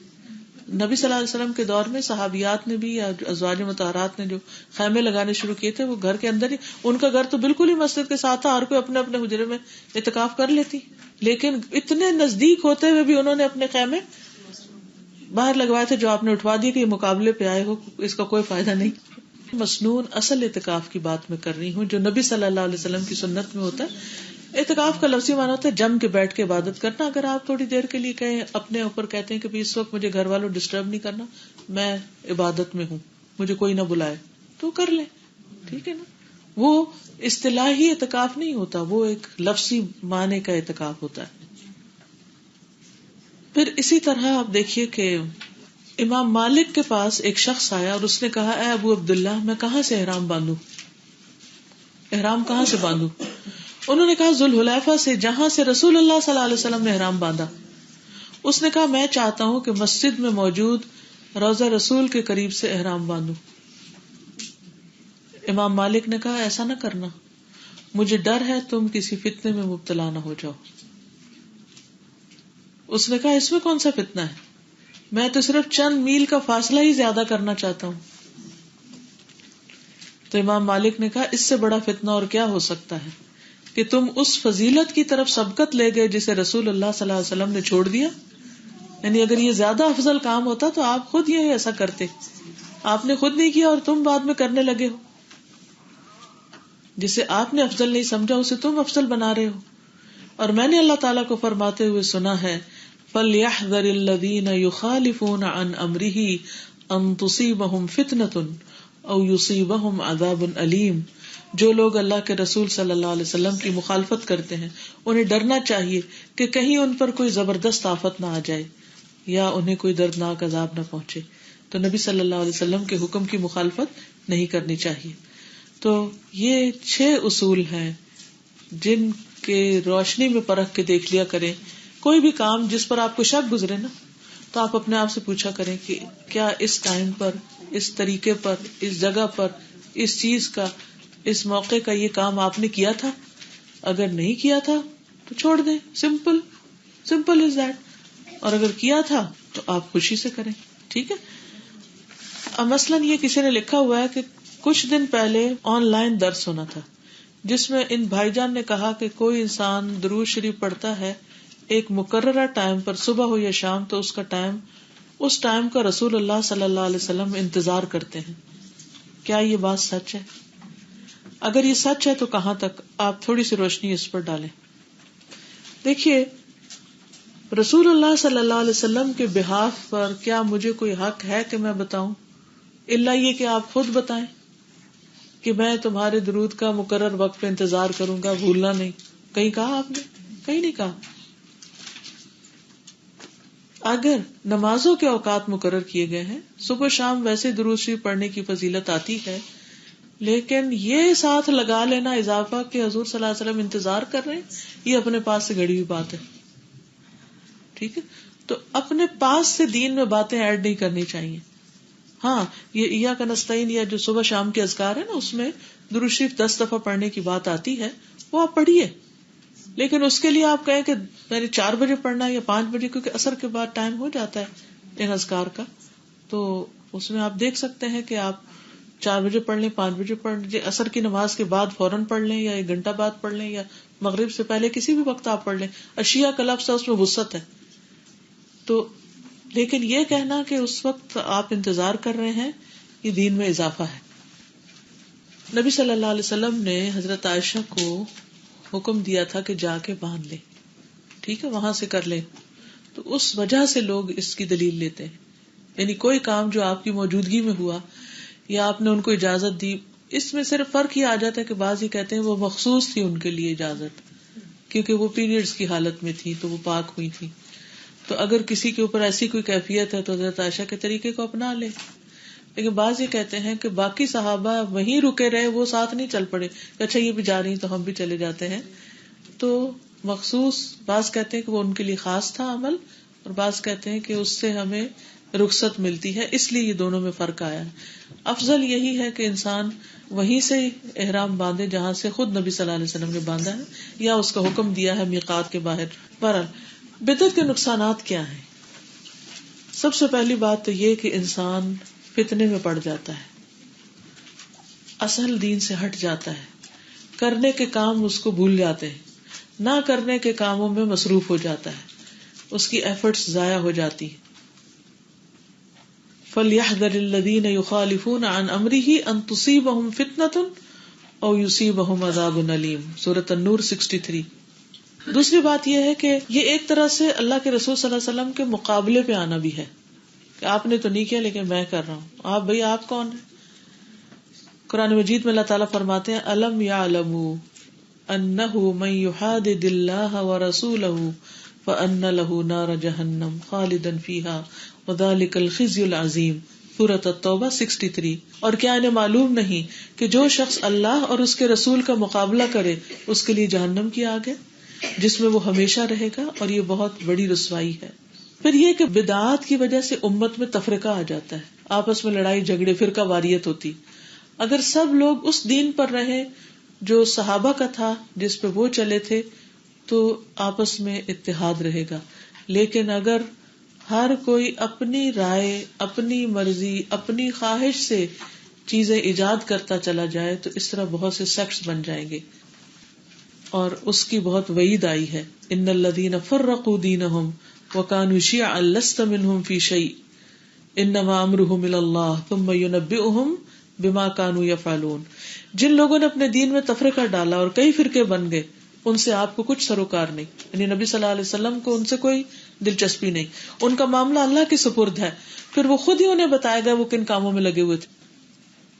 نبی صلی اللہ علیہ وسلم کے دور میں صحابیات نے بھی یا ازواج مطہرات نے جو خیمے لگانے شروع کیے تھے وہ گھر کے اندر ہی، ان کا گھر تو بالکل ہی مسجد کے ساتھ تھا، ہر کوئی اپنے اپنے حجرے میں اعتکاف کر لیتی. لیکن اتنے نزدیک ہوتے ہوئے بھی انہوں نے اپنے خیمے باہر لگوائے تھے، جو آپ نے اٹھوا دیے کہ یہ مقابلے پہ آئے ہو، اس کا کوئی فائدہ نہیں. مسنون اصل اعتکاف کی بات میں کر رہی ہوں جو نبی صلی اللہ علیہ وسلم کی سنت میں ہوتا ہے. اعتکاف کا لفظی معنی ہوتا ہے جم کے بیٹھ کے عبادت کرنا. اگر آپ تھوڑی دیر کے لیے کہیں اپنے اوپر کہتے ہیں کہ اس وقت مجھے گھر والوں ڈسٹرب نہیں کرنا، میں عبادت میں ہوں، مجھے کوئی نہ بلائے، تو کر لیں. ٹھیک ہے نا، وہ اصطلاحی اعتکاف نہیں ہوتا، وہ ایک لفظی معنی کا اعتکاف ہوتا ہے. پھر اسی طرح آپ دیکھیے کہ امام مالک کے پاس ایک شخص آیا اور اس نے کہا اے ابو عبداللہ میں کہاں سے احرام باندھوں، احرام کہاں سے باندھوں؟ انہوں نے کہا ذوالحلیفہ سے، جہاں سے رسول اللہ صلی اللہ علیہ وسلم نے احرام باندھا. اس نے کہا میں چاہتا ہوں کہ مسجد میں موجود روضہ رسول کے قریب سے احرام باندھوں. امام مالک نے کہا ایسا نہ کرنا، مجھے ڈر ہے تم کسی فتنے میں مبتلا نہ ہو جاؤ. اس نے کہا اس میں کون سا فتنہ ہے، میں تو صرف چند میل کا فاصلہ ہی زیادہ کرنا چاہتا ہوں. تو امام مالک نے کہا اس سے بڑا فتنہ اور کیا ہو سکتا ہے کہ تم اس فضیلت کی طرف سبقت لے گئے جسے رسول اللہ صلی اللہ علیہ وسلم نے چھوڑ دیا. یعنی اگر یہ زیادہ افضل کام ہوتا تو آپ خود یہ ایسا کرتے، آپ نے خود نہیں کیا اور تم بعد میں کرنے لگے ہو. جسے آپ نے افضل نہیں سمجھا اسے تم افضل بنا رہے ہو. اور میں نے اللہ تعالیٰ کو فرماتے ہوئے سنا ہے فَلْيَحْذَرِ الَّذِينَ يُخَالِفُونَ عَنْ أَمْرِهِ أَن تُصِيبَهُمْ فِتْنَةٌ أَوْ يُصِيبَهُمْ عَذَابٌ أَلِيمٌ. جو لوگ اللہ کے رسول صلی اللہ علیہ وسلم کی مخالفت کرتے ہیں انہیں ڈرنا چاہیے کہ کہیں ان پر کوئی زبردست آفت نہ آ جائے یا انہیں کوئی دردناک عذاب نہ پہنچے. تو نبی صلی اللہ علیہ وسلم کے حکم کی مخالفت نہیں کرنی چاہیے. تو یہ 6 اصول ہیں جن کے روشنی میں پرکھ کے دیکھ لیا کریں. کوئی بھی کام جس پر آپ کو شک گزرے نا تو آپ اپنے آپ سے پوچھا کریں کہ کیا اس ٹائم پر، اس طریقے پر، اس جگہ پر، اس چیز کا، اس موقع کا یہ کام آپ نے کیا تھا؟ اگر نہیں کیا تھا تو چھوڑ دیں. Simple is that. اور اگر کیا تھا تو آپ خوشی سے کریں. ٹھیک ہے. اب مثلاً یہ کسی نے لکھا ہوا ہے کہ کچھ دن پہلے آن لائن درس ہونا تھا جس میں ان بھائی جان نے کہا کہ کوئی انسان درود شریف پڑھتا ہے ایک مقررہ ٹائم پر، صبح ہو یا شام، تو اس ٹائم کا رسول اللہ صلی اللہ علیہ وسلم انتظار کرتے ہیں. کیا یہ بات سچ ہے؟ اگر یہ سچ ہے تو کہاں تک؟ آپ تھوڑی سی روشنی اس پر ڈالیں. دیکھیے رسول اللہ صلی اللہ علیہ وسلم کے بہاف پر کیا مجھے کوئی حق ہے کہ میں بتاؤں، الا یہ کہ آپ خود بتائیں کہ میں تمہارے درود کا مقرر وقت پہ انتظار کروں گا، بھولنا نہیں. کہیں کہا آپ نے؟ کہیں نہیں کہا. اگر نمازوں کے اوقات مقرر کیے گئے ہیں، صبح شام ویسے درود شریف پڑھنے کی فضیلت آتی ہے، لیکن یہ ساتھ لگا لینا اضافہ کہ حضور صلی اللہ علیہ وسلم انتظار کر رہے ہیں، یہ اپنے پاس سے گھڑی ہوئی بات ہے. ٹھیک ہے. تو اپنے پاس سے دین میں باتیں ایڈ نہیں کرنی چاہیے. ہاں یہ ایاک نستعین یا جو صبح شام کے اذکار ہے نا، اس میں درود شریف 10 دفعہ پڑھنے کی بات آتی ہے، وہ آپ پڑھیے. لیکن اس کے لیے آپ کہیں کہ میں نے 4 بجے پڑھنا ہے یا 5 بجے، کیونکہ عصر کے بعد ٹائم ہو جاتا ہے ان اذکار کا، تو اس میں آپ دیکھ سکتے ہیں کہ آپ 4 بجے پڑھ لیں، 5 بجے پڑھ لیں، عصر کی نماز کے بعد فوراً پڑھ لیں یا 1 گھنٹہ بعد پڑھ لیں یا مغرب سے پہلے کسی بھی وقت آپ پڑھ لیں. عشیہ کا لفظ ہے، اس میں وسعت ہے. تو لیکن یہ کہنا کہ اس وقت آپ انتظار کر رہے ہیں، یہ دین میں اضافہ ہے. نبی صلی اللہ علیہ وسلم نے حضرت عائشہ کو حکم دیا تھا کہ جا کے باندھ لے. ٹھیک ہے، وہاں سے کر لے. تو اس وجہ سے لوگ اس کی دلیل لیتے ہیں. یعنی کوئی کام جو آپ کی موجودگی میں ہوا یا آپ نے ان کو اجازت دی، اس میں صرف فرق یہ آ جاتا ہے کہ بعض ہی کہتے ہیں وہ مخصوص تھی ان کے لیے اجازت، کیونکہ وہ پیریڈز کی حالت میں تھی تو وہ پاک ہوئی تھی. تو اگر کسی کے اوپر ایسی کوئی کیفیت ہے تو حضرت عائشہ کے طریقے کو اپنا لے. لیکن بعض یہ کہتے ہیں کہ باقی صحابہ وہیں رکے رہے، وہ ساتھ نہیں چل پڑے کہ اچھا یہ بھی جا رہی تو ہم بھی چلے جاتے ہیں. تو مخصوص بعض کہتے ہیں کہ وہ ان کے لیے خاص تھا عمل، اور بعض کہتے ہیں کہ اس سے ہمیں رخصت ملتی ہے، اس لیے یہ دونوں میں فرق آیا ہے. افضل یہی ہے کہ انسان وہیں سے احرام باندھے جہاں سے خود نبی صلی اللہ علیہ وسلم نے باندھا ہے یا اس کا حکم دیا ہے میقات کے باہر. بہرحال بدعت کے نقصانات کیا ہیں؟ سب سے پہلی بات تو یہ کہ انسان فتنے میں پڑ جاتا ہے، اصل دین سے ہٹ جاتا ہے، کرنے کے کام اس کو بھول جاتے ہیں، نہ کرنے کے کاموں میں مصروف ہو جاتا ہے، اس کی ایفرٹس ضائع ہو جاتی. فَلْيَحْذَرِ الَّذِينَ يُخَالِفُونَ عَنْ أَمْرِهِ أَن تُصِيبَهُمْ فِتْنَةٌ أَوْ يُصِيبَهُمْ عَذَابٌ أَلِيمٌ. سورۃ النور 63. دوسری بات یہ ہے کہ یہ ایک طرح سے اللہ کے رسول صلی اللہ علیہ وسلم کے مقابلے پہ آنا بھی ہے کہ آپ نے تو نہیں کیا لیکن میں کر رہا ہوں. آپ بھئی آپ کون ہیں؟ قرآن مجید میں اللہ تعالیٰ فرماتے ہیں الم یعلموا انہ من یحادد اللہ ورسولہ فان لہ نار جہنم خالدا فیہا وذلک الخزی العظیم، سورۃ التوبہ 63۔ اور کیا انہیں معلوم نہیں کہ جو شخص اللہ اور اس کے رسول کا مقابلہ کرے اس کے لیے جہنم کی آگ ہے جس میں وہ ہمیشہ رہے گا، اور یہ بہت بڑی رسوائی ہے۔ پھر یہ کہ بدعات کی وجہ سے امت میں تفرقہ آ جاتا ہے، آپس میں لڑائی جھگڑے، فرقہ واریت ہوتی۔ اگر سب لوگ اس دین پر رہے جو صحابہ کا تھا، جس پہ وہ چلے تھے، تو آپس میں اتحاد رہے گا۔ لیکن اگر ہر کوئی اپنی رائے، اپنی مرضی، اپنی خواہش سے چیزیں ایجاد کرتا چلا جائے تو اس طرح بہت سے سیکٹس بن جائیں گے، اور اس کی بہت وعید آئی ہے۔ ان الذین فرقوا دینہم وکانوا شیعا لست منہم فی شیء انما امرہم الی اللہ ثم ینبئہم بما کانوا یفعلون۔ جن لوگوں نے اپنے دین میں تفرقہ ڈالا اور کئی فرقے بن گئے، ان سے آپ کو کچھ سروکار نہیں، یعنی نبی صلی اللہ علیہ وسلم کو ان سے کوئی دلچسپی نہیں، ان کا معاملہ اللہ کے سپرد ہے، پھر وہ خود ہی انہیں بتائے گا وہ کن کاموں میں لگے ہوئے تھے۔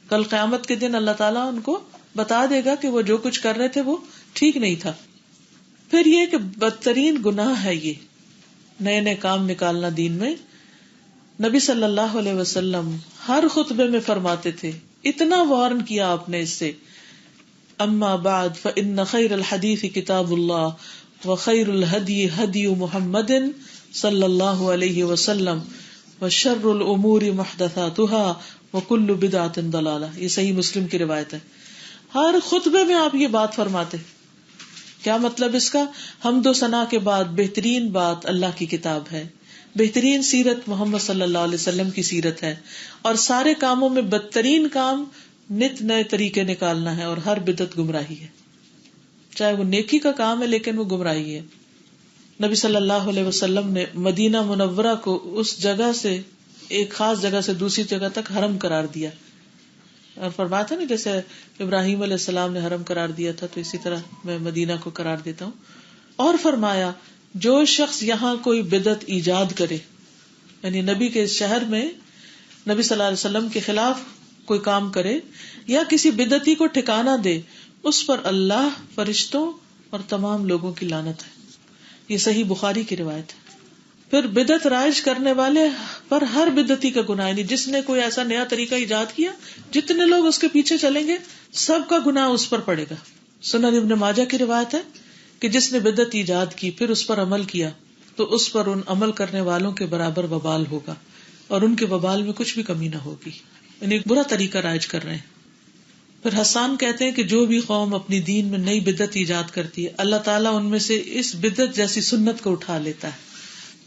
کل قیامت کے دن اللہ تعالیٰ ان کو بتا دے گا کہ وہ جو کچھ کر رہے تھے وہ ٹھیک نہیں تھا۔ پھر یہ کہ بدترین گناہ ہے یہ نئے نئے کام نکالنا دین میں۔ نبی صلی اللہ علیہ وسلم ہر خطبے میں فرماتے تھے، اتنا وارن کیا آپ نے اس سے، اما بعد فإن خیر الحدیث کتاب اللہ وخیر الہدی ہدی محمد صلی اللہ علیہ وسلم وشر الامور محدثاتها وکل بدعۃ ضلالہ۔ یہ صحیح مسلم کی روایت ہے۔ ہر خطبے میں آپ یہ بات فرماتے۔ کیا مطلب اس کا؟ حمد و ثنا کے بعد بہترین بات اللہ کی کتاب ہے، بہترین سیرت محمد صلی اللہ علیہ وسلم کی سیرت ہے، اور سارے کاموں میں بدترین کام نت نئے طریقے نکالنا ہے، اور ہر بدعت گمراہی ہے، چاہے وہ نیکی کا کام ہے لیکن وہ گمراہی ہے۔ نبی صلی اللہ علیہ وسلم نے مدینہ منورہ کو اس جگہ سے، ایک خاص جگہ سے دوسری جگہ تک حرم قرار دیا، اور فرمایا تھا نا جیسے ابراہیم علیہ السلام نے حرم قرار دیا تھا تو اسی طرح میں مدینہ کو قرار دیتا ہوں۔ اور فرمایا جو شخص یہاں کوئی بدعت ایجاد کرے، یعنی نبی کے شہر میں نبی صلی اللہ علیہ وسلم کے خلاف کوئی کام کرے یا کسی بدعتی کو ٹھکانہ دے، اس پر اللہ، فرشتوں اور تمام لوگوں کی لعنت ہے۔ یہ صحیح بخاری کی روایت ہے۔ پھر بدعت رائج کرنے والے پر ہر بدعتی کا گناہ، یعنی جس نے کوئی ایسا نیا طریقہ ایجاد کیا، جتنے لوگ اس کے پیچھے چلیں گے سب کا گناہ اس پر پڑے گا۔ سنن ابن ماجہ کی روایت ہے کہ جس نے بدعت ایجاد کی پھر اس پر عمل کیا تو اس پر ان عمل کرنے والوں کے برابر وبال ہوگا، اور ان کے وبال میں کچھ بھی کمی نہ ہوگی، یعنی ایک برا طریقہ رائج کر رہے ہیں۔ پھر حسان کہتے ہیں کہ جو بھی قوم اپنی دین میں نئی بدعت ایجاد کرتی ہے، اللہ تعالیٰ ان میں سے اس بدعت جیسی سنت کو اٹھا لیتا ہے،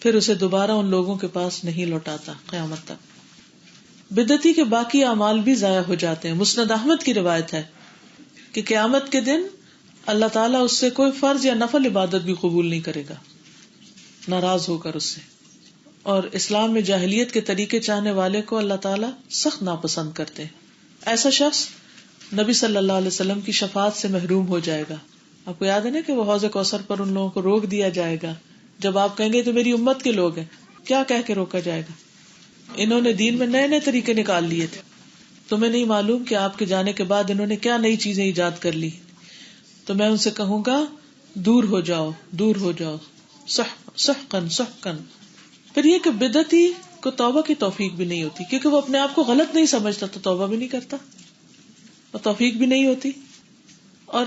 پھر اسے دوبارہ ان لوگوں کے پاس نہیں لوٹاتا قیامت تک۔ بدعتی کے باقی اعمال بھی ضائع ہو جاتے ہیں۔ مسند احمد کی روایت ہے کہ قیامت کے دن اللہ تعالیٰ اس سے کوئی فرض یا نفل عبادت بھی قبول نہیں کرے گا، ناراض ہو کر اس سے۔ اور اسلام میں جاہلیت کے طریقے چاہنے والے کو اللہ تعالیٰ سخت ناپسند کرتے ہیں۔ ایسا شخص نبی صلی اللہ علیہ وسلم کی شفاعت سے محروم ہو جائے گا۔ آپ کو یاد ہے نا کہ وہ حوض کوثر پر ان لوگوں کو روک دیا جائے گا، جب آپ کہیں گے تو میری امت کے لوگ ہیں، کیا کہہ کے روکا جائے گا؟ انہوں نے دین میں نئے نئے طریقے نکال لیے تھے، تمہیں نہیں معلوم کہ آپ کے جانے کے بعد انہوں نے کیا نئی چیزیں ایجاد کر لی؟ تو میں ان سے کہوں گا دور ہو جاؤ، دور ہو جاؤ، سحقن سحقن۔ پھر یہ کہ بدعتی کو توبہ کی توفیق بھی نہیں ہوتی، کیونکہ وہ اپنے آپ کو غلط نہیں سمجھتا تو توبہ بھی نہیں کرتا اور توفیق بھی نہیں ہوتی۔ اور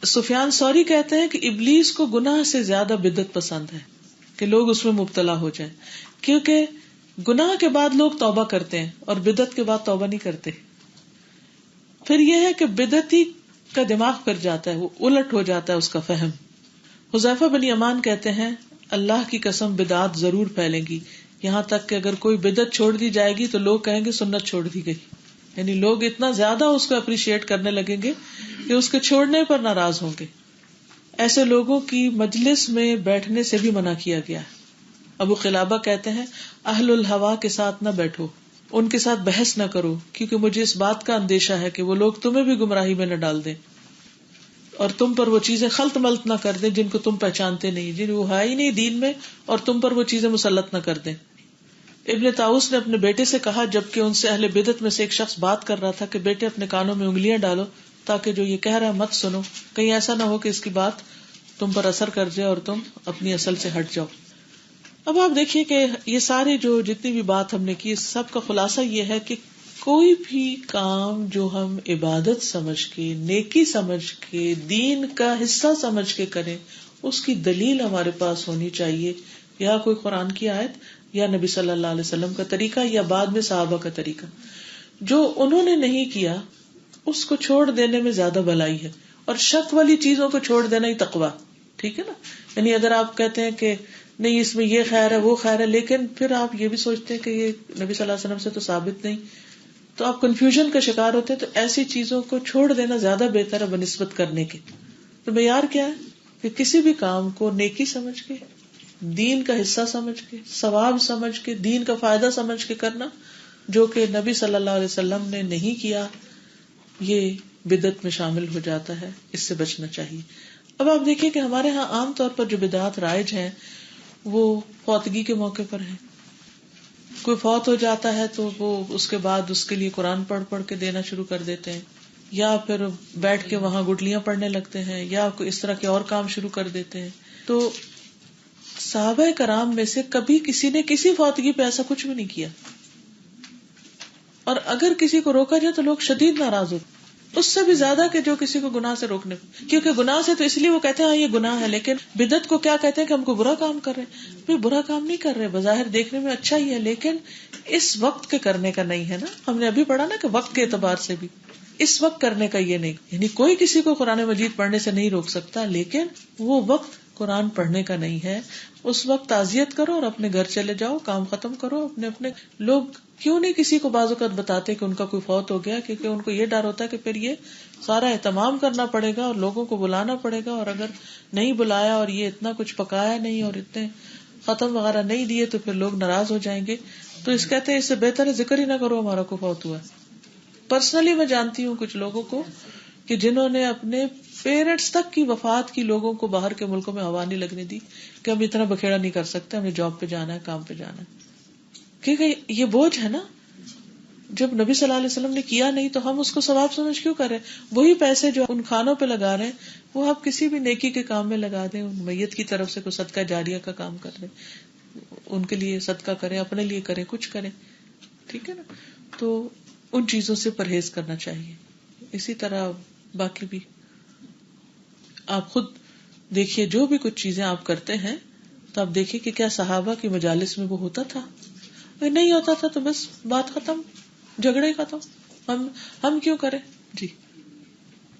سفیان ثوری کہتے ہیں کہ ابلیس کو گناہ سے زیادہ بدعت پسند ہے، کہ لوگ اس میں مبتلا ہو جائیں، کیونکہ گناہ کے بعد لوگ توبہ کرتے ہیں اور بدعت کے بعد توبہ نہیں کرتے۔ پھر یہ ہے کہ بدعتی کا دماغ پھر جاتا ہے، وہ الٹ ہو جاتا ہے اس کا فہم۔ حذیفہ بن یمان کہتے ہیں اللہ کی قسم بدعات ضرور پھیلیں گی، یہاں تک کہ اگر کوئی بدعت چھوڑ دی جائے گی تو لوگ کہیں گے سنت چھوڑ دی گئی، یعنی لوگ اتنا زیادہ اس کو اپریشیٹ کرنے لگیں گے کہ اس کے چھوڑنے پر ناراض ہوں گے۔ ایسے لوگوں کی مجلس میں بیٹھنے سے بھی منع کیا گیا ہے۔ ابو قلابہ کہتے ہیں اہل الہوا کے ساتھ نہ بیٹھو، ان کے ساتھ بحث نہ کرو، کیونکہ مجھے اس بات کا اندیشہ ہے کہ وہ لوگ تمہیں بھی گمراہی میں نہ ڈال دیں اور تم پر وہ چیزیں خلط ملط نہ کر دیں جن کو تم پہچانتے نہیں، جن وہ ہے ہی نہیں دین میں، اور تم پر وہ چیزیں مسلط نہ کر دیں۔ ابن طاؤس نے اپنے بیٹے سے کہا جبکہ ان سے اہل بدعت میں سے ایک شخص بات کر رہا تھا کہ بیٹے اپنے کانوں میں انگلیاں ڈالو تاکہ جو یہ کہہ رہا ہے مت سنو، کہیں ایسا نہ ہو کہ اس کی بات تم پر اثر کر جائے اور تم اپنی اصل سے ہٹ جاؤ. اب آپ دیکھیے کہ یہ ساری جو جتنی بھی بات ہم نے کی سب کا خلاصہ یہ ہے کہ کوئی بھی کام جو ہم عبادت سمجھ کے، نیکی سمجھ کے، دین کا حصہ سمجھ کے کریں، اس کی دلیل ہمارے پاس ہونی چاہیے، یا کوئی قرآن کی آیت یا نبی صلی اللہ علیہ وسلم کا طریقہ یا بعد میں صحابہ کا طریقہ. جو انہوں نے نہیں کیا اس کو چھوڑ دینے میں زیادہ بھلائی ہے، اور شک والی چیزوں کو چھوڑ دینا ہی تقویٰ. ٹھیک ہے نا؟ یعنی اگر آپ کہتے ہیں کہ نہیں اس میں یہ خیر ہے وہ خیر ہے، لیکن پھر آپ یہ بھی سوچتے ہیں کہ یہ نبی صلی اللہ علیہ وسلم سے تو ثابت نہیں، تو آپ کنفیوژن کا شکار ہوتے ہیں. تو ایسی چیزوں کو چھوڑ دینا زیادہ بہتر ہے بنسبت کرنے کے. تو معیار کیا ہے کہ کسی بھی کام کو نیکی سمجھ کے، دین کا حصہ سمجھ کے، ثواب سمجھ کے، دین کا فائدہ سمجھ کے کرنا. جو کہ نبی صلی اللہ علیہ وسلم نے نہیں کیا یہ بدعت میں شامل ہو جاتا ہے، اس سے بچنا چاہیے. اب آپ دیکھیں کہ ہمارے ہاں عام طور پر جو بدعات رائج ہیں وہ فوتگی کے موقع پر ہیں. کوئی فوت ہو جاتا ہے تو وہ اس کے بعد اس کے لیے قرآن پڑھ پڑھ کے دینا شروع کر دیتے ہیں، یا پھر بیٹھ کے وہاں گٹلیاں پڑھنے لگتے ہیں، یا کوئی اس طرح کے اور کام شروع کر دیتے ہیں. تو صحابہ کرام میں سے کبھی کسی نے کسی فوتگی پہ ایسا کچھ بھی نہیں کیا، اور اگر کسی کو روکا جائے تو لوگ شدید ناراض ہوتے، اس سے بھی زیادہ کہ جو کسی کو گناہ سے روکنے. کیونکہ گناہ سے تو اس لیے وہ کہتے ہیں ہاں یہ گناہ ہے، لیکن بدعت کو کیا کہتے ہیں کہ ہم کو برا کام کر رہے ہیں. بھئی برا کام نہیں کر رہے، بظاہر دیکھنے میں اچھا ہی ہے، لیکن اس وقت کے کرنے کا نہیں ہے نا. ہم نے ابھی پڑھا نا کہ وقت کے اعتبار سے بھی اس وقت کرنے کا یہ نہیں. یعنی کوئی کسی کو قرآن مجید پڑھنے سے نہیں روک سکتا، لیکن وہ وقت قرآن پڑھنے کا نہیں ہے. اس وقت تعزیت کرو اور اپنے گھر چلے جاؤ، کام ختم کرو. اپنے لوگ کیوں نہیں کسی کو بعض اوقات بتاتے کہ ان کا کوئی فوت ہو گیا، کیونکہ ان کو یہ ڈر ہوتا ہے کہ پھر یہ سارا اہتمام کرنا پڑے گا اور لوگوں کو بلانا پڑے گا، اور اگر نہیں بلایا اور یہ اتنا کچھ پکایا نہیں اور اتنے ختم وغیرہ نہیں دیے تو پھر لوگ ناراض ہو جائیں گے. تو اس کہتے ہیں اس سے بہتر ہے ذکر ہی نہ کرو ہمارا کو فوت ہوا. پرسنلی میں جانتی ہوں کچھ لوگوں کو کہ جنہوں نے اپنے پیرنٹس تک کی وفات کی لوگوں کو باہر کے ملکوں میں ہوا نہیں لگنے دی کہ ہم اتنا بکھیڑا نہیں کر سکتے، ہمیں جاب پہ جانا ہے، کام پہ جانا ہے. کیونکہ یہ بوجھ ہے نا. جب نبی صلی اللہ علیہ وسلم نے کیا نہیں تو ہم اس کو ثواب سمجھ کیوں کر رہے ہیں؟ وہی پیسے جو ان کھانوں پہ لگا رہے ہیں وہ آپ کسی بھی نیکی کے کام میں لگا دیں. ان میت کی طرف سے کوئی صدقہ جاریہ کا کام کر دیں، ان کے لیے صدقہ کریں، اپنے لیے کریں، کچھ کریں. ٹھیک ہے نا؟ تو ان چیزوں سے پرہیز کرنا چاہیے. اسی طرح باقی بھی آپ خود دیکھیے، جو بھی کچھ چیزیں آپ کرتے ہیں تو آپ دیکھیے کہ کیا صحابہ کی مجالس میں وہ ہوتا تھا. اگر نہیں ہوتا تھا تو بس بات ختم، جھگڑے ختم. ہم کیوں کریں جی.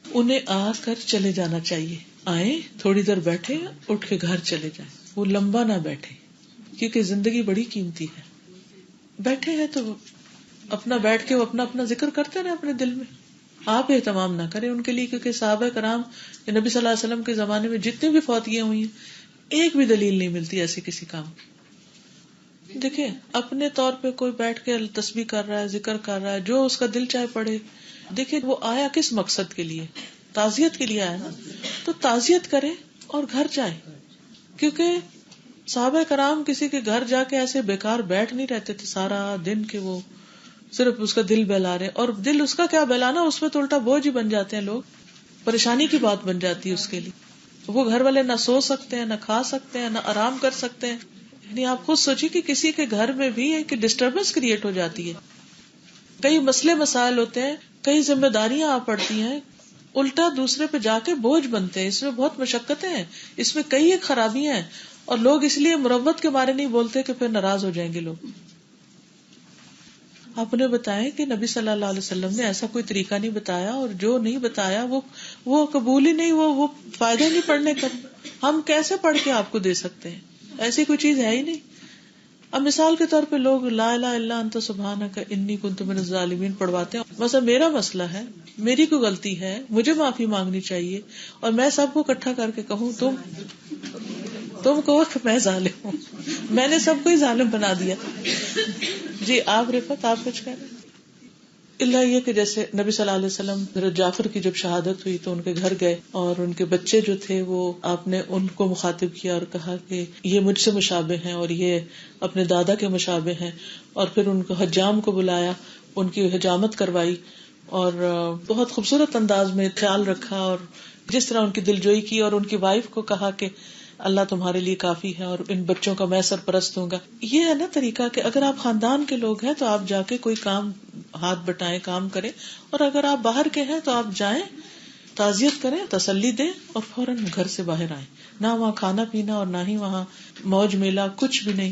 انہیں آ کر چلے جانا چاہیے. آئے تھوڑی دیر بیٹھے، اٹھ کے گھر چلے جائیں. وہ لمبا نہ بیٹھے، کیونکہ زندگی بڑی قیمتی ہے. بیٹھے ہیں تو اپنا بیٹھ کے وہ اپنا ذکر کرتے رہے اپنے دل میں. آپ اہتمام نہ کریں ان کے لیے، کیونکہ صحابہ کرام نبی صلی اللہ علیہ وسلم کے زمانے میں جتنی بھی فوتگیاں ہوئی ہیں ایک بھی دلیل نہیں ملتی ایسی کسی کام. دیکھیں اپنے طور پہ کوئی بیٹھ کے تسبیح کر رہا ہے، ذکر کر رہا ہے، جو اس کا دل چاہے پڑھے. دیکھیں وہ آیا کس مقصد کے لیے؟ تعزیت کے لیے آیا نا. تو تعزیت کرے اور گھر جائے. کیونکہ صحابہ کرام کسی کے گھر جا کے ایسے بیکار بیٹھ نہیں رہتے تھے سارا دن کہ وہ صرف اس کا دل بہلا رہے. اور دل اس کا کیا بہلانا، اس میں تو الٹا بوجھ ہی بن جاتے ہیں لوگ. پریشانی کی بات بن جاتی ہے اس کے لیے. وہ گھر والے نہ سو سکتے ہیں، نہ کھا سکتے ہیں، نہ آرام کر سکتے ہیں. یعنی آپ خود سوچیے کہ کسی کے گھر میں بھی ایک ڈسٹربنس کریٹ ہو جاتی ہے. کئی مسئلے مسائل ہوتے ہیں، کئی ذمہ داریاں آ پڑتی ہیں، الٹا دوسرے پہ جا کے بوجھ بنتے ہیں. اس میں بہت مشقتیں ہیں، اس میں کئی ایک خرابیاں ہیں، اور لوگ اس لیے مروت کے بارے نہیں بولتے کہ پھر ناراض ہو جائیں گے لوگ. آپ نے بتایا کہ نبی صلی اللہ علیہ وسلم نے ایسا کوئی طریقہ نہیں بتایا، اور جو نہیں بتایا وہ قبول ہی نہیں، وہ فائدہ نہیں پڑھنے کا. ہم کیسے پڑھ کے آپ کو دے سکتے ہیں؟ ایسی کوئی چیز ہے ہی نہیں. اب مثال کے طور پہ لوگ لا الہ الا انت سبحانک انی کنت من الظالمین پڑھواتے ہیں. مثلا میرا مسئلہ ہے، میری کوئی غلطی ہے، مجھے معافی مانگنی چاہیے، اور میں سب کو اکٹھا کر کے کہوں تم کہو کہ میں ظالم ہوں، میں نے سب کو ہی ظالم بنا دیا. جی آپ رفت، آپ کچھ کہہ رہے ہیں؟ اللہ یہ کہ جیسے نبی صلی اللہ علیہ وسلم حضرت جعفر کی جب شہادت ہوئی تو ان کے گھر گئے اور ان کے بچے جو تھے وہ آپ نے ان کو مخاطب کیا اور کہا کہ یہ مجھ سے مشابہ ہیں اور یہ اپنے دادا کے مشابہ ہیں، اور پھر ان کو حجام کو بلایا، ان کی حجامت کروائی اور بہت خوبصورت انداز میں خیال رکھا، اور جس طرح ان کی دلجوئی کی، اور ان کی وائف کو کہا کہ اللہ تمہارے لیے کافی ہے اور ان بچوں کا میں سرپرست ہوں گا. یہ ہے نا طریقہ کہ اگر آپ خاندان کے لوگ ہیں تو آپ جا کے کوئی کام ہاتھ بٹائیں، کام کریں، اور اگر آپ باہر کے ہیں تو آپ جائیں، تعزیت کریں، تسلی دیں اور فوراً گھر سے باہر آئیں. نہ وہاں کھانا پینا اور نہ ہی وہاں موج میلہ، کچھ بھی نہیں.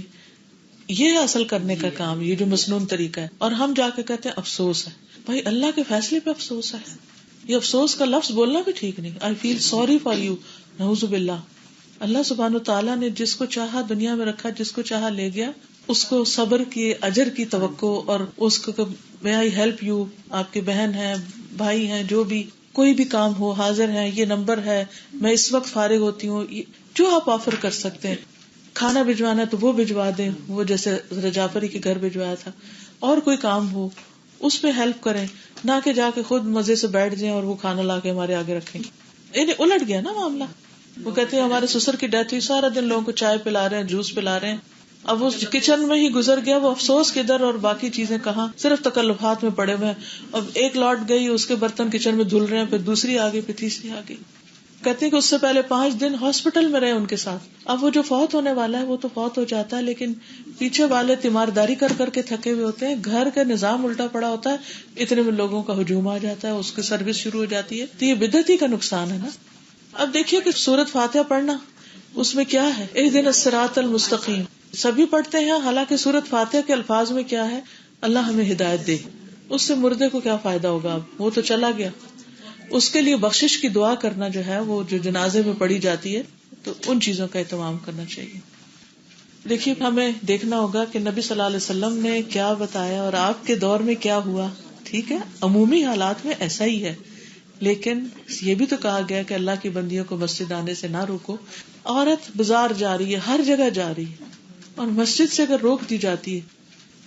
یہ اصل کرنے کا کام، یہ جو مسنون طریقہ ہے. اور ہم جا کے کہتے ہیں افسوس ہے. بھائی اللہ کے فیصلے پہ افسوس ہے. یہ افسوس کا لفظ بولنا بھی ٹھیک نہیں. آئی فیل سوری فار یو، نعوذ باللہ. اللہ سبحانہ وتعالیٰ نے جس کو چاہا دنیا میں رکھا، جس کو چاہا لے گیا. اس کو صبر کی، اجر کی توقع، اور اس کو may I help you، آپ کی بہن ہے، بھائی ہیں، جو بھی کوئی بھی کام ہو حاضر ہے، یہ نمبر ہے، میں اس وقت فارغ ہوتی ہوں، جو آپ آفر کر سکتے ہیں. کھانا بھجوانا تو وہ بھجوا دیں، وہ جیسے جعفری کے گھر بھجوایا تھا. اور کوئی کام ہو اس پہ ہیلپ کریں، نہ کہ جا کے خود مزے سے بیٹھ جائیں اور وہ کھانا لا کے ہمارے آگے رکھیں. انہیں الٹ گیا نا معاملہ. وہ کہتے ہیں ہمارے سسر کی ڈیتھ ہوئی، سارا دن لوگوں کو چائے پلا رہے ہیں، جوس پلا رہے ہیں. اب وہ کچن میں ہی گزر گیا، وہ افسوس کدھر اور باقی چیزیں کہاں، صرف تکلفات میں پڑے ہوئے. اب ایک لوٹ گئی، اس کے برتن کچن میں دھل رہے ہیں، پھر دوسری آگئی، پھر تیسری آگئی. کہتے ہیں کہ اس سے پہلے 5 دن ہاسپٹل میں رہے ان کے ساتھ. اب وہ جو فوت ہونے والا ہے وہ تو فوت ہو جاتا ہے، لیکن پیچھے والے تیمارداری کر کر کے تھکے ہوئے ہوتے ہیں، گھر کا نظام الٹا پڑا ہوتا ہے، اتنے میں لوگوں کا ہجوم آ جاتا ہے، اس کی سروس شروع ہو جاتی ہے. تو یہ بدعت ہی کا نقصان ہے نا. اب دیکھیے کہ سورۃ فاتحہ پڑھنا، اس میں کیا ہے، اہدنا الصراط المستقیم سبھی پڑھتے ہیں، حالانکہ سورۃ فاتحہ کے الفاظ میں کیا ہے، اللہ ہمیں ہدایت دے. اس سے مردے کو کیا فائدہ ہوگا، اب وہ تو چلا گیا. اس کے لیے بخشش کی دعا کرنا جو ہے، وہ جو جنازے میں پڑھی جاتی ہے، تو ان چیزوں کا اہتمام کرنا چاہیے. دیکھیے ہمیں دیکھنا ہوگا کہ نبی صلی اللہ علیہ وسلم نے کیا بتایا اور آپ کے دور میں کیا ہوا. ٹھیک ہے، عمومی حالات میں ایسا ہی ہے، لیکن یہ بھی تو کہا گیا کہ اللہ کی بندیوں کو مسجد آنے سے نہ روکو. عورت بازار جا رہی ہے، ہر جگہ جا رہی ہے، اور مسجد سے اگر روک دی جاتی ہے،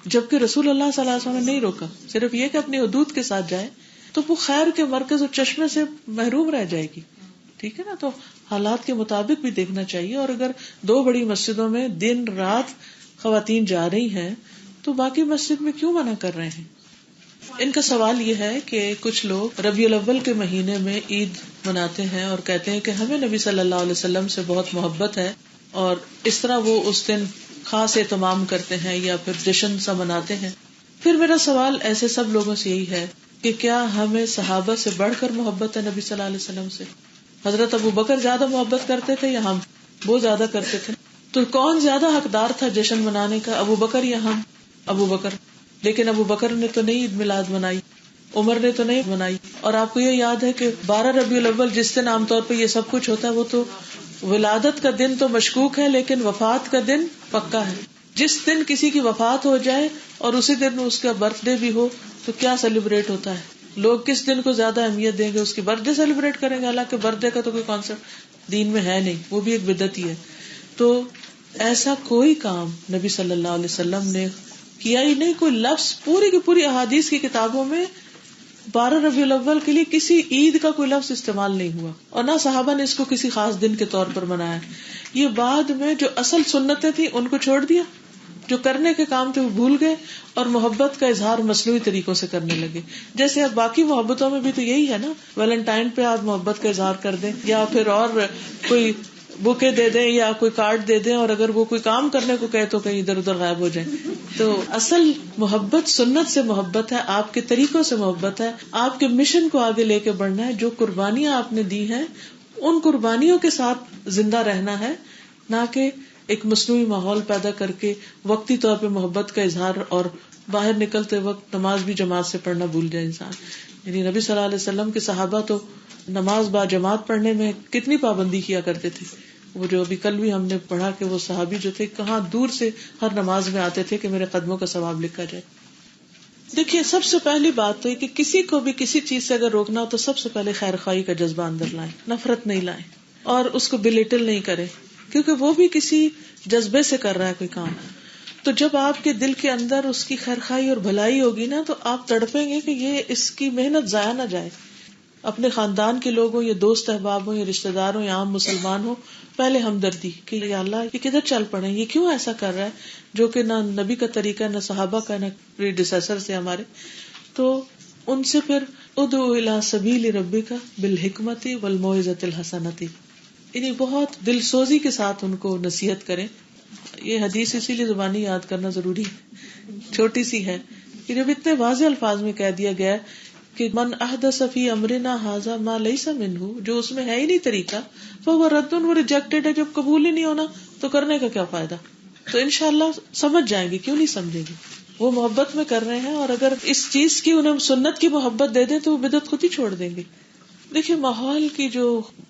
جبکہ رسول اللہ صلی اللہ علیہ وسلم نے نہیں روکا، صرف یہ کہ اپنی حدود کے ساتھ جائے، تو وہ خیر کے مرکز اور چشمے سے محروم رہ جائے گی. ٹھیک ہے نا. تو حالات کے مطابق بھی دیکھنا چاہیے. اور اگر 2 بڑی مسجدوں میں دن رات خواتین جا رہی ہیں تو باقی مسجد میں کیوں منع کر رہے ہیں؟ ان کا سوال یہ ہے کہ کچھ لوگ ربیع الاول کے مہینے میں عید مناتے ہیں اور کہتے ہیں کہ ہمیں نبی صلی اللہ علیہ وسلم سے بہت محبت ہے، اور اس طرح وہ اس دن خاص اہتمام کرتے ہیں یا پھر جشن سا مناتے ہیں. پھر میرا سوال ایسے سب لوگوں سے یہی ہے کہ کیا ہمیں صحابہ سے بڑھ کر محبت ہے نبی صلی اللہ علیہ وسلم سے؟ حضرت ابو بکر زیادہ محبت کرتے تھے یا ہم؟ وہ زیادہ کرتے تھے. تو کون زیادہ حقدار تھا جشن منانے کا، ابو بکر یا ہم؟ ابو بکر. لیکن ابو بکر نے تو نہیں عید میلاد منائی، عمر نے تو نہیں منائی. اور آپ کو یہ یاد ہے کہ 12 ربیع الاول جس دن عام طور پہ یہ سب کچھ ہوتا ہے، وہ تو ولادت کا دن تو مشکوک ہے لیکن وفات کا دن پکا ہے. جس دن کسی کی وفات ہو جائے اور اسی دن اس کا برتھ ڈے بھی ہو تو کیا سیلیبریٹ ہوتا ہے. لوگ کس دن کو زیادہ اہمیت دیں گے، اس کی برتھ ڈے سیلیبریٹ کریں گے، حالانکہ برتھ ڈے کا تو کوئی کانسیپٹ دین میں ہے نہیں، وہ بھی ایک بدعت ہی ہے. تو ایسا کوئی کام نبی صلی اللہ علیہ وسلم نے کیا ہی نہیں. کوئی لفظ پوری کی پوری احادیث کی کتابوں میں 12 ربیع الاول کے لیے کسی عید کا کوئی لفظ استعمال نہیں ہوا، اور نہ صحابہ نے اس کو کسی خاص دن کے طور پر منایا. یہ بعد میں جو اصل سنتیں تھیں ان کو چھوڑ دیا، جو کرنے کے کام تھے وہ بھول گئے، اور محبت کا اظہار مصنوعی طریقوں سے کرنے لگے. جیسے اب باقی محبتوں میں بھی تو یہی ہے نا، ویلنٹائن پہ آپ محبت کا اظہار کر دیں، یا پھر اور کوئی بوکے دے دیں یا کوئی کارڈ دے دیں، اور اگر وہ کوئی کام کرنے کو کہے تو کہیں ادھر ادھر غائب ہو جائیں. تو اصل محبت سنت سے محبت ہے، آپ کے طریقوں سے محبت ہے، آپ کے مشن کو آگے لے کے بڑھنا ہے. جو قربانیاں آپ نے دی ہیں ان قربانیوں کے ساتھ زندہ رہنا ہے، نہ کہ ایک مصنوعی ماحول پیدا کر کے وقتی طور پہ محبت کا اظہار اور باہر نکلتے وقت نماز بھی جماعت سے پڑھنا بھول جائے انسان. یعنی نبی صلی اللہ علیہ وسلم کے صحابہ تو نماز با جماعت پڑھنے میں کتنی پابندی کیا کرتے تھے. وہ جو ابھی کل بھی ہم نے پڑھا کہ وہ صحابی جو تھے کہاں دور سے ہر نماز میں آتے تھے کہ میرے قدموں کا ثواب لکھا جائے. دیکھیے سب سے پہلی بات تو یہ کہ کسی کو بھی کسی چیز سے اگر روکنا ہو تو سب سے پہلے خیر خواہی کا جذبہ اندر لائیں، نفرت نہیں لائیں، اور اس کو بلیٹل نہیں کریں، کیونکہ وہ بھی کسی جذبے سے کر رہا ہے کوئی کام. تو جب آپ کے دل کے اندر اس کی خیرخواہی اور بھلائی ہوگی نا تو آپ تڑپیں گے کہ یہ اس کی محنت ضائع نہ جائے. اپنے خاندان کے لوگ ہوں یا دوست احباب ہوں یا رشتے دار ہوں یا عام مسلمان ہوں، پہلے ہمدردی کہ یا اللہ یہ کدھر چل پڑے، یہ کیوں ایسا کر رہا ہے جو کہ نہ نبی کا طریقہ، نہ صحابہ کا، نہ پریڈیسیسر سے ہمارے. تو ان سے پھر ادعو الی سبیل ربک بالحکمت والموعظۃ الحسنۃ، یعنی بہت دل سوزی کے ساتھ ان کو نصیحت کریں. یہ حدیث اسی لیے زبانی یاد کرنا ضروری ہے، چھوٹی سی ہے کہ جب اتنے واضح الفاظ میں کہہ دیا گیا کہ من احدث فی امرنا ھذا ما لیس منہ، جو اس میں ہے ہی نہیں طریقہ، فہو رد، وہ ریجیکٹڈ ہے. جب قبول ہی نہیں ہونا تو کرنے کا کیا فائدہ. تو انشاءاللہ سمجھ جائیں گے، کیوں نہیں سمجھیں گے. وہ محبت میں کر رہے ہیں، اور اگر اس چیز کی انہیں سنت کی محبت دے دیں تو وہ بدعت خود ہی چھوڑ دیں گے. دیکھیے ماحول کی جو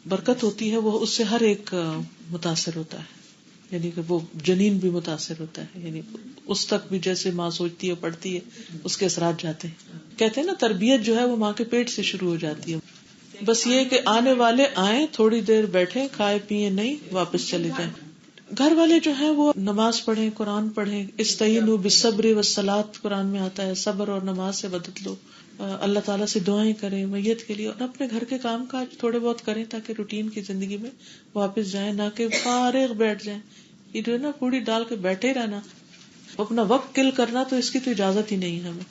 برکت ہوتی ہے وہ اس سے ہر ایک متاثر ہوتا ہے، یعنی کہ وہ جنین بھی متاثر ہوتا ہے، یعنی اس تک بھی جیسے ماں سوچتی ہے پڑھتی ہے اس کے اثرات جاتے ہیں. کہتے ہیں نا تربیت جو ہے وہ ماں کے پیٹ سے شروع ہو جاتی ہے. بس یہ کہ آنے والے آئیں، تھوڑی دیر بیٹھیں، کھائے پیئے نہیں، واپس چلے جائیں. گھر والے جو ہیں وہ نماز پڑھیں، قرآن پڑھیں. استعینوا بالصبر والصلاۃ قرآن میں آتا ہے، صبر اور نماز سے مدد لو. اللہ تعالیٰ سے دعائیں کریں میت کے لیے، اور اپنے گھر کے کام کاج تھوڑے بہت کریں تاکہ روٹین کی زندگی میں واپس جائیں، نہ کہ فارغ بیٹھ جائیں. یہ جو ہے نا پوڑی ڈال کے بیٹھے رہنا، اپنا وقت کل کرنا، تو اس کی تو اجازت ہی نہیں ہے ہمیں.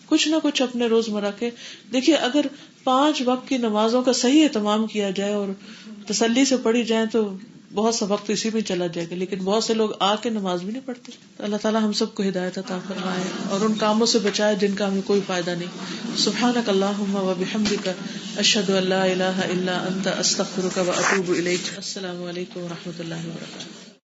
کچھ نہ کچھ اپنے روزمرہ کے دیکھیے، اگر 5 وقت کی نمازوں کا صحیح اہتمام کیا جائے اور تسلی سے پڑھی جائیں تو بہت سا وقت اسی میں چلا جائے گا. لیکن بہت سے لوگ آ کے نماز بھی نہیں پڑھتے. اللہ تعالیٰ ہم سب کو ہدایت عطا فرمائے اور ان کاموں سے بچائے جن کا ہمیں کوئی فائدہ نہیں. سبحانک اللہم و بحمدک، اشہد ان لا الہ الا انت، استغفرک و اتوب الیک. السلام علیکم و رحمۃ اللہ وبرکاتہ.